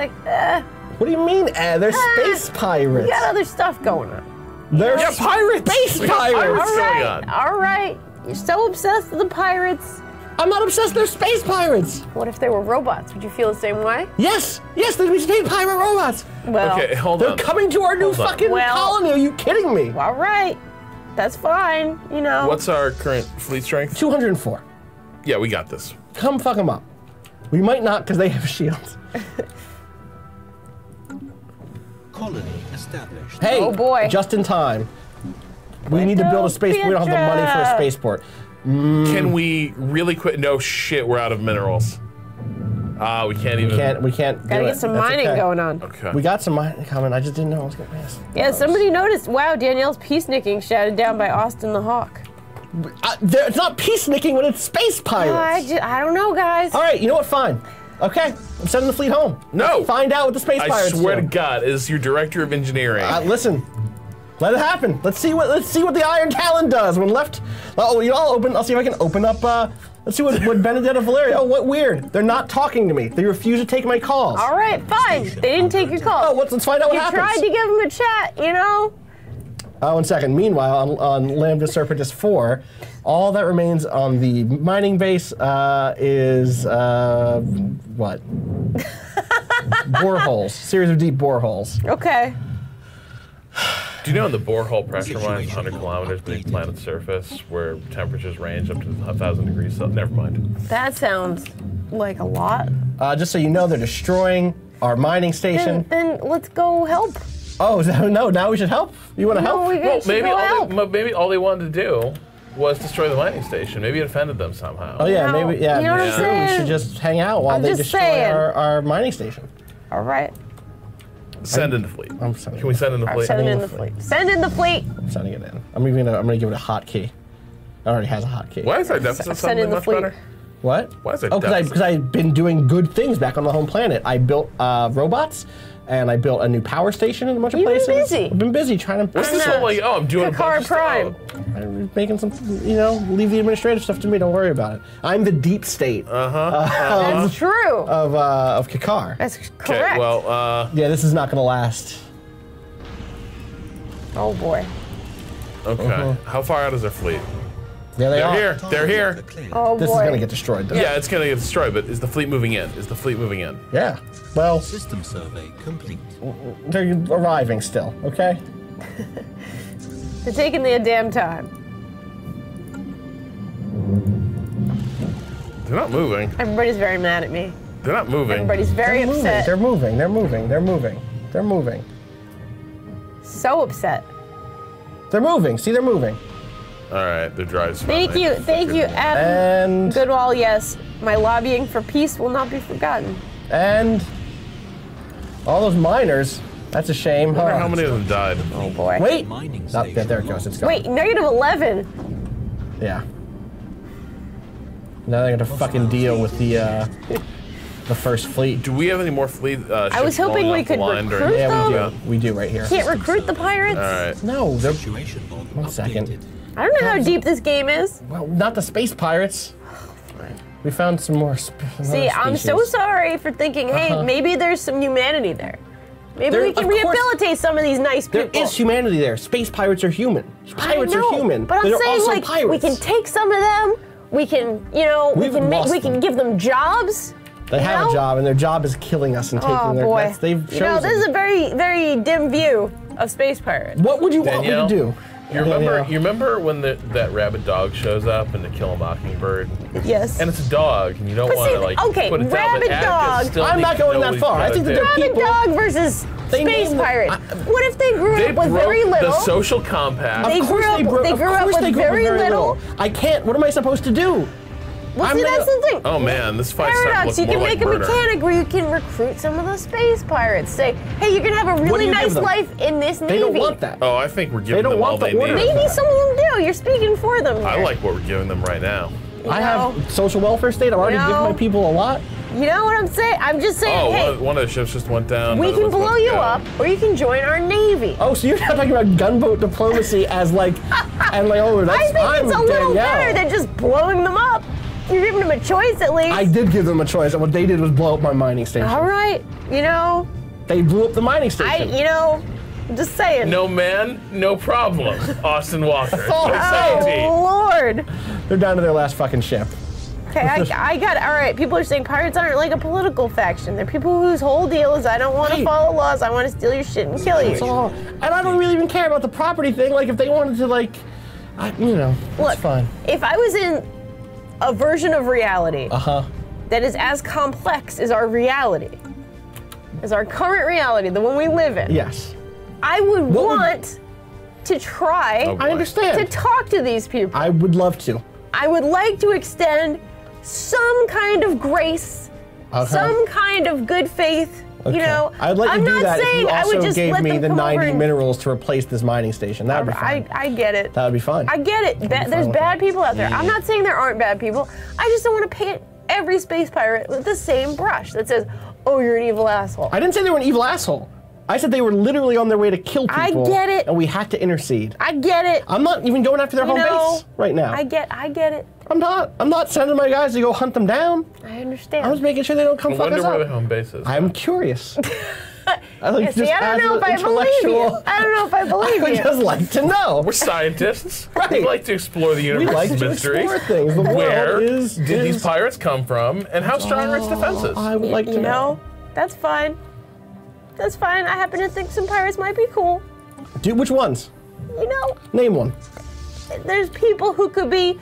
What do you mean, They're space pirates. we got other stuff going on. They're Yeah, pirates! Space We got pirates. pirates. All What's going right, on? all right. You're so obsessed with the pirates. I'm not obsessed. They're space pirates. What if they were robots? Would you feel the same way? Yes, they're space pirate robots. Well, Okay, hold They're on. coming to our new Hold on. fucking Well- colony. Are you kidding me? all right. That's fine. You know. What's our current fleet strength? 204. Yeah, we got this. Come fuck them up. We might not because they have shields. Colony established. Hey, Oh, boy. just in time. We need to build a space. We don't have the money for a Pietro. spaceport. Can we really quick? No shit, we're out of minerals. We can't even. We can't. Gotta do get it. some That's mining okay. going on. Okay. We got some mining coming. I just didn't know I was gonna miss. Yeah, somebody noticed. Wow, Danielle's peacemaking shouted down by Austin the Hawk. It's not peacemaking when it's space pirates. I don't know, guys. All right, you know what? Fine. Okay, I'm sending the fleet home. No. Find out what the space I pirates swear do. to God, as your director of engineering. Listen, Let it happen. Let's see what the Iron Talon does when left. Oh, you all open. I'll see if I can open up. Let's see what Benedetta Valeria. Oh, what weird. They're not talking to me. They refuse to take my calls. All right, fine. They didn't take your call. Oh, let's find out what happens. You tried to give them a chat, you know. 1 second. Meanwhile, on Lambda Serpentis 4, all that remains on the mining base is what? Boreholes. Series of deep boreholes. Okay. Do you know the borehole pressure mine is 100 kilometers beneath the planet's surface, where temperatures range up to 1,000 degrees? So never mind. That sounds like a lot. Just so you know, they're destroying our mining station. Then let's go help. Oh, no, now we should help? You want to help? Well, maybe all they wanted to do was destroy the mining station. Maybe it offended them somehow. Oh, yeah, maybe, yeah. You know what I'm saying? We should just hang out while they destroy our mining station. All right. Send in the fleet. I'm sending. Can we send in the fleet? Send in the fleet. Send in the fleet. I'm sending it in. I'm gonna give it a hotkey. It already has a hotkey. Why is our deficit something much better? What? Why is it? Oh, because I've been doing good things back on the home planet. I built robots, and I built a new power station in a bunch of places. You've been busy. I've been busy trying to. What's this whole like? Oh, I'm doing Kakar Prime. I'm making some, leave the administrative stuff to me. Don't worry about it. I'm the deep state. That's true. Of Kakar. That's correct. Okay, well, yeah, this is not gonna last. Oh boy. Okay. How far out is their fleet? Yeah, they are. They're here. They're here. Oh boy. This is gonna get destroyed, though. Yeah, it's gonna get destroyed. But is the fleet moving in? Is the fleet moving in? Yeah. Well, System survey complete. they're arriving still. Okay. They're taking their damn time. They're not moving. Everybody's very mad at me. They're not moving. Everybody's very upset. They're moving. They're moving. They're moving. They're moving. So upset. They're moving. See, they're moving. All right, they're dry as fuck. Thank you, Adam And Goodwall. Yes, my lobbying for peace will not be forgotten. and all those miners. That's a shame. I wonder how many of them died. Oh boy. Wait. Mining Oh, station. yeah, there it goes. It's gone. Wait, -11. Yeah. Now they're gonna fucking deal with the first fleet. Do we have any more fleet? I was hoping we could recruit Yeah, them. we do. We do right here. Can't recruit the pirates. All right. No, they're. Situation log 1 second. updated. I don't know how deep this game is. Well, not the space pirates. We found some more. See, I'm so sorry for thinking, hey, maybe there's some humanity there. Maybe There- we can of course- rehabilitate some of these nice people. There is humanity there. Space pirates are human. Pirates I know, are human. But I'm They're saying, also like, pirates. we can take some of them. We can, we lost can them. give them jobs. They have know? a job, and their job is killing us and taking Oh their. boy. They've chosen. This is a very, very dim view of space pirates. What would you want me to Danielle? do? You remember? Danielle. You remember when that rabid dog shows up in To Kill a Mockingbird? Yes. And it's a dog, and you don't But want to see, like okay, put it down. rabid but Atticus dog- still I'm needs not to going know that what he's far. I gotta think that do. they're Rabid people- dog versus They space named- pirate. What if they grew They up with broke very little? the social compact. They Of course grew up- broke- they of grew up course with they grew up very little. I can't. What am I supposed to do? Well, I'm see, gonna- that's the thing. Oh man, this fight's starting to Paradox, look you can more make like a murder. mechanic where you can recruit some of the space pirates. Say, hey, you're gonna have a do really you give nice them? life in this navy. They don't want that. Oh, I think we're giving don't them all want the they order. need. Maybe some of them do. You're speaking for them. I here. like what we're giving them right now. I have social welfare state. I'm already You know- giving my people a lot. You know what I'm saying? I'm just saying, Oh, hey, one of the ships just went down. we another can one's about blow to you go. up, or you can join our navy. Oh, so you're not talking about gunboat diplomacy as like, and like, oh, that's I think I'm it's a little Danielle. better than just blowing them up. You're giving them a choice at least. I did give them a choice, and what they did was blow up my mining station. All right, They blew up the mining station. I'm just saying. No man, no problem. Austin Walker. all I'm saying. Oh Lord. They're down to their last fucking ship. Okay, I got it. All right, people are saying pirates aren't like a political faction. They're people whose whole deal is I don't want to Right. follow laws. I want to steal your shit and kill you. That's all. And I don't really even care about the property thing. Like, if they wanted to, like, Look, it's fine. if I was in a version of reality Uh-huh. that is as complex as our reality, as our current reality, the one we live in, Yes. I would What would- want to try Oh, boy. I understand. to talk to these people. I would love to. I would like to extend some kind of grace, some kind of good faith. Okay. You know, I'd let I'm you do not that if saying you I would also just gave let me them the come over 90 and- minerals to replace this mining station. That would be fine. I get it. That would be fine. I get it. fine There's with bad that. people out there. I'm not saying there aren't bad people. I just don't want to paint every space pirate with the same brush that says, "Oh, you're an evil asshole." I didn't say they were an evil asshole. I said they were literally on their way to kill people. I get it. And we had to intercede. I get it. I'm not even going after their home base right now. I get it. I'm not sending my guys to go hunt them down. I understand. I'm just making sure they don't come fuck us up. I wonder where the home base is. I'm curious. I like See, I don't know if I believe you. I don't know if I believe I you. would just like to know. We're scientists. Right. We like to explore the We like universe's to mysteries. explore things. The Where world did these pirates come from, and how strong are its defenses? I would like to You know. know, that's fine. That's fine. I happen to think some pirates might be cool. Dude, which ones? You know, Name one. there's people who could be,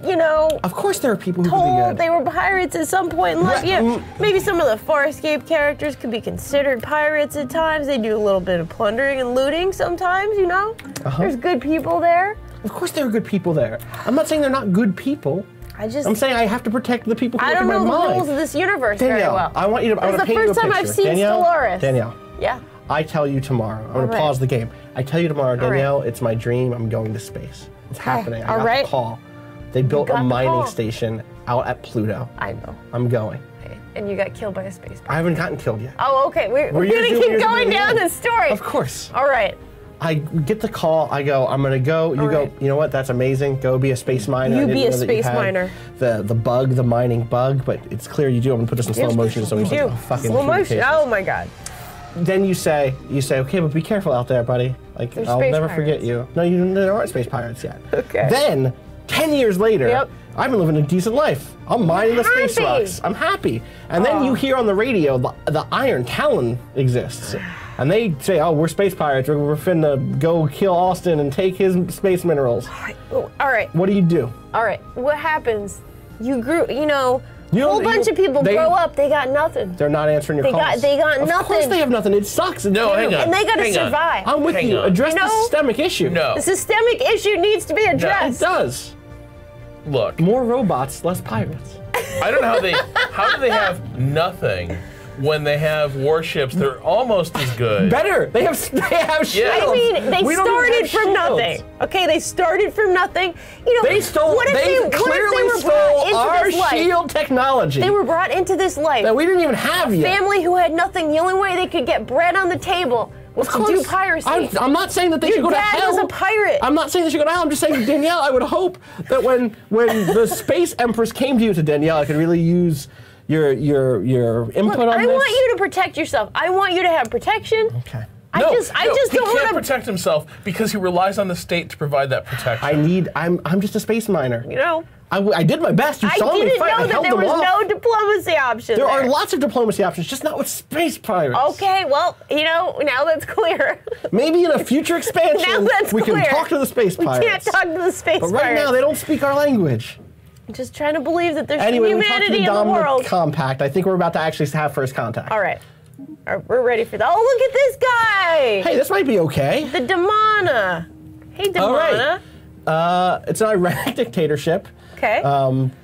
you know, Of course there are people who could be told good. they were pirates at some point in life. Right, Yeah, maybe some of the Farscape characters could be considered pirates at times. They do a little bit of plundering and looting sometimes, you know? There's good people there. Of course there are good people there. I'm not saying they're not good people. I'm saying I have to protect the people who I look don't in know my the mind. rules of this universe very Danielle, well. I want you to This is the paint you a first time picture. I've seen Stellaris. Danielle, Yeah. I tell you tomorrow. I'm going All to right. pause the game. I tell you tomorrow, right. Danielle, it's my dream. I'm going to space. It's happening. I All got right. the call. They built a got the mining call. station out at Pluto. I know. I'm going. And you got killed by a space pirate. I haven't gotten killed yet. Oh, okay. We're Were you going to doing keep yours going at the down end? this story. Of course. All right. I get the call. I go, I'm going to go. You All go, right. you know what? That's amazing. Go be a space miner. You I didn't be a know that you space had miner. The mining bug, but it's clear you do. I'm going to put this in slow motion so we You can do. fucking Slow motion. communication. Oh, my God. Then you say, okay, but be careful out there, buddy. Like, There's I'll space never forget pirates. you. No, there aren't space pirates yet. Okay. Then, 10 years later, Yep. I've been living a decent life. I'm mining the space happy. rocks. I'm happy. And then you hear on the radio, the Iron Talon exists. And they say, oh, we're space pirates. We're finna go kill Austin and take his space minerals. All right. What do? All right. What happens? You grew, you know, You a know, whole bunch of people grow up, they got nothing. They're not answering your calls. They got Of nothing. course they have nothing. It sucks. It's No, hang terrible. on. And they got to Hang on. survive. I'm with Hang you. on. Address You the know- systemic issue. No. The systemic issue needs to be It addressed. does. Look, More robots, less pirates. I don't know how do they have nothing when they have warships that are almost as good. Better. They have shields. I mean, they We don't even started have from shields. nothing. Okay, they started from nothing. You know, They stole. What if They what if clearly were brought stole into our this life? shield technology They were brought into this life. that we didn't even have yet. Family who had nothing. The only way they could get bread on the table was to do piracy. I'm not saying that they Your should go to dad hell. was a pirate. I'm not saying they should go to hell. I'm just saying, Danielle, I would hope that when the space empress came to you, to Danielle, I could really use your input on I this. want you to protect yourself. I want you to have protection. Okay. I just he don't can't want to. protect himself because he relies on the state to provide that protection. I'm just a space miner. You know, I did my best. You I saw me didn't fight. I know that held there them was off. no diplomacy option. There are lots of diplomacy options, just not with space pirates. Okay, well, you know, now that's clear. Maybe in a future expansion, Now that's we clear. can talk to the space We pirates. can't talk to the space But right pirates. now, they don't speak our language. I'm just trying to believe that there's Anyway, we talked to humanity the in the world. Dominant Compact. I think we're about to actually have first contact. All right. We're ready for that. Oh, look at this guy! Hey, this might be okay. The Damana. Hey, Damana. All right. It's an Iraq dictatorship. Okay.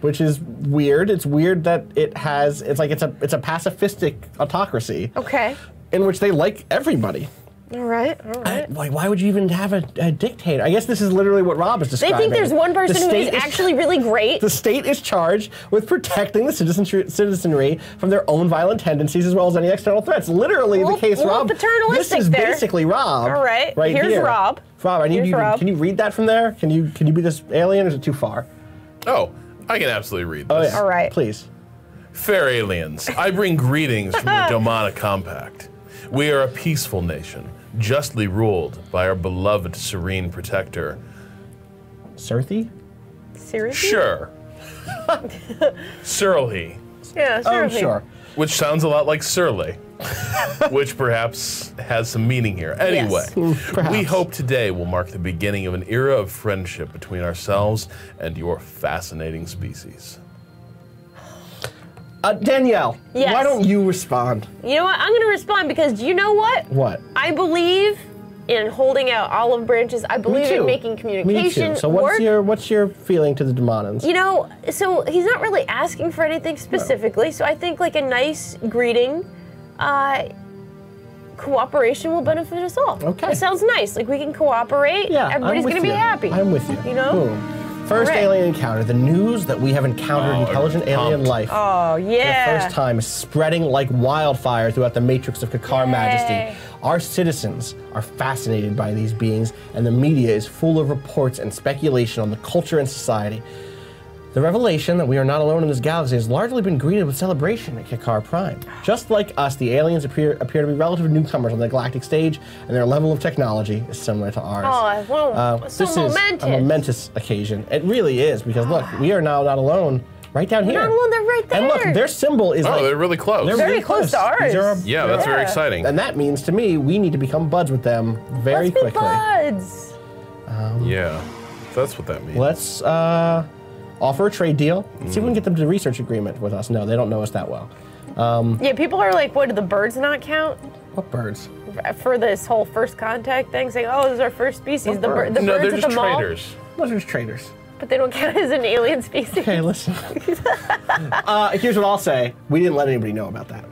Which is weird. It's weird that it's a pacifistic autocracy. Okay. In which they like everybody. All right. Why would you even have a dictator? I guess this is literally what Rob is They describing. think there's one person who is actually really great. The state is charged with protecting the citizenry from their own violent tendencies as well as any external threats. Literally the case, Rob. Paternalistic This is there. basically Rob. All right. Right Here's here. Rob. Rob, I need Here's you. Rob. Can you read that from there? Can you be this alien, or is it too far? Oh, I can absolutely read this. Oh yeah. All right. Please. Fair aliens, I bring greetings from the Domana Compact. We are a peaceful nation, justly ruled by our beloved serene protector. Serthi? Seriously? Sure. Surly, Yeah, Oh, seriously. sure. which sounds a lot like surly, which perhaps has some meaning here. Anyway, Perhaps. we hope today will mark the beginning of an era of friendship between ourselves and your fascinating species. Danielle, Yes. why don't you respond? You know what? I'm going to respond because do you know what? What? I believe in holding out olive branches. I Me believe too. in making communication Me too. So work. what's your feeling to the Demonans? You know, so he's not really asking for anything specifically. So I think like a nice greeting, cooperation will benefit us all. Okay. It sounds nice. Like we can cooperate. Yeah, Everybody's I'm with gonna be you. happy. I'm with you. You know? Boom. First alien encounter. The news that we have encountered intelligent alien life. Oh, yeah. For the first time is spreading like wildfire throughout the matrix of Kakar Majesty. Our citizens are fascinated by these beings, and the media is full of reports and speculation on the culture and society. The revelation that we are not alone in this galaxy has largely been greeted with celebration at Kakar Prime. Just like us, the aliens appear to be relative newcomers on the galactic stage, and their level of technology is similar to ours. Oh, well, so this momentous. is a momentous occasion. It really is, because look, we are now not alone. Right down here. Not alone, they're right there. And look, their symbol is they're really close. They're very really close to ours. Yeah, that's very exciting. And that means to me, we need to become buds with them very Let's quickly. Be buds. Yeah, that's what that means. Let's offer a trade deal. See if we can get them to research agreement with us. No, they don't know us that well. Yeah, people are like, what, do the birds not count? What birds? For this whole first contact thing, saying, oh, this is our first species. What The birds? birds no, they're at just the mall. traders. Those are just traders. But they don't count as an alien species. Okay, listen. Here's what I'll say. We didn't let anybody know about that.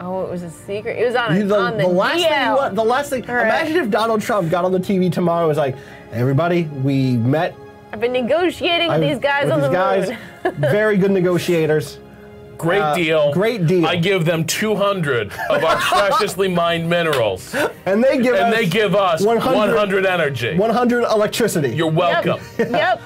Oh, it was a secret. It was on the last DL. thing. The last thing. Right. Imagine if Donald Trump got on the TV tomorrow and was like, "Everybody, we met. I've been negotiating with these guys on the moon. Very good negotiators. Great deal. Great deal. I give them 200 of our preciously mined minerals. And they give us 100 energy. 100 electricity. You're welcome. Yep.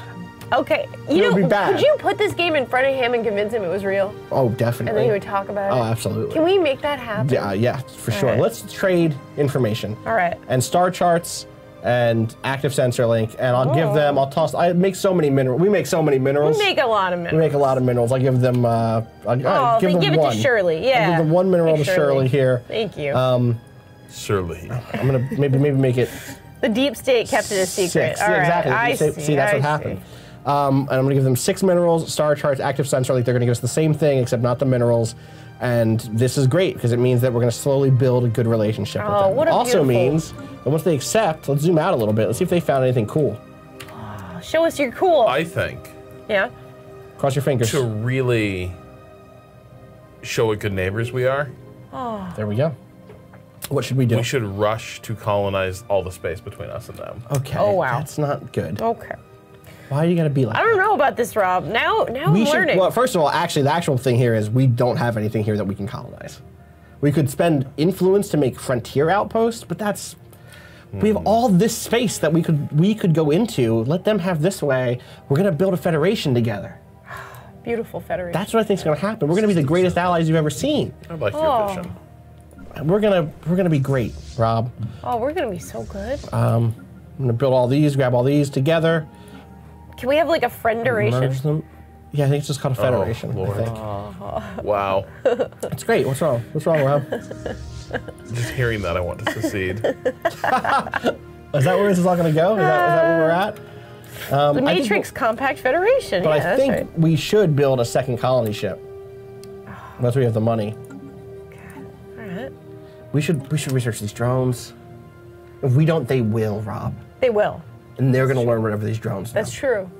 Okay. You It'll know, be bad. could you put this game in front of him and convince him it was real? Oh, definitely. And then he would talk about it? Oh, absolutely. Can we make that happen? Yeah, for sure. right. Let's trade information. All right. And star charts and active sensor link, and I'll give them. I make so many minerals. We make so many minerals. We make a lot of minerals. We make a lot of minerals. I'll give them. I'll give them give one. it to Shirley. Yeah. I'll give them one mineral to Shirley here. Thank you. Shirley. I'm gonna maybe make it. The deep state kept it a secret. 6. All right. Exactly. I See, that's what happened. And I'm gonna give them 6 minerals, star charts, active sensor link. They're gonna give us the same thing except not the minerals. And this is great because it means that we're going to slowly build a good relationship with them. What a also beautiful- means that once they accept, let's zoom out a little bit. Let's see if they found anything cool. Show us your cool. I think Yeah. Cross your fingers. to really show what good neighbors we are, There we go. What should we do? we should rush to colonize all the space between us and them. Okay. Oh, wow. That's not good. Okay. Why are you going to be like I don't know about this, Rob. Now I'm learning. Well, first of all, actually, the actual thing here is we don't have anything here that we can colonize. We could spend influence to make frontier outposts, but that's. We have all this space that we could go into. Let them have this way. We're going to build a federation together. Beautiful federation. That's what I think is going to happen. We're going to be the greatest allies you've ever seen. I like your vision. We're gonna be great, Rob. Oh, we're gonna be so good. I'm gonna build all these, grab all these together, Can we have like a frienderation? merge them. Yeah, I think it's just called a federation. Lord. I think. Wow. That's great. What's wrong? What's wrong, Rob? Just hearing that, I want to secede. Is that where this is all gonna go? Is that where we're at? The Matrix Compact Federation. But Yeah, I think that's right. we should build a second colony ship. Once we have the money. All right. We should research these drones. If we don't, they will, Rob. They will. And they're gonna learn whatever these drones know. That's true.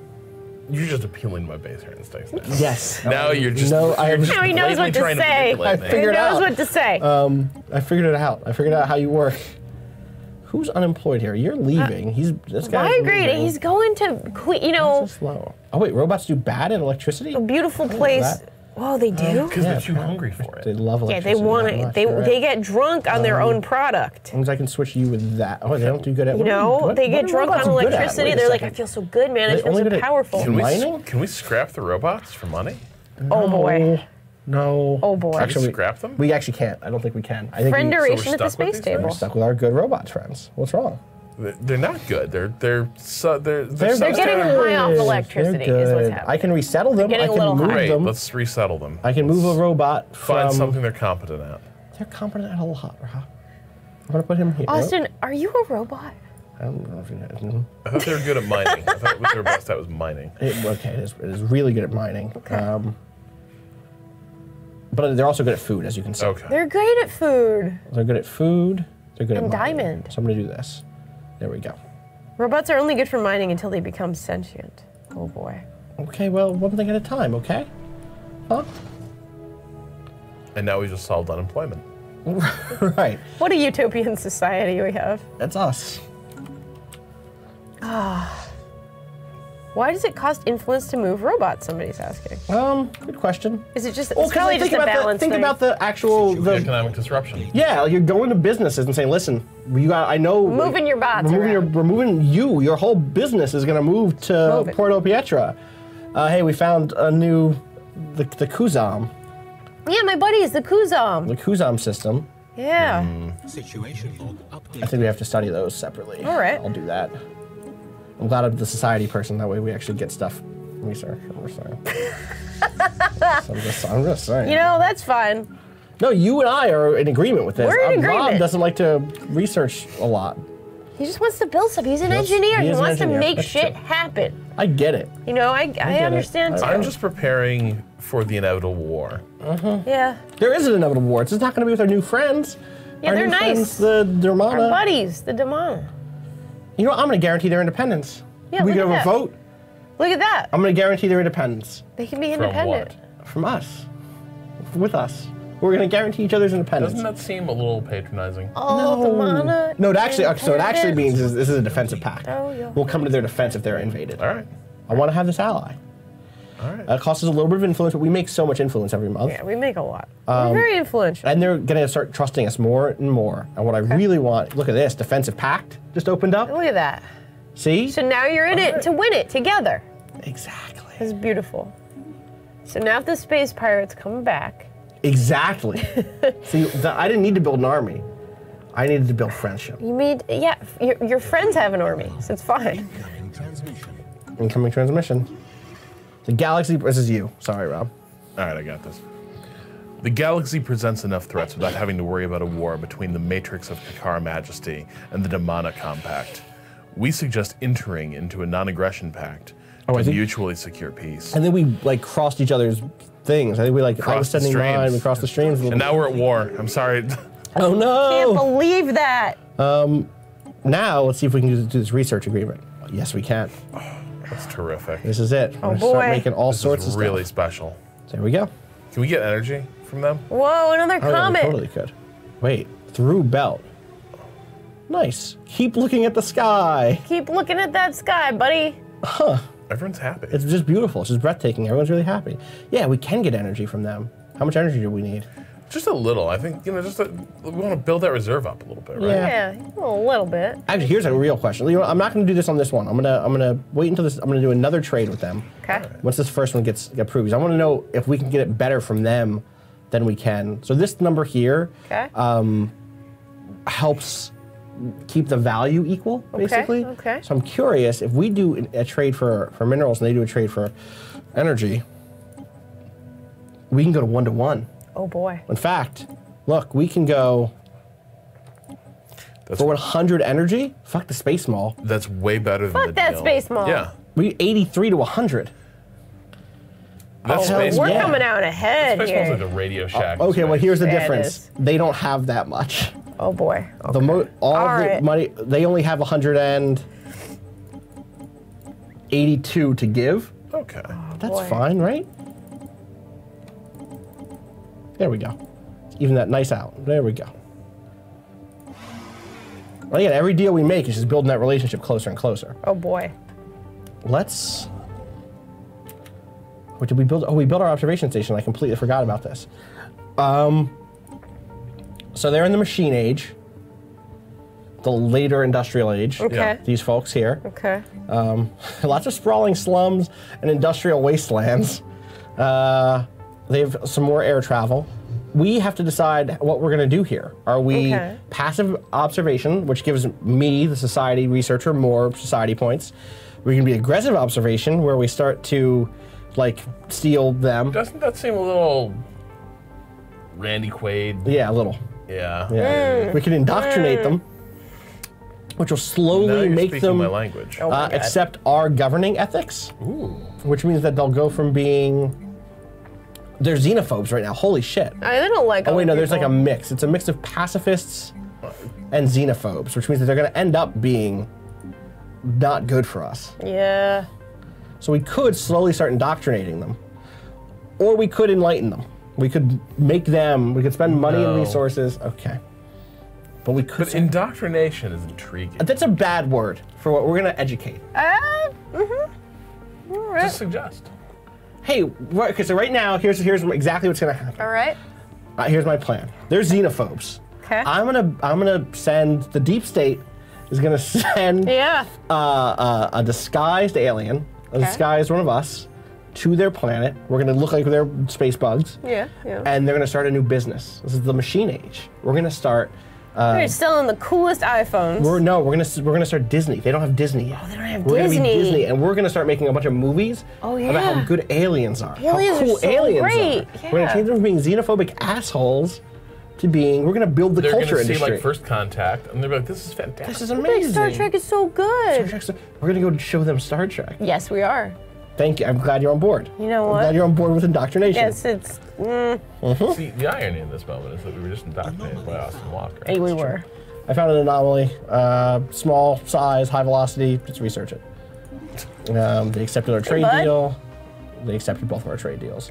You're just appealing my base here instincts now. Yes. Now you're just. No, I you're just Now he knows blatantly what to trying say. manipulate me. I figured He knows out. what to say. I figured it out. I figured out how you work. Who's unemployed here? You're leaving. This guy. I agree. He's going to, so slow. Oh wait, robots do bad at electricity? a beautiful place. that. Oh, they do? Because they're too hungry for They it. love Yeah, electricity. they want that it. much. They You're right. they get drunk on their own product. Means I can switch you with that. Oh, they don't do good at. You know, they get drunk on electricity. They're like, I feel. feel so good, man. I They feel only so good at- powerful. Can Mining? Can we scrap the robots for money? Oh boy. No. Oh boy. Actually, Scrap them? we actually can't. I don't think we can. I think Frienderation at the stuck with space these table. we're stuck with our good robots friends. What's wrong? They're not good. They're They're getting substandard. high off electricity They're is what's good. happening. I can resettle them. getting I a can little move high. Great. them. Let's resettle them. I can move a robot Find from. something they're competent at. They're competent at a lot, Rob. I'm gonna put him here. Austin, are you a robot? I don't know if you know. I thought they were good at mining. I thought what they were best at was mining. Okay, it is really good at mining. But they're also good at food, as you can see. Okay. They're great at food. They're good at food. They're good And at mining. diamond. So I'm gonna do this. There we go. Robots are only good for mining until they become sentient. Oh boy. Okay, well, one thing at a time, okay? Huh? And now we just solved unemployment. Right. What a utopian society we have. That's us. Why does it cost influence to move robots? Somebody's asking. Good question. Is it just? Well, It's probably think just a about balance think thing. about the actual Economic disruption. Yeah, like you're going to businesses and saying, "Listen, you got. I know Moving your bots we're moving you. Your whole business is going to move to Move it. Porto Pietra. Hey, we found a new the Kuzam, Yeah, my buddies, the Kuzam. the Kuzam system. Yeah. Situation log update. I think we have to study those separately. All right. I'll do that. I'm glad I'm the society person. That way we actually get stuff. Research. I'm just saying. You know, that's fine. No, you and I are in agreement with this. We're in Rob agreement. doesn't like to research a lot. He just wants to build stuff. He's an Yes, engineer. he He is an wants to engineer. make That's shit true. happen. I get it. You know, I it. understand too. I'm just preparing for the inevitable war. Yeah. There is an inevitable war. It's just not going to be with our new friends. Yeah, Our they're new nice. Friends, the Dermana. Our buddies, the Demona. You know what? I'm going to guarantee their independence. Yeah, we look get at a that. vote. Look at that. I'm going to guarantee their independence They can be From independent. what? from us, with us. We're going to guarantee each other's independence. Doesn't that seem a little patronizing? Oh, Demona. No, it actually. So it actually independent. means this is a defensive pact. Oh, yeah. We'll come to their defense if they're invaded. All right. I want to have this ally. All right. It costs us a little bit of influence, but we make so much influence every month. Yeah, we make a lot. We're very influential. And they're going to start trusting us more and more. And what I really want, look at this, defensive pact just opened up. Look at that. See? So now you're in it to win it together. Exactly. It's beautiful. So now if the space pirates come back, Exactly. See, I didn't need to build an army. I needed to build friendship. you mean, yeah, your friends have an army, so it's fine. Incoming transmission. Incoming transmission. The galaxy, this is you. Sorry, Rob. All right, I got this. The galaxy presents enough threats without having to worry about a war between the Matrix of Kakar Majesty and the Demana Compact. We suggest entering into a non-aggression pact I to think- mutually secure peace. And then we like crossed each other's things. I think we like, I was Crossed the sending mine, streams. we crossed the streams a little And bit. now we're at war. I'm sorry. Oh Can't no! believe that. Now let's see if we can do this research agreement. Yes, we can. That's terrific. This is it. We're gonna boy. start making all This sorts is of really stuff. special. There we go. Can we get energy from them? Whoa, another Oh, yeah, we comet. totally could. Wait, through belt. Nice. Keep looking at the sky. Keep looking at that sky, buddy. Everyone's happy. It's just beautiful. It's just breathtaking. Everyone's really happy. Yeah, we can get energy from them. How much energy do we need? Just a little. I think, we want to build that reserve up a little bit, right? Yeah. Yeah, a little bit. Actually, here's a real question. You know, I'm not going to do this on this one. I'm gonna wait until this. I'm going to do another trade with them. Okay. Once this first one gets approved, 'cause I want to know if we can get it better from them than we can. So this number here Okay. helps keep the value equal, basically. okay. So I'm curious if we do a trade for minerals and they do a trade for energy, we can go to 1-to-1. Oh boy. In fact, look, we can go That's, for 100 energy. Fuck the space mall. that's way better than Fuck the that deal. space mall. Yeah. We 83 to 100. That Oh, space We're yeah. coming out ahead Space Mall's here. like a Radio Shack. Okay, well here's the Yeah, it difference. is. They don't have that much. Oh boy. The all All the right. money they only have 182 to give. Okay. That's boy. fine, right? There we go. Even that nice out. There we go. Well, again, every deal we make is just building that relationship closer and closer. Oh boy. Let's. What did we build? Oh, we built our observation station. I completely forgot about this. So they're in the machine age, the later industrial age. Okay. Yeah. These folks here. Okay. Lots of sprawling slums and industrial wastelands. They have some more air travel. We have to decide what we're going to do here. Are we Okay. passive observation, which gives me, the society researcher, more society points? We're going to be aggressive observation, where we start to, like, steal them. Doesn't that seem a little Randy Quaid? Yeah, a little. Yeah. Yeah. We can indoctrinate them, which will Now slowly you're make speaking them my language. Oh my God. accept our governing ethics. Ooh. Which means that they'll go from being. They're xenophobes right now. Holy shit. They don't like. Oh, wait, other no, there's like a people. mix. It's a mix of pacifists and xenophobes, which means that they're going to end up being not good for us. Yeah. So we could slowly start indoctrinating them, or we could enlighten them. We could make them, we could spend money and No. resources. Okay. But we could. But indoctrination is intriguing. That's a bad word for what we're going to educate. All right. Just suggest. Hey, okay, so right now, here's exactly what's gonna happen. All right. Here's my plan. They're xenophobes. Okay. I'm gonna send the deep state is gonna send Yeah. a disguised alien, a Okay. disguised one of us, to their planet. We're gonna look like they're space bugs. Yeah. Yeah. And they're gonna start a new business. This is the machine age. We're gonna start. They're selling the coolest iPhones. We're gonna start Disney. They don't have Disney yet. Oh, they don't have We're Disney. gonna be Disney, and we're gonna start making a bunch of movies Oh, about how yeah. good aliens are. Aliens how cool are so aliens great. are. We're gonna Yeah. change them from being xenophobic assholes to being. We're gonna build the They're culture gonna see industry. like First Contact, and they're like, "This is fantastic." This is Like, amazing. Star Trek is so good. We're gonna go show them Star Trek. Yes, we are. Thank you. I'm glad you're on board. You know I'm what? glad you're on board with indoctrination. Yes, it's. See, the irony in this moment is that we were just indoctrinated by Austin Walker. Hey, we were. I found an anomaly. Small size, high velocity. Let's research it. They accepted our trade bud. deal. They accepted both of our trade deals.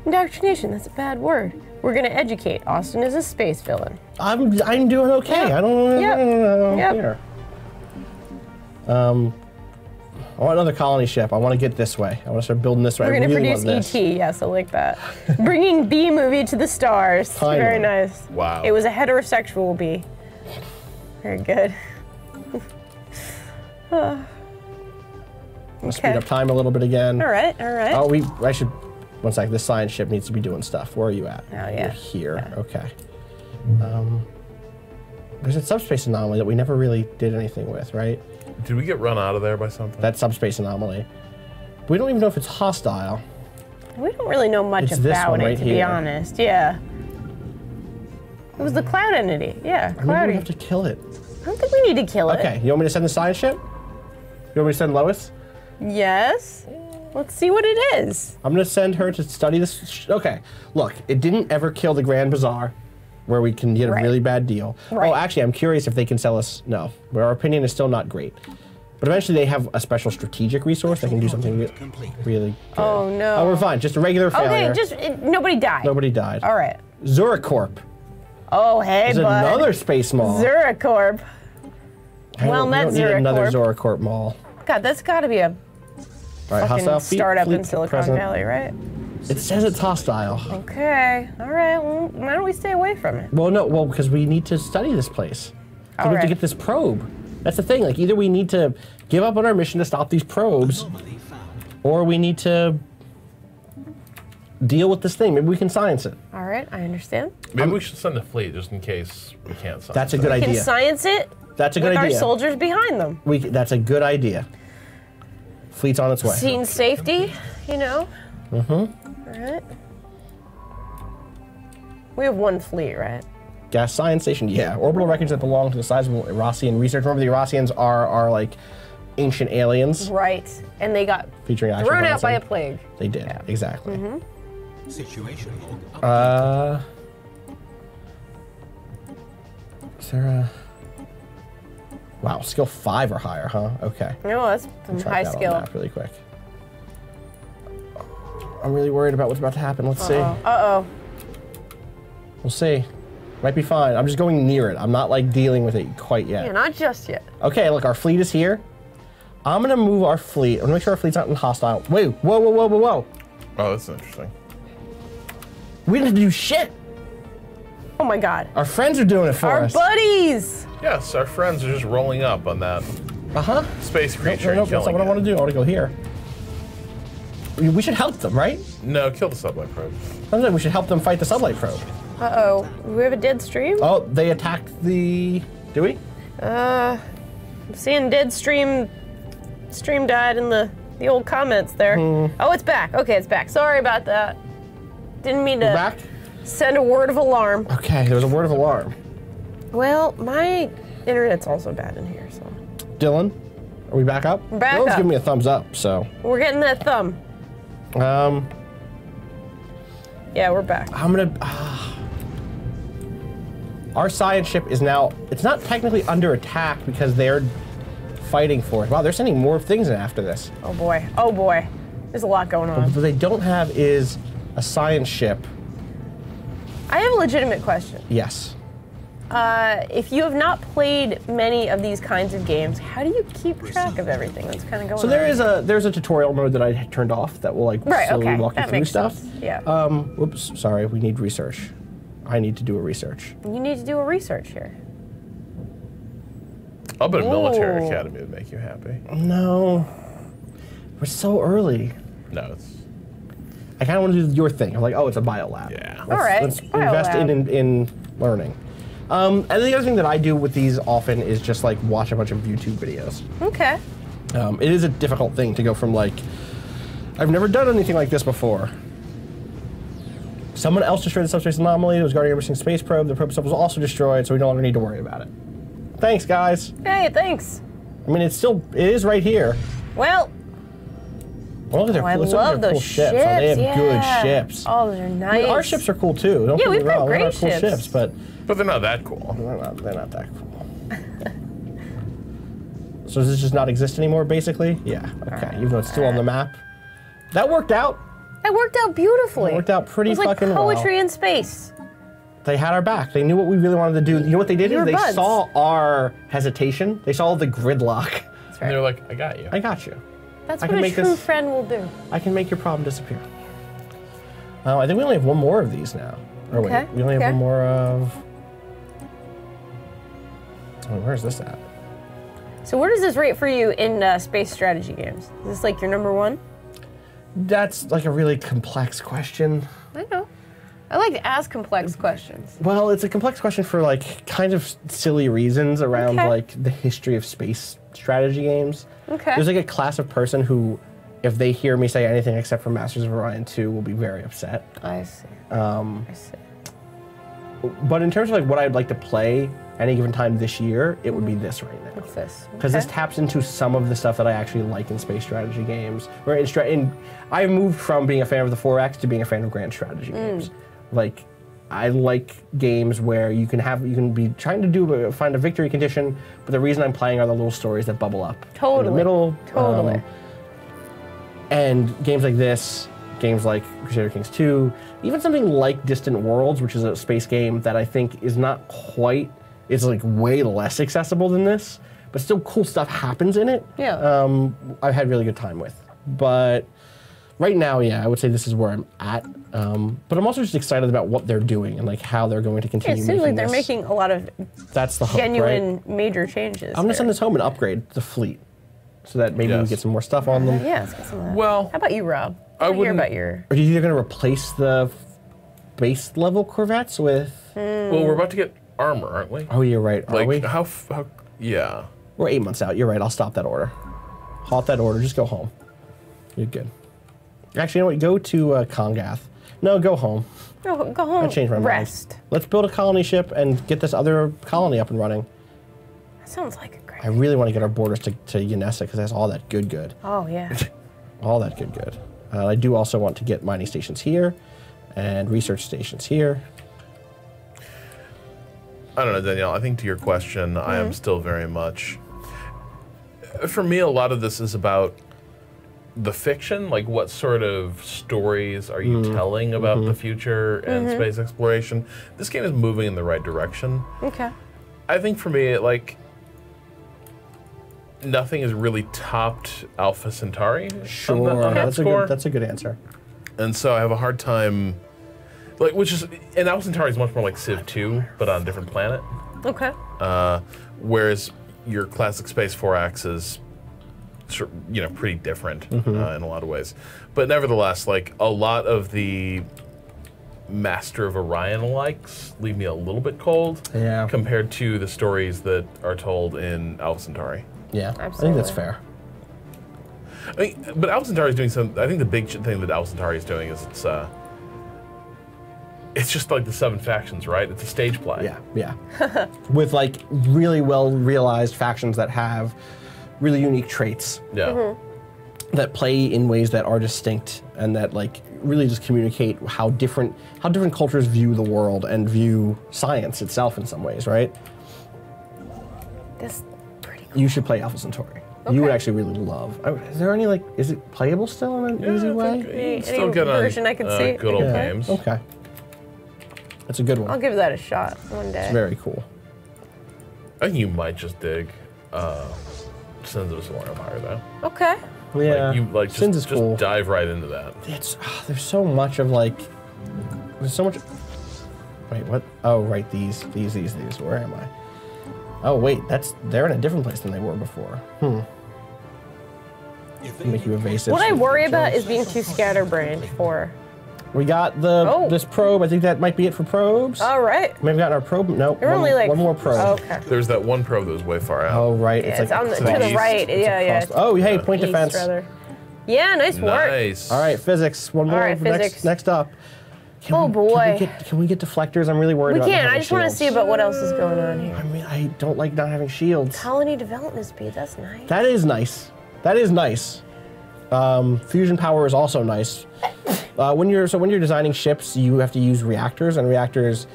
Indoctrination, that's a bad word. We're gonna educate. Austin is a space villain. I'm doing okay. Yep. I don't Yep. care. I want another colony ship. I want to get this way. I want to start building this way. We're I gonna really produce want this. ET, yes, I like that. Bringing B movie to the stars. Finally. Very nice. Wow. It was a heterosexual B. Very good. Let's speed up time a little bit again. All right, all right. Oh, I should. One sec. This science ship needs to be doing stuff. Where are you at? Oh, yeah. You're here. Yeah. Okay. There's a subspace anomaly that we never really did anything with, right? Did we get run out of there by something? That subspace anomaly. We don't even know if it's hostile. We don't really know much It's this about one it, right to be here. honest. Yeah. It was the cloud entity. Yeah, Maybe we cloudy. have to kill it. I don't think we need to kill it. Okay. You want me to send the science ship? You want me to send Lois? Yes. Let's see what it is. I'm gonna send her to study this. Okay, look, it didn't ever kill the Grand Bazaar, where we can get a Right. really bad deal. Right. Oh, actually, I'm curious if they can sell us. No, but our opinion is still not great. But eventually, they have a special strategic resource that can do something really good. Oh, no. Oh, we're fine. Just a regular failure. Okay, just nobody died. Nobody died. All right. Zuracorp. Oh, hey, There's bud. another space mall. Zuracorp. I well don't- met, we don't need another Zuracorp. Zuracorp mall. God, that's got to be a All right, fucking hostile startup in fleet Silicon present. Valley, right? It says it's hostile. Okay. All right. Well, why don't we stay away from it? Well, no, well, because we need to study this place. So we have to Alright. get this probe. That's the thing. Like, either we need to give up on our mission to stop these probes, Anomaly found. or we need to deal with this thing. Maybe we can science it. All right. I understand. Maybe we should send a fleet just in case we can't send That's a it. good Can idea. science it That's a good with our idea. soldiers behind them. That's a good idea. Fleet's on its way. Scene safety, you know. Mm-hmm. All right. We have one fleet, right? Gas science station, yeah. Orbital wreckage that belong to the sizable Irasian research. Remember, the Irasians are like ancient aliens Right. And they got featuring action thrown out by a balancing. plague. They did, exactly. Situation log updated. Is there a... Wow, skill 5 or higher, huh? Okay. No, that's some Track high that on skill. the map really quick. I'm really worried about what's about to happen. Let's see. Uh-oh. We'll see. Might be fine. I'm just going near it. I'm not like dealing with it quite yet. Yeah, not just yet. Okay, look, our fleet is here. I'm gonna move our fleet. I'm gonna make sure our fleet's not in hostile. Wait, whoa, whoa, whoa, whoa, whoa. Oh, that's interesting. We didn't have to do shit. Oh my God. Our friends are doing it for Our us. buddies. Yes, our friends are just rolling up on that Uh-huh. space No, creature no, and that's not killing what I want it. to do. I want to go here. We should help them, right? No, kill the sublight probe. I'm saying we should help them fight the sublight probe. Uh-oh. Do we have a dead stream? Oh, they attacked the... Do we? I'm seeing dead stream died in the old comments there. Oh, it's back. Okay, it's back. Sorry about that. Didn't mean to We're back? send a word of alarm. Okay, there was a word of alarm. Well, my internet's also bad in here, so Dylan, are we back up? Back Dylan's up. giving me a thumbs up, so... we're getting that thumb. Yeah, we're back. I'm gonna... Our science ship is now... It's not technically under attack because they're fighting for it. Wow, they're sending more things in after this. Oh boy. Oh boy. There's a lot going on. What they don't have is a science ship. I have a legitimate question. Yes. if you have not played many of these kinds of games, how do you keep track of everything that's kind of going on? So there's a tutorial mode that I turned off that will like slowly walk you through stuff. Sense. Yeah. Whoops, sorry, we need research. I need to do a research. You need to do a research here. I'll bet military academy would make you happy. No. We're so early. No, it's... I kind of want to do your thing. I'm like, oh, it's a biolab. Yeah. Let's invest in learning. And the other thing that I do with these often is just like watch a bunch of YouTube videos. Okay. It is a difficult thing to go from like, I've never done anything like this before. Someone else destroyed the subspace anomaly. It was guarding a missing space probe. The probe itself was also destroyed, so we no longer need to worry about it. Thanks, guys. Hey, thanks. I mean, it is right here. Well. Oh, I love those cool ships. Oh, they have good ships. Oh, those are nice. I mean, our ships are cool too. Don't get me wrong. Great They're cool ships, but they're not that cool. They're not that cool. So does this just not exist anymore, basically? Yeah. Okay. Even though it's still on the map. That worked out. That worked out beautifully. It worked out pretty fucking well. It was like poetry in space. They had our back. They knew what we really wanted to do. You know what they did? They saw our hesitation. They saw the gridlock. That's right. And they're like, I got you. I got you. That's what a true friend will do. I can make your problem disappear. I think we only have one more of these now. Or wait, we only have one more of... Oh, where's this at? So where does this rate for you in space strategy games? Is this like your #1? That's like a really complex question. I know. I like to ask complex questions. Well, it's a complex question for like kind of silly reasons around like the history of space strategy games. Okay. There's like a class of person who, if they hear me say anything except for Masters of Orion 2, will be very upset. I see. I see. But in terms of like what I'd like to play any given time this year, it would be this right now. What's this? Because this taps into some of the stuff that I actually like in space strategy games. Where I moved from being a fan of the 4X to being a fan of grand strategy games. Like, I like games where you can be trying to find a victory condition, but the reason I'm playing are the little stories that bubble up in the middle. Totally. And games like this, games like Crusader Kings 2, even something like Distant Worlds, which is a space game that I think is not quite, it's like way less accessible than this, but still cool stuff happens in it. Yeah. I've had really good time with. But right now, yeah, I would say this is where I'm at. But I'm also just excited about what they're doing and like how they're going to continue. It seems like they're making a lot of genuine major changes. I'm gonna send this home and upgrade the fleet, so that maybe we get some more stuff on them. Yeah, let's get some of that. Well, how about you, Rob? I want to hear about your. Are you either gonna replace the base level corvettes with? Well, we're about to get armor, aren't we? Oh, you're right. Are we? How? Yeah. We're 8 months out. You're right. I'll stop that order. Halt that order. Just go home. You're good. Actually, you know what? Go to Congath. No, go home. Go home. I changed my mind. Let's build a colony ship and get this other colony up and running. That sounds like a great. I really want to get our borders to Yanessa because that's all that good. Oh yeah. All that good. I do also want to get mining stations here and research stations here. I don't know, Danielle. I think to your question, I am still very much. For me, a lot of this is about the fiction, like what sort of stories are you telling about the future and space exploration. This game is moving in the right direction. Okay. I think for me, like, nothing has really topped Alpha Centauri. Sure, on that score. That's a good answer. And so I have a hard time, like, and Alpha Centauri is much more like Civ 2, but on a different planet. Okay. Whereas your classic Space 4X is, pretty different in a lot of ways. But nevertheless, like, a lot of the Master of Orion likes leave me a little bit cold compared to the stories that are told in Alpha Centauri. Yeah, absolutely. I think that's fair. I mean, but Alpha Centauri is doing I think the big thing that Alpha Centauri is doing is it's just like the 7 factions, right? It's a stage play. Yeah. With like really well realized factions that have really unique traits. Yeah. That play in ways that are distinct and that like really just communicate how different cultures view the world and view science itself in some ways, right? That's pretty cool. You should play Alpha Centauri. Okay. You would actually really love. Is there any like? Is it playable still in an easy way? Any still get version I can see. Good old games. Okay. That's a good one. I'll give that a shot one day. It's very cool. I think you might just dig Sins of a Solar Empire, though. Okay. Yeah. Like, you like Sins is just cool. dive right into that. It's there's so much of like there's so much. Wait, what? Oh, right. These. Where am I? Oh, wait. They're in a different place than they were before. Make you evasive. What I worry about is being too scatterbrained for. We got this probe. I think that might be it for probes. All right. Maybe gotten our probe. No, There were only like one more probe. Okay. There's that one probe that was way far out. Oh, right. Yeah, it's like on the, to to the the east. right. Yeah. Oh, hey, point East, defense. rather. Yeah, nice work. Nice. All right, physics. One more. All right, physics. Next up. Oh, boy. Can we get deflectors? I'm really worried We about not can't. I having just want to shields. see about what else is going on here. I mean, I don't like not having shields. Colony development speed. That's nice. That is nice. That is nice. Fusion power is also nice. When you're designing ships, you have to use reactors, and reactors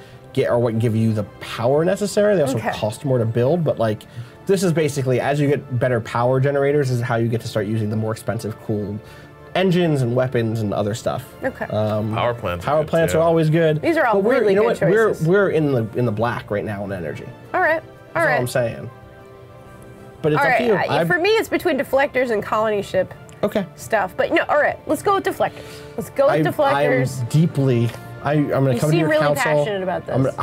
are what give you the power necessary. They also cost more to build, but like this is basically as you get better power generators is how you get to start using the more expensive, cool engines and weapons and other stuff. Okay. Power plants. Power plants are always good. These are all but really good choices. We're in the black right now in energy. All right. That's all I'm saying. But it's All up to you. right. For me, it's between deflectors and colony ship stuff. But no, all right. Let's go with deflectors. Let's go with deflectors. I'm deeply. I'm going to come to your really council. Passionate about this.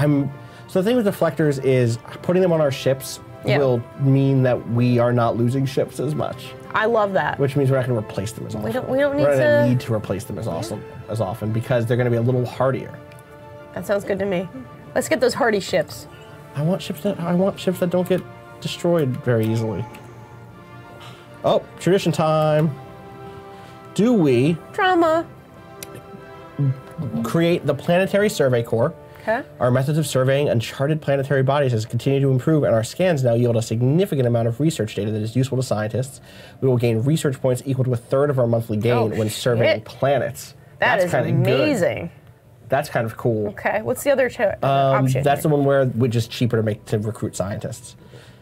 So the thing with deflectors is putting them on our ships will mean that we are not losing ships as much. I love that. Which means we're not going to replace them as often. We don't need We're to. going to need to replace them as often because they're going to be a little hardier. That sounds good to me. Let's get those hardy ships. I want ships that don't get destroyed very easily. Oh, tradition time. Do we Drama. create the Planetary Survey Corps? Okay. Our methods of surveying uncharted planetary bodies has continued to improve, and our scans now yield a significant amount of research data that is useful to scientists. We will gain research points equal to a third of our monthly gain when surveying planets. That's kind of amazing. That's kind of cool. Okay. What's the other option? That's the one where it's just cheaper to recruit scientists.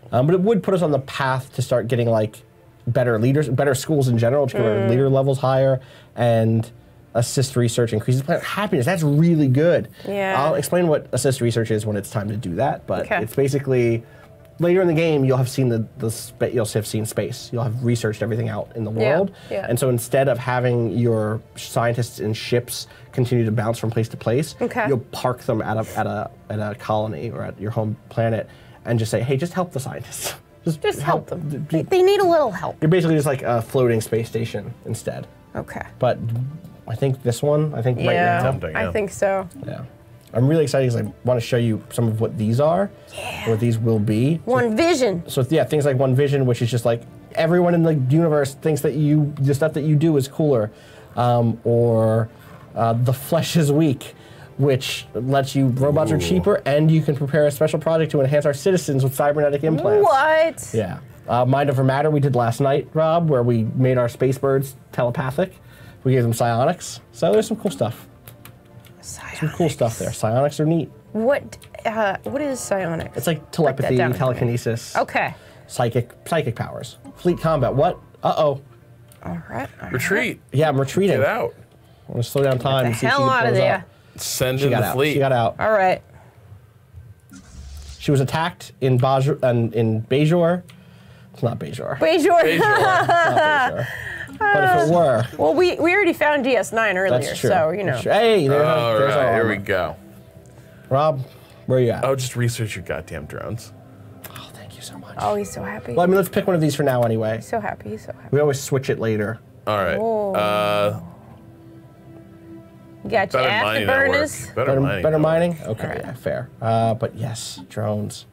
But it would put us on the path to start getting like better leaders, better schools in general, to get our leader levels higher, and assist research, increases planet happiness. That's really good. Yeah. I'll explain what assist research is when it's time to do that, but it's basically later in the game you'll have seen you'll have seen space. You'll have researched everything out in the world, and so instead of having your scientists in ships continue to bounce from place to place, you'll park them at a colony or at your home planet, and just say, hey, just help the scientists. Just help them. They need a little help. You're basically just like a floating space station instead. Okay. But I think this one, might make tempting. I think so. Yeah. I'm really excited because I want to show you some of what these are, what these will be. One Vision. So yeah, things like One Vision, which is just like everyone in the universe thinks that the stuff that you do is cooler, or The Flesh is Weak, which lets you, robots are cheaper, and you can prepare a special project to enhance our citizens with cybernetic implants. What? Yeah. Mind Over Matter we did last night, Rob, where we made our space birds telepathic. We gave them psionics. So there's some cool stuff. Psionics. Some cool stuff there. Psionics are neat. What is psionics? It's like telepathy, telekinesis. Okay. Psychic powers. Fleet combat. What? Uh-oh. All right. Retreat. Yeah, I'm retreating. Get out. I'm going to slow down time and see if she hell out of blows there. up. Send in the fleet. She got out. All right. She was attacked in Bajor. It's not Bajor. Bajor. It's not Bajor. But if it were. Well, we already found DS9 earlier, That's true. so, you know. That's true. Hey, there's All our right, here armor. we go. Rob, where are you at? Oh, just research your goddamn drones. Oh, thank you so much. Oh, he's so happy. Well, I mean, let's pick one of these for now anyway. He's so happy. He's so happy. We always switch it later. All right. Oh. Got your Better mining network. afterburners. Better mining? Okay, yeah, fair. But yes, drones.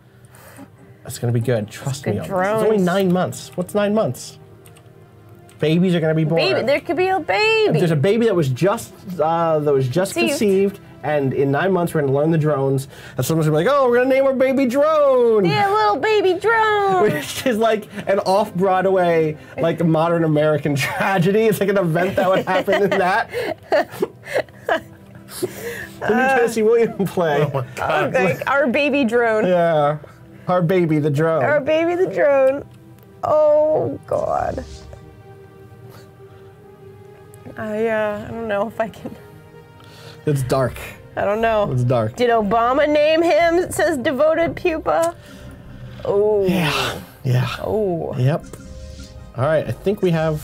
It's going to be good. Trust me. It's only 9 months. What's 9 months? Babies are going to be born. Baby, there could be a baby. There's a baby that was just conceived, and in 9 months we're going to learn the drones. And someone's going to be like, "Oh, we're going to name our baby Drone." Yeah, little baby drone. Which is like an off-Broadway, like modern American tragedy. It's like an event that would happen in that. The new Tennessee Williams play. Okay, our baby drone. Yeah. Our baby, the drone. Our baby, the drone. Oh, God. I don't know if I can. It's dark. I don't know. It's dark. Did Obama name him? It says devoted pupa. Oh. Yeah. Yeah. Oh. Yep. All right, I think we have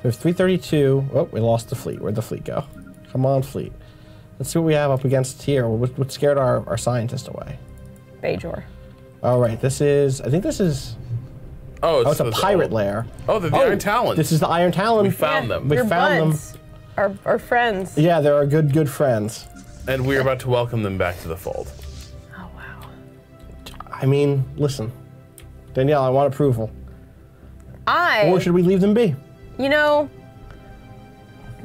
332. Oh, we lost the fleet. Where'd the fleet go? Come on, fleet. Let's see what we have up against here. What scared our scientist away? Bajor. All right, this is, I think this is, it's a pirate lair. Oh, they're the Iron Talons. This is the Iron Talon. We found them. We Your found buds are friends. Yeah, they're our good friends. And we're about to welcome them back to the fold. Oh, wow. I mean, listen. Danielle, I want approval. Or should we leave them be? You know,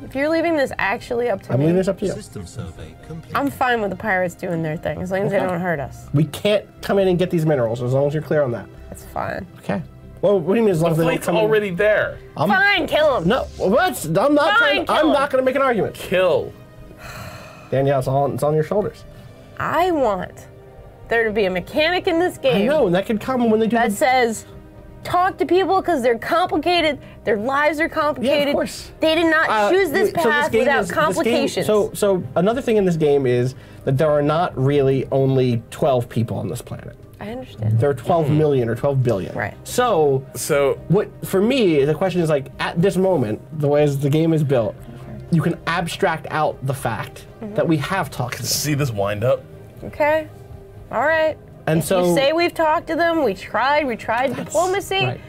if you're leaving this actually up to me. I'm leaving this up to you. System survey complete. I'm fine with the pirates doing their thing, as long as they don't hurt us. We can't come in and get these minerals, as long as you're clear on that. That's fine. Okay. Well, what do you mean as long as they don't Fleet's come already there. Fine, kill them. No, what? I'm not Fine, trying. I'm not going to make an argument. Kill. Danielle, it's on your shoulders. I want there to be a mechanic in this game I know, and that could come when they do that says, talk to people because they're complicated, their lives are complicated. Yeah, of course. They did not choose this path without complications. So another thing in this game is that there are not really only 12 people on this planet. I understand. There are 12 million or 12 billion. Right. So what for me, the question is like, at this moment, the way the game is built, you can abstract out the fact that we have talked to them. See this wind up? Okay. All right. And if so you say we've talked to them, we tried diplomacy. right.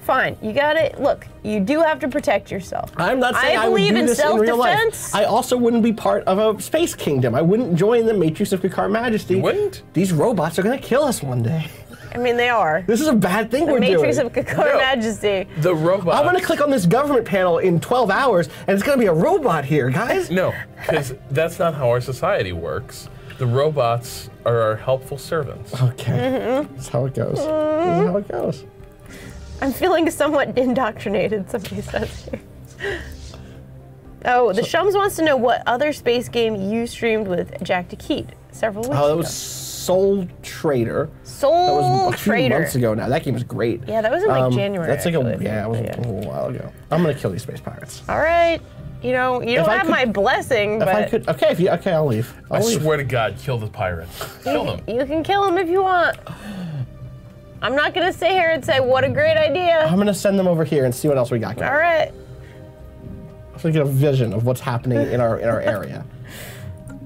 Fine, you got it. Look, you do have to protect yourself. I'm not saying I would believe do in this in real life. self-defense. I also wouldn't be part of a space kingdom. I wouldn't join the Matrix of Kakar Majesty. You wouldn't? These robots are going to kill us one day. I mean, they are. This is a bad thing The we're Matrix doing. of Kakar Majesty. The robot. I'm going to click on this government panel in 12 hours, and it's going to be a robot here, guys. No, because that's not how our society works. The robots are our helpful servants. Okay. That's how it goes. This is how it goes. I'm feeling somewhat indoctrinated, somebody says here. Oh, the Shums wants to know what other space game you streamed with Jack DeKeat several weeks ago. Oh, that was Soul Trader. That Soul was a few Trader. months ago now. That game was great. Yeah, that was in like January. That's like actually, it was yeah. a little while ago. I'm going to kill these space pirates. All right. You know, you don't I have could- my blessing, If I but could, okay, I'll leave. I I'll leave. swear to God, kill the pirates. Kill them. you can kill him if you want. I'm not going to sit here and say, what a great idea. I'm gonna send them over here and see what else we got going. All right. So we get a vision of what's happening in our area.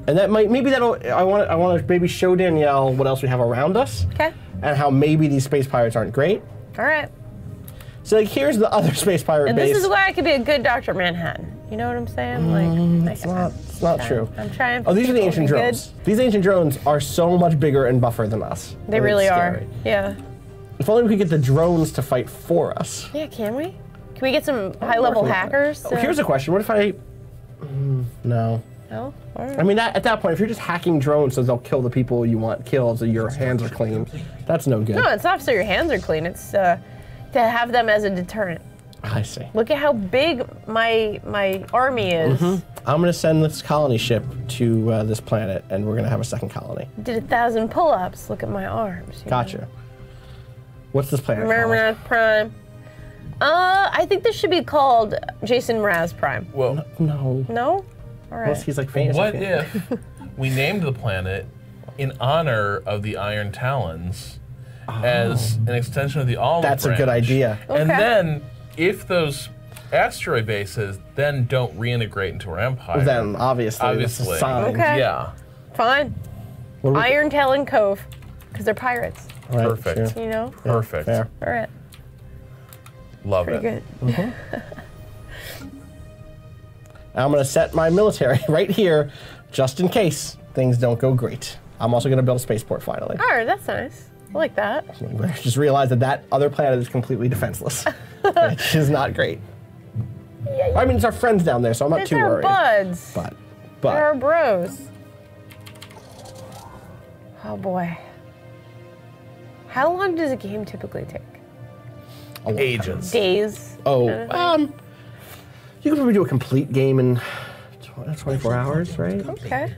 And that might I want to maybe show Danielle what else we have around us. Okay. And how maybe these space pirates aren't great. All right. So like here's the other space pirate And base. this is why I could be a good Dr. Manhattan. You know what I'm saying? Like, it's not true. I'm trying. Oh, these are the to ancient be drones. good. These ancient drones are so much bigger and buffer than us. They And really it's are. scary. Yeah. If only we could get the drones to fight for us. Yeah, can we? Can we get some high-level working on it. hackers? Oh, here's a question. What if I... no. No? All right. I mean, at that point, if you're just hacking drones so they'll kill the people you want killed so your hands are clean, that's no good. No, it's not so your hands are clean. It's to have them as a deterrent. I see. Look at how big my army is. I'm going to send this colony ship to this planet, and we're going to have a second colony. Did 1,000 pull-ups. Look at my arms. you Gotcha. What's this planet know? called? Murmur Prime. I think this should be called Jason Mraz Prime. Well, No. No? All right. Unless he's like famous. what if we named the planet in honor of the Iron Talons as an extension of the Olive That's a good Branch? idea. And Okay. then, if those asteroid bases then don't reintegrate into our empire, Then obviously, that's a Obviously. sign. Okay. yeah, Fine. What do we- Iron Talon Cove. Because they're pirates, Right, Perfect. sure. you know? perfect. Fair. All right. Love Pretty it. good. I'm going to set my military right here, just in case things don't go great. I'm also going to build a spaceport finally. All right, that's nice. I like that. I just realized that other planet is completely defenseless, which is not great. I mean, it's our friends down there, so I'm not It's too our worried. buds. But They're our bros. Oh boy. How long does a game typically take? a long time. Ages. Days? Oh, kind of thing? you could probably do a complete game in 24 hours, right? Okay.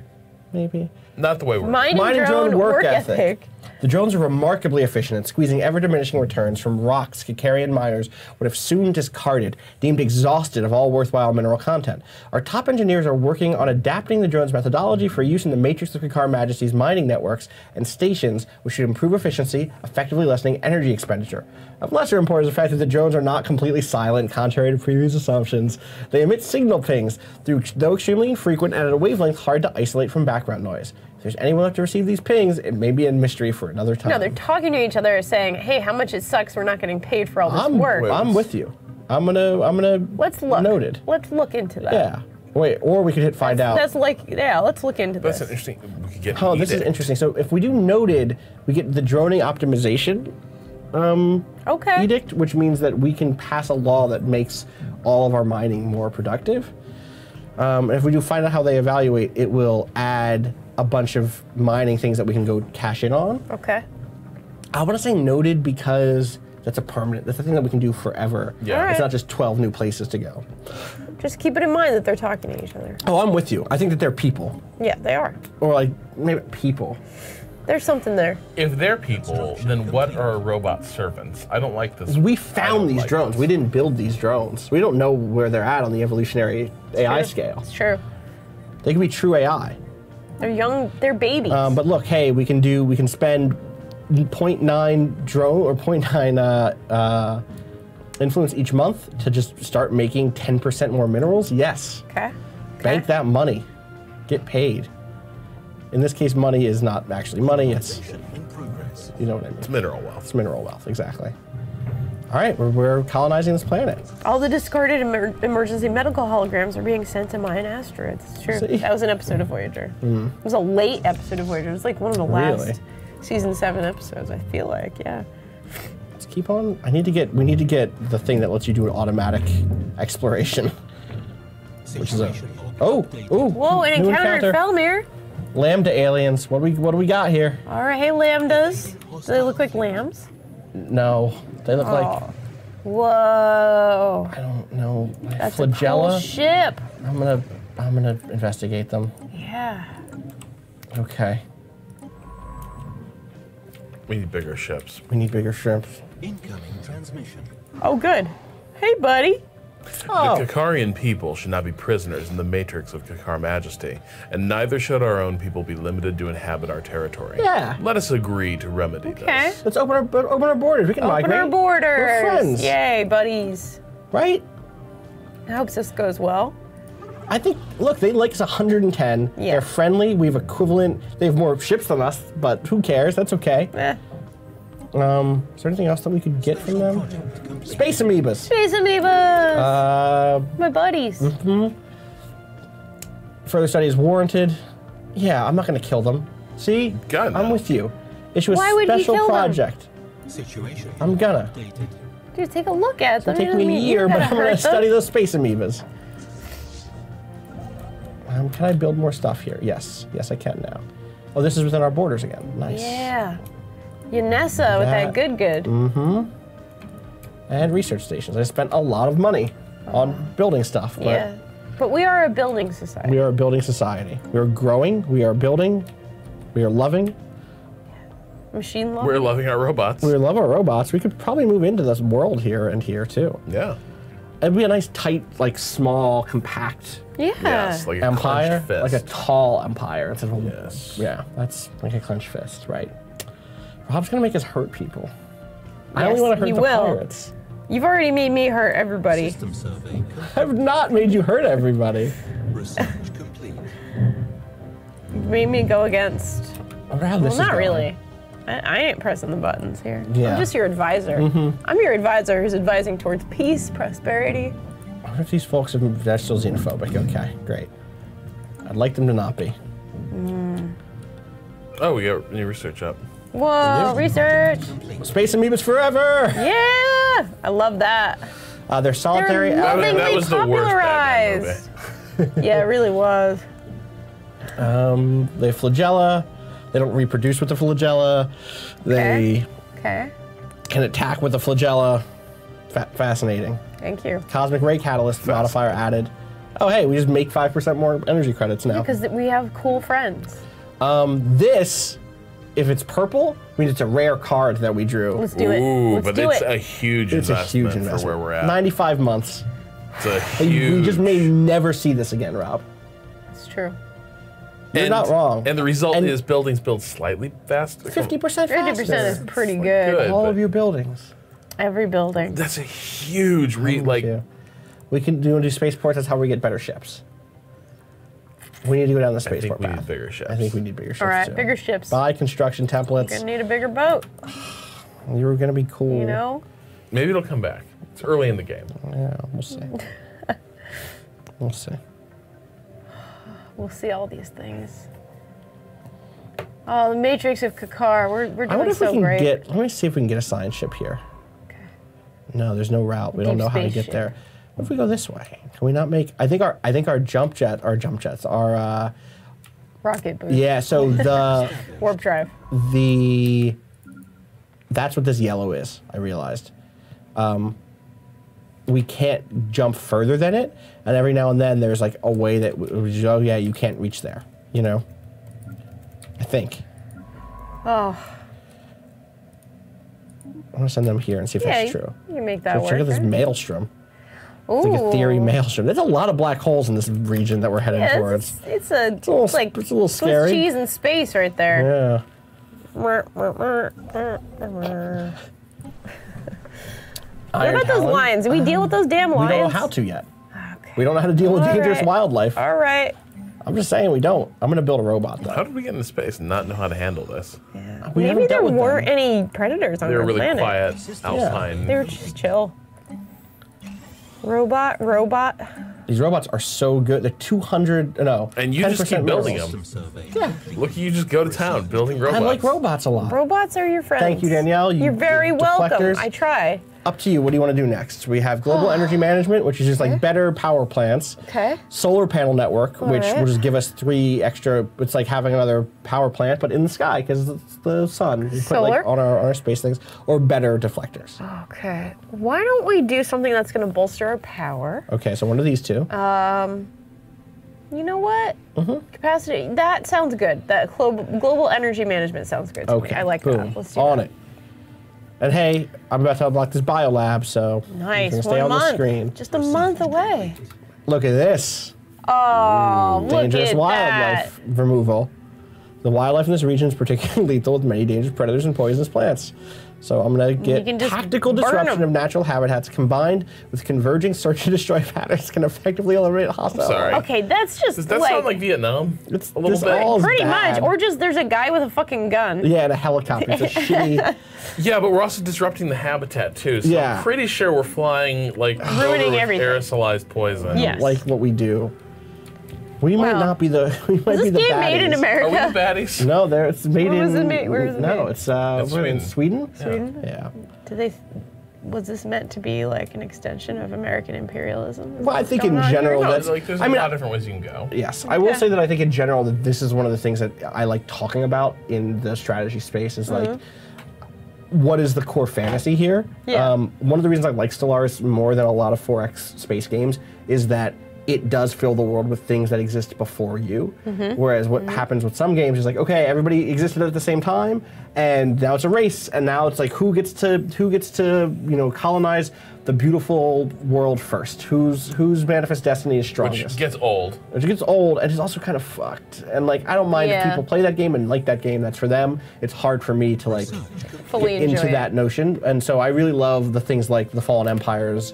Maybe. Not the way we're. Mind and Mind and drone drone work work ethic. ethic. The drones are remarkably efficient at squeezing ever-diminishing returns from rocks Kikarian miners would have soon discarded, deemed exhausted of all worthwhile mineral content. Our top engineers are working on adapting the drone's methodology for use in the matrix of Kakar Majesty's mining networks and stations, which should improve efficiency, effectively lessening energy expenditure. Of lesser importance is the fact that the drones are not completely silent, contrary to previous assumptions. They emit signal pings, though extremely infrequent and at a wavelength hard to isolate from background noise. If there's anyone left to receive these pings, it may be a mystery for another time. No, they're talking to each other, saying, "Hey, how much it sucks we're not getting paid for all this work." I'm with you. I'm gonna. Let's look. Noted. Let's look into that. Yeah. Wait, or we could hit find out. That's like, yeah. Let's look into this. That's interesting. We could get. Oh, this is interesting. So if we do noted, we get the droning optimization. Okay. Edict, which means that we can pass a law that makes all of our mining more productive. And if we do find out how they evaluate, it will add a bunch of mining things that we can go cash in on. Okay. I want to say noted because that's a permanent, that's a thing that we can do forever. Yeah. Right. It's not just 12 new places to go. Just keep it in mind that they're talking to each other. Oh, I'm with you. I think that they're people. Yeah, they are. Or like, maybe people. There's something there. If they're people, then what are robot servants? I don't like this. We found these drones. We didn't build these drones. We don't know where they're at on the evolutionary AI scale. It's true. They could be true AI. They're young. They're babies. But look, hey, we can spend 0.9 drone or 0.9 influence each month to just start making 10% more minerals. Yes. Okay. Bank that money. Get paid. In this case, money is not actually money. It's, you know what I mean. It's mineral wealth. It's mineral wealth, exactly. All right, we're colonizing this planet. All the discarded emergency medical holograms are being sent to Mayan asteroids. It's true. See? That was an episode of Voyager. It was a late episode of Voyager. It was like one of the last season 7 episodes, I feel like, yeah. Let's keep on. We need to get the thing that lets you do an automatic exploration. Which is a, oh, ooh. Whoa, an encounter at Felmir. Lambda aliens. What do we got here? All right, hey, lambdas. Do they look like lambs? No, they look like. Whoa. I don't know. That's Flagella. a cool ship. I'm gonna investigate them. Yeah. Okay. We need bigger ships. We need bigger ships. Incoming transmission. Oh, good. Hey, buddy. The Kakarian people should not be prisoners in the matrix of Kakar Majesty, and neither should our own people be limited to inhabit our territory. Yeah. Let us agree to remedy this. Let's open our borders. We can migrate. Open our borders. We're friends. Yay, buddies. Right? I hope this goes well. I think, look, they like us 110. Yeah. They're friendly. We have equivalent. They have more ships than us, but who cares? That's okay. Is there anything else that we could get from them? Space amoebas. Space amoebas. My buddies. Further study is warranted. Yeah, I'm not going to kill them. See? I'm with you. Issue a special project. Situation. I'm gonna. Dude, take a look at them. It'll take me a year, but I'm going to study those space amoebas. Can I build more stuff here? Yes. Yes, I can now. Oh, this is within our borders again. Nice. Yeah. Yanessa with that good. And research stations. I spent a lot of money on building stuff. But yeah. But we are a building society. We are a building society. We are growing. We are building. We are loving. Machine love. We're loving our robots. We love our robots. We could probably move into this world here and here too. Yeah. It'd be a nice, tight, like small, compact Yes, like a empire. clenched fist. Like a tall empire. Instead of Yes. Yeah, that's like a clenched fist, right? Rob's gonna make us hurt people. I Yes, only want to hurt he the will. pirates. You've already made me hurt everybody. System survey. I've not made you hurt everybody. Research complete. You've made me go against. Well, Not really. I ain't pressing the buttons here. Yeah. I'm just your advisor. I'm your advisor who's advising towards peace, prosperity. What if these folks are still xenophobic? Okay, great. I'd like them to not be. Oh, we got new research up. Whoa, research. Space amoebas forever! Yeah, I love that. They're solitary. They're lovingly That was the worst Batman popularized. Yeah, it really was. They have flagella. They don't reproduce with the flagella. They Okay. can attack with the flagella. Fascinating. Thank you. Cosmic ray catalyst modifier added. Oh, hey, we just make 5% more energy credits now. Because we have cool friends. This if it's purple, means it's a rare card that we drew. Let's do it. Ooh, Let's but do it's it. a huge It's a investment huge investment for where we're at. 95 months. It's a huge. We just may never see this again, Rob. It's true. You're not wrong. And the result And- is buildings build slightly faster. 50% 50% is faster. pretty Like, good. good. All but- of your buildings. Every building. That's a huge like. Yeah. We can do spaceports. That's how we get better ships. We need to go down the I think spaceport we path. need bigger ships. I think we need bigger ships All right, too. bigger ships. Buy construction templates. Gonna need a bigger boat, You're gonna be cool. you know? Maybe it'll come back. It's early in the game. Yeah, we'll see. We'll see. We'll see all these things. Oh, the Matrix of Kakar. We're I wonder doing if we so can great. get. Let me see if we can get a science ship here. Okay. No, there's no route. We don't Deep know how to space get ship. there. What if we go this way? Can we not make? I think our jump jets. Our Rocket boost. yeah. So the Warp drive. that's what this yellow is. I realized. We can't jump further than it, and every now and then there's like a way that oh yeah, you can't reach there. You know. I think. Oh, I'm gonna send them here and see if yeah, that's true. you can make that So work. check out this right? maelstrom. It's like a theory Ooh. maelstrom. There's a lot of black holes in this region that we're heading Yeah, towards. it's a little- it's like it's a little Swiss scary. cheese in space right there. Yeah. What Iron about those Talon? lions? Did we deal with those damn We lions? don't know how to yet. Okay. We don't know how to deal with All dangerous right. wildlife. All right. I'm just saying we don't. I'm gonna build a robot How though. did we get into space and not know how to handle this? Yeah. We Maybe haven't there dealt with weren't them. any predators on They were our really planet. quiet, Alpine. They were just chill. Robot. These robots are so good. They're 200. No. And you just 10% keep building minerals. them. System survey Yeah. Look, you just go to town building robots. I like robots a lot. Robots are your friends. Thank you, Danielle. You're very welcome. deflectors. I try. Up to you. What do you want to do next? We have global energy management, which is just like better power plants. Okay. Solar panel network, which right. will just give us 3 extra. It's like having another power plant, but in the sky because it's the sun. We put like Solar? on our space things, or better deflectors. Okay. Why don't we do something that's going to bolster our power? Okay, so one of these two. You know what? Capacity. That sounds good. That global energy management sounds good to Okay, me. I like boom. that. Let's do On that. it. And hey, I'm about to unlock this biolab, so Nice. I'm gonna stay 1 on the month. screen. Just a month away. Look at this. Oh, look Dangerous at wildlife removal. The wildlife in this region is particularly lethal with many dangerous predators and poisonous plants. So I'm going to can get just tactical burn disruption 'em. of natural habitats combined with converging search and destroy patterns can effectively eliminate hostile. sorry. wildlife. Okay, that's just Does that like sound like Vietnam? It's a little this bit. all is pretty bad. much, or just there's a guy with a fucking gun. Yeah, and a helicopter. It's a shitty. Yeah, but we're also disrupting the habitat too. So Yeah. I'm pretty sure we're flying like Ruining over with everything. aerosolized poison. Yes. Like what we do. We might Well, not be the. We might Was be this the game made in baddies. Are we America? the baddies? No, there. It's made Where in. was it made? Where was it no, made? it's It's in Sweden. Sweden? Yeah. Did they? Was this meant to be like an extension of American imperialism? Is Well, I what's think going in on here? general No, that's. like there's I a mean, lot of different ways you can go. Yes, I will Okay. say that I think in general that this is one of the things that I like talking about in the strategy space is like, what is the core fantasy here? Yeah. One of the reasons I like Stellaris more than a lot of 4X space games is that it does fill the world with things that exist before you. Whereas what happens with some games is like, okay, everybody existed at the same time, and now it's a race, and now it's like who gets to colonize the beautiful world first? Whose manifest destiny is strongest? Which gets old. Which gets old and it's also kind of fucked. And like I don't mind if Yeah. people play that game and like that game, that's for them. It's hard for me to like Fully get enjoy into it. that notion. And so I really love the things like the Fallen Empires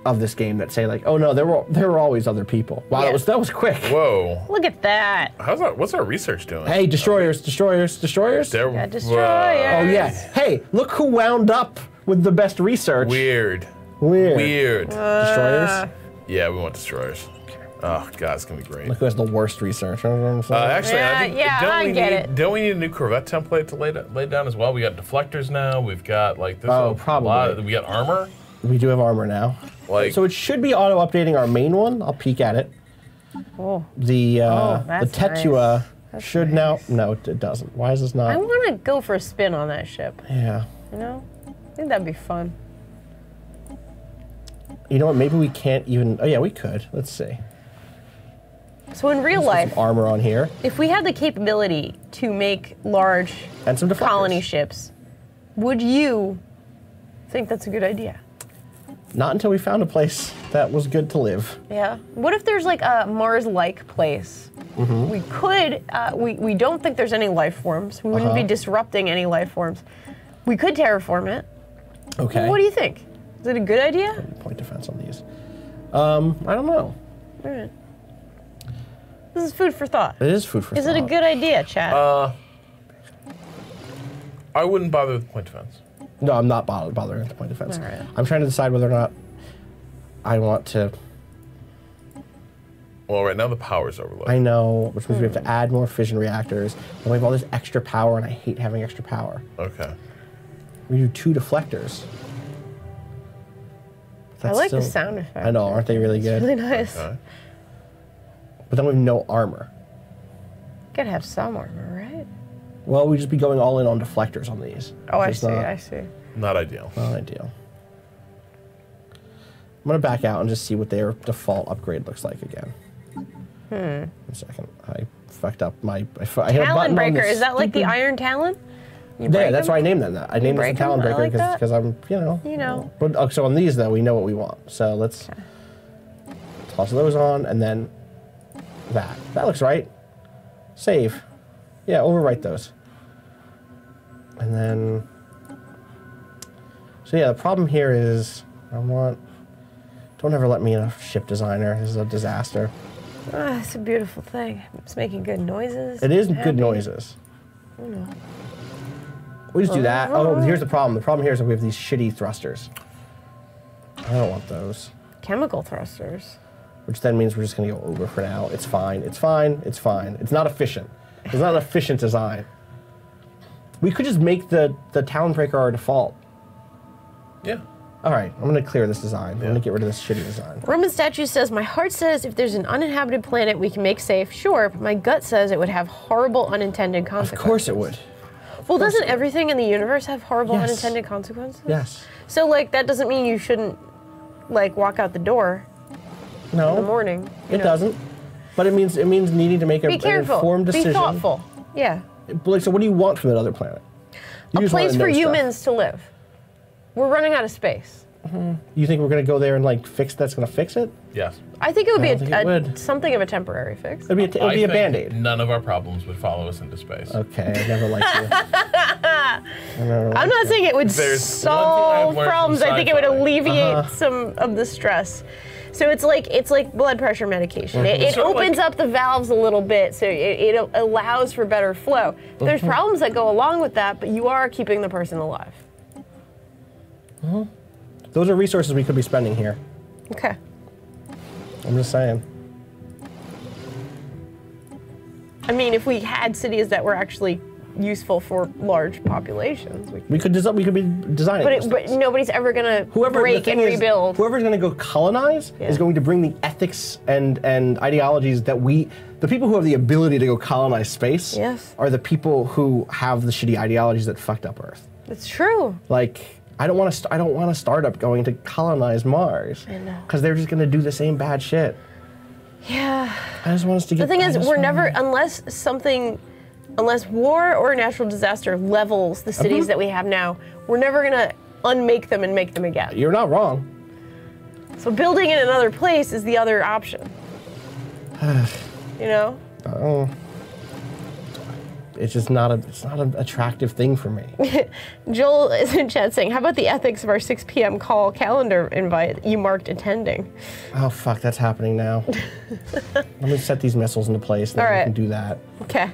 of this game that say like, oh no, there were always other people. Wow, Yeah. that was quick. Whoa. Look at that. What's our research doing? Hey, destroyers. There, Yeah, destroyer. Oh yeah. Hey, look who wound up with the best research. Weird. Weird. Destroyers. Yeah, we want destroyers. Oh god, it's gonna be great. Look who has the worst research. You know what I'm saying? Actually, Yeah, I think yeah, don't I we get need it. don't we need a new Corvette template to lay down as well? We got deflectors now. We've got like this. Oh, probably. We got armor. We do have armor now. Like So it should be auto updating our main one. I'll peek at it. Oh, The that's Tetua nice. That's should nice. now. No, it doesn't. Why is this I not? want to go for a spin on that ship. Yeah. You know, I think that'd be fun. You know what? Maybe we can't even. Oh yeah, we could. Let's see. So in real life, some armor on here. if we had the capability to make large And some deflectors. colony ships, would you think that's a good idea? Not until we found a place that was good to live. Yeah. What if there's like a Mars-like place? We could, we don't think there's any life forms. We wouldn't be disrupting any life forms. We could terraform it. Okay. What do you think? Is it a good idea? Point defense on these. I don't know. All right. This is food for thought. It is food for Is thought. it a good idea, Chad? I wouldn't bother with point defense. No, I'm not bothering with the point defense. All right. I'm trying to decide whether or not I want to. Well, right now the power's overloaded. I know, which means we have to add more fission reactors. And we have all this extra power, and I hate having extra power. Okay. We do 2 deflectors. I like the sound effect. I know, aren't they really good? Really nice. Okay. But then we have no armor. Gotta have some armor, right? Well, we'd just be going all in on deflectors on these. Oh, I It's see, not- I see. Not ideal. Not ideal. I'm gonna back out and just see what their default upgrade looks like again. 1 second. I fucked up my. I hit a button Talon on Breaker, this is that like the stupid- Iron Talon? You Yeah, break that's them? why I named them that. I named this break the Talon them? I Breaker like that. because I'm, you know. You know. But so on these though, we know what we want. So let's toss those on, and then that. That looks right. Save. Yeah, overwrite those. And then. So yeah, the problem here is I want. Don't ever let me in a ship designer. This is a disaster. Ah, it's a beautiful thing. It's making good noises. It is Happy. good noises. We just do that. Oh, here's the problem. The problem here is that we have these shitty thrusters. I don't want those. Chemical thrusters. Which then means we're just going to go over for now. It's fine. It's fine. It's fine. It's not efficient. It's not an efficient design. We could just make the Talon Breaker our default. Yeah. All right, I'm going to clear this design. I'm going to get rid of this shitty design. Roman statue says, my heart says if there's an uninhabited planet we can make safe, sure, but my gut says it would have horrible unintended consequences. Of course it would. Well, doesn't everything in the universe have horrible Yes. unintended consequences? Yes. So, like, that doesn't mean you shouldn't, like, walk out the door in the No, morning. it doesn't. But it means needing to make Be an careful. informed decision. Be thoughtful. Yeah. Like, so what do you want from that other planet? You A just wanna place for know stuff. humans to live. We're running out of space. You think we're going to go there and like that's going to fix it? Yes. I think it would I be don't think it would. something of a temporary fix. It'd be I a think Band-Aid. None of our problems would follow us into space. Okay, I never liked you. I'm not saying it would There's solve one thing I've learned from problems. I think it would sci-fi. alleviate some of the stress. So it's like blood pressure medication. It Sort of opens like- up the valves a little bit, so it allows for better flow. There's problems that go along with that, but you are keeping the person alive. Those are resources we could be spending here. Okay. I'm just saying. I mean, if we had cities that were actually useful for large populations, We could be designing. but those but things. nobody's ever gonna the break thing and is, rebuild. Whoever's going to go colonize Yeah. is going to bring the ethics and ideologies that the people who have the ability to go colonize space Yes. are the people who have the shitty ideologies that fucked up Earth. It's true. Like, I don't want a startup going to colonize Mars. I know. Because they're just going to do the same bad shit. Yeah. I just want us to get. The thing I is, just we're want- never, unless war or a natural disaster levels the cities that we have now, we're never gonna unmake them and make them again. You're not wrong. So building in another place is the other option. You know? It's just not an attractive thing for me. Joel is in chat saying, how about the ethics of our 6 p.m. call calendar invite you marked attending? Oh fuck, that's happening now. Let me set these missiles into place, then All we right. can do that. Okay.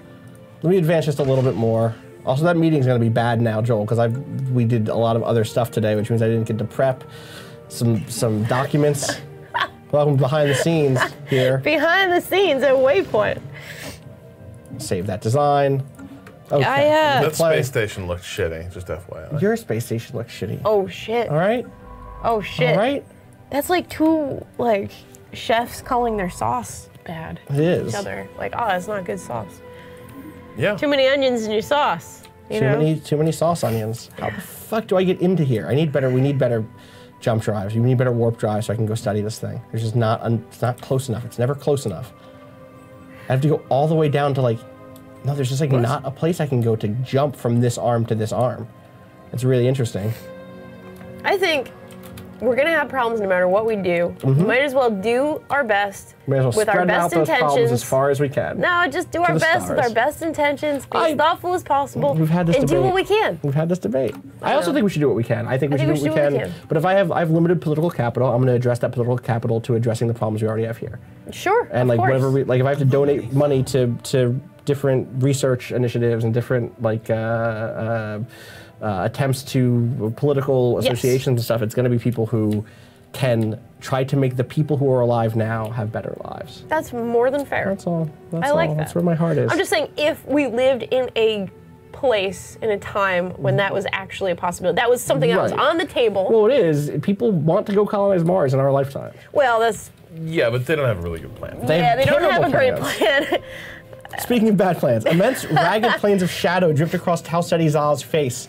Let me advance just a little bit more. Also, that meeting's gonna be bad now, Joel, because we did a lot of other stuff today, which means I didn't get to prep some documents. Welcome behind the scenes here. Behind the scenes at Waypoint. Save that design. Okay. That Play. space station looked shitty, just FYI. Your space station looks shitty. Oh shit. All right. Oh shit. All right. That's like two chefs calling their sauce bad. It is. Each other. Like, oh, it's not good sauce. Yeah. Too many onions in your sauce. You know? Too many sauce onions. How the fuck do I get into here? We need better jump drives. We need better warp drives so I can go study this thing. It's just it's not close enough. It's never close enough. I have to go all the way down to like, no, there's just like not a place I can go to jump from this arm to this arm. It's really interesting. I think we're gonna have problems no matter what we do. We might as well do our best with our best intentions as far as we can. No, just do our best with our best intentions. Be as thoughtful as possible. We've had this and debate. do what we can. We've had this debate. I also think we should do what we can. I think we should do what we can. But if I have limited political capital, I'm going to address that political capital to addressing the problems we already have here. Sure. And like whatever, like if I have to donate money to different research initiatives and different like attempts to political associations and stuff, it's going to be people who can try to make the people who are alive now have better lives. That's more than fair. That's all. That's I like all. that. That's where my heart is. I'm just saying, if we lived in a place, in a time when that was actually a possibility, that was something that was on the table. Well, it is. People want to go colonize Mars in our lifetime. Well, that's... Yeah, but they don't have a really good plan. They don't have a great plan. Speaking of bad plans, immense ragged planes of shadow drift across Tal Zal's face.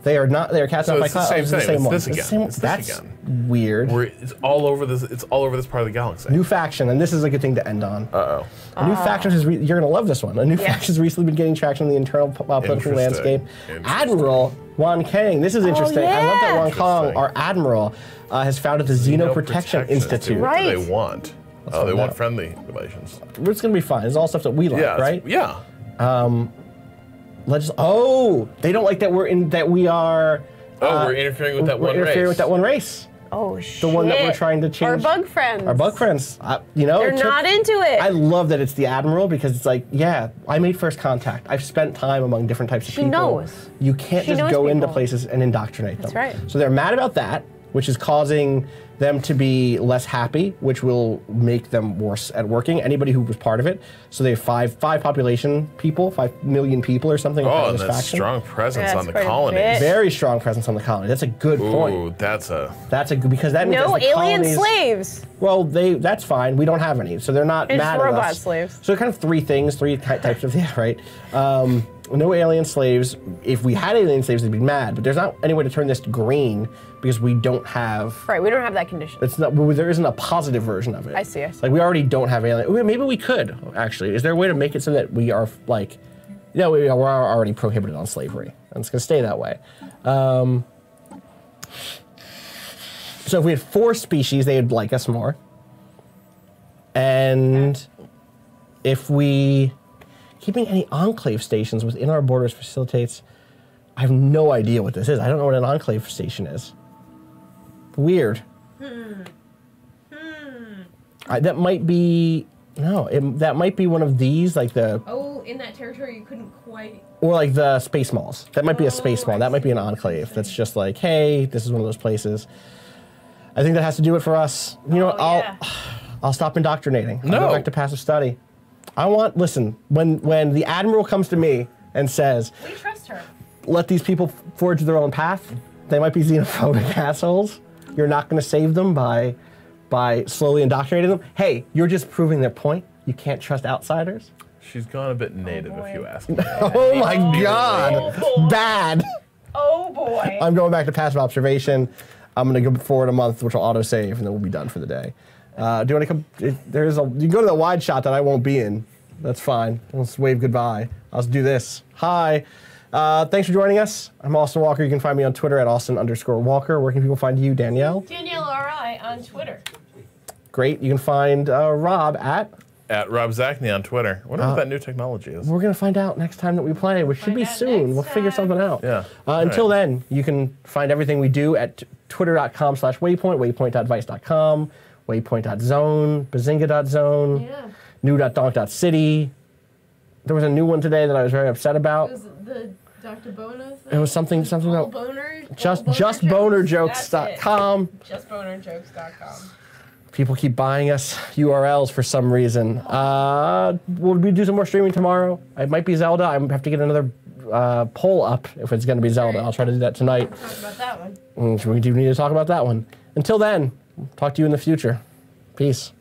They are not. They are cast off by clouds. It's the same thing. It's this again. That's weird. It's all over this. It's all over this part of the galaxy. New faction, and this is a good thing to end on. A new faction has. You're gonna love this one. A new faction has recently been getting traction in the internal political landscape. Admiral Wan Kang. This is interesting. I love that Wan Kang, our admiral, has founded the Xeno Protection Institute. What do they want? Oh, they want friendly relations. It's gonna be fine. It's all stuff that we like, right? Yeah. They don't like that we're we're interfering with that one race. We're interfering with that one race. Oh, shit. The one that we're trying to change. Our bug friends. Our bug friends. You know, they're not into it. I love that it's the Admiral because it's like, yeah, I made first contact. I've spent time among different types of people. She knows. You can't just go into places and indoctrinate them. That's right. So they're mad about that, which is causing them to be less happy, which will make them worse at working. Anybody who was part of it. So they have five population people, 5 million people or something. Oh, and that's strong presence on the colonies. Very strong presence on the colony. That's a good point. Ooh, that's a good, because that means no the alien colonies, slaves. Well, that's fine. We don't have any, so they're not mad at us. Robot slaves. So kind of three types of right. No alien slaves. If we had alien slaves, they'd be mad. But there's not any way to turn this to green because we don't have. Right, we don't have that condition. It's not. There isn't a positive version of it. I see. Like we already don't have alien. Maybe we could actually. Is there a way to make it so that we are like, we're already prohibited on slavery, and it's going to stay that way. So if we had 4 species, they'd like us more. And if we keeping any enclave stations within our borders facilitates. I have no idea what this is. I don't know what an enclave station is. Weird. That might be that might be one of these, like the. Oh, in that territory you couldn't quite. Or like the space malls. That might be a space mall. That might be an enclave. That's just like, hey, this is one of those places. I think that has to do it for us. You know what? I'll stop indoctrinating. I'll go back to passive study. Listen, when the Admiral comes to me and says, we trust her. Let these people forge their own path, they might be xenophobic assholes. You're not going to save them by slowly indoctrinating them. Hey, you're just proving their point. You can't trust outsiders. She's gone a bit native, if you ask me. Oh my God. Oh bad. Oh boy. I'm going back to passive observation. I'm going to go forward a month, which will autosave, and then we'll be done for the day. Do you want to come? You can go to the wide shot that I won't be in. That's fine. Let's wave goodbye. I'll just do this. Hi. Thanks for joining us. I'm Austin Walker. You can find me on Twitter at Austin_Walker. Where can people find you, Danielle? Danielle RI on Twitter. Great. You can find Rob at Rob Zachney on Twitter. I wonder what that new technology is. We're going to find out next time that we play, which should be soon. We'll figure something out. Yeah. Until then, you can find everything we do at twitter.com/waypoint, waypoint.vice.com. Waypoint.zone, bazinga.zone, new.donk.city. There was a new one today that I was very upset about. Was it the Dr. Bona thing? It was something about justbonerjokes.com. Justbonerjokes.com. People keep buying us URLs for some reason. Will we do some more streaming tomorrow? It might be Zelda. I have to get another poll up if it's going to be Zelda. I'll try to do that tonight. Talk about that one. We do need to talk about that one. Until then, talk to you in the future. Peace.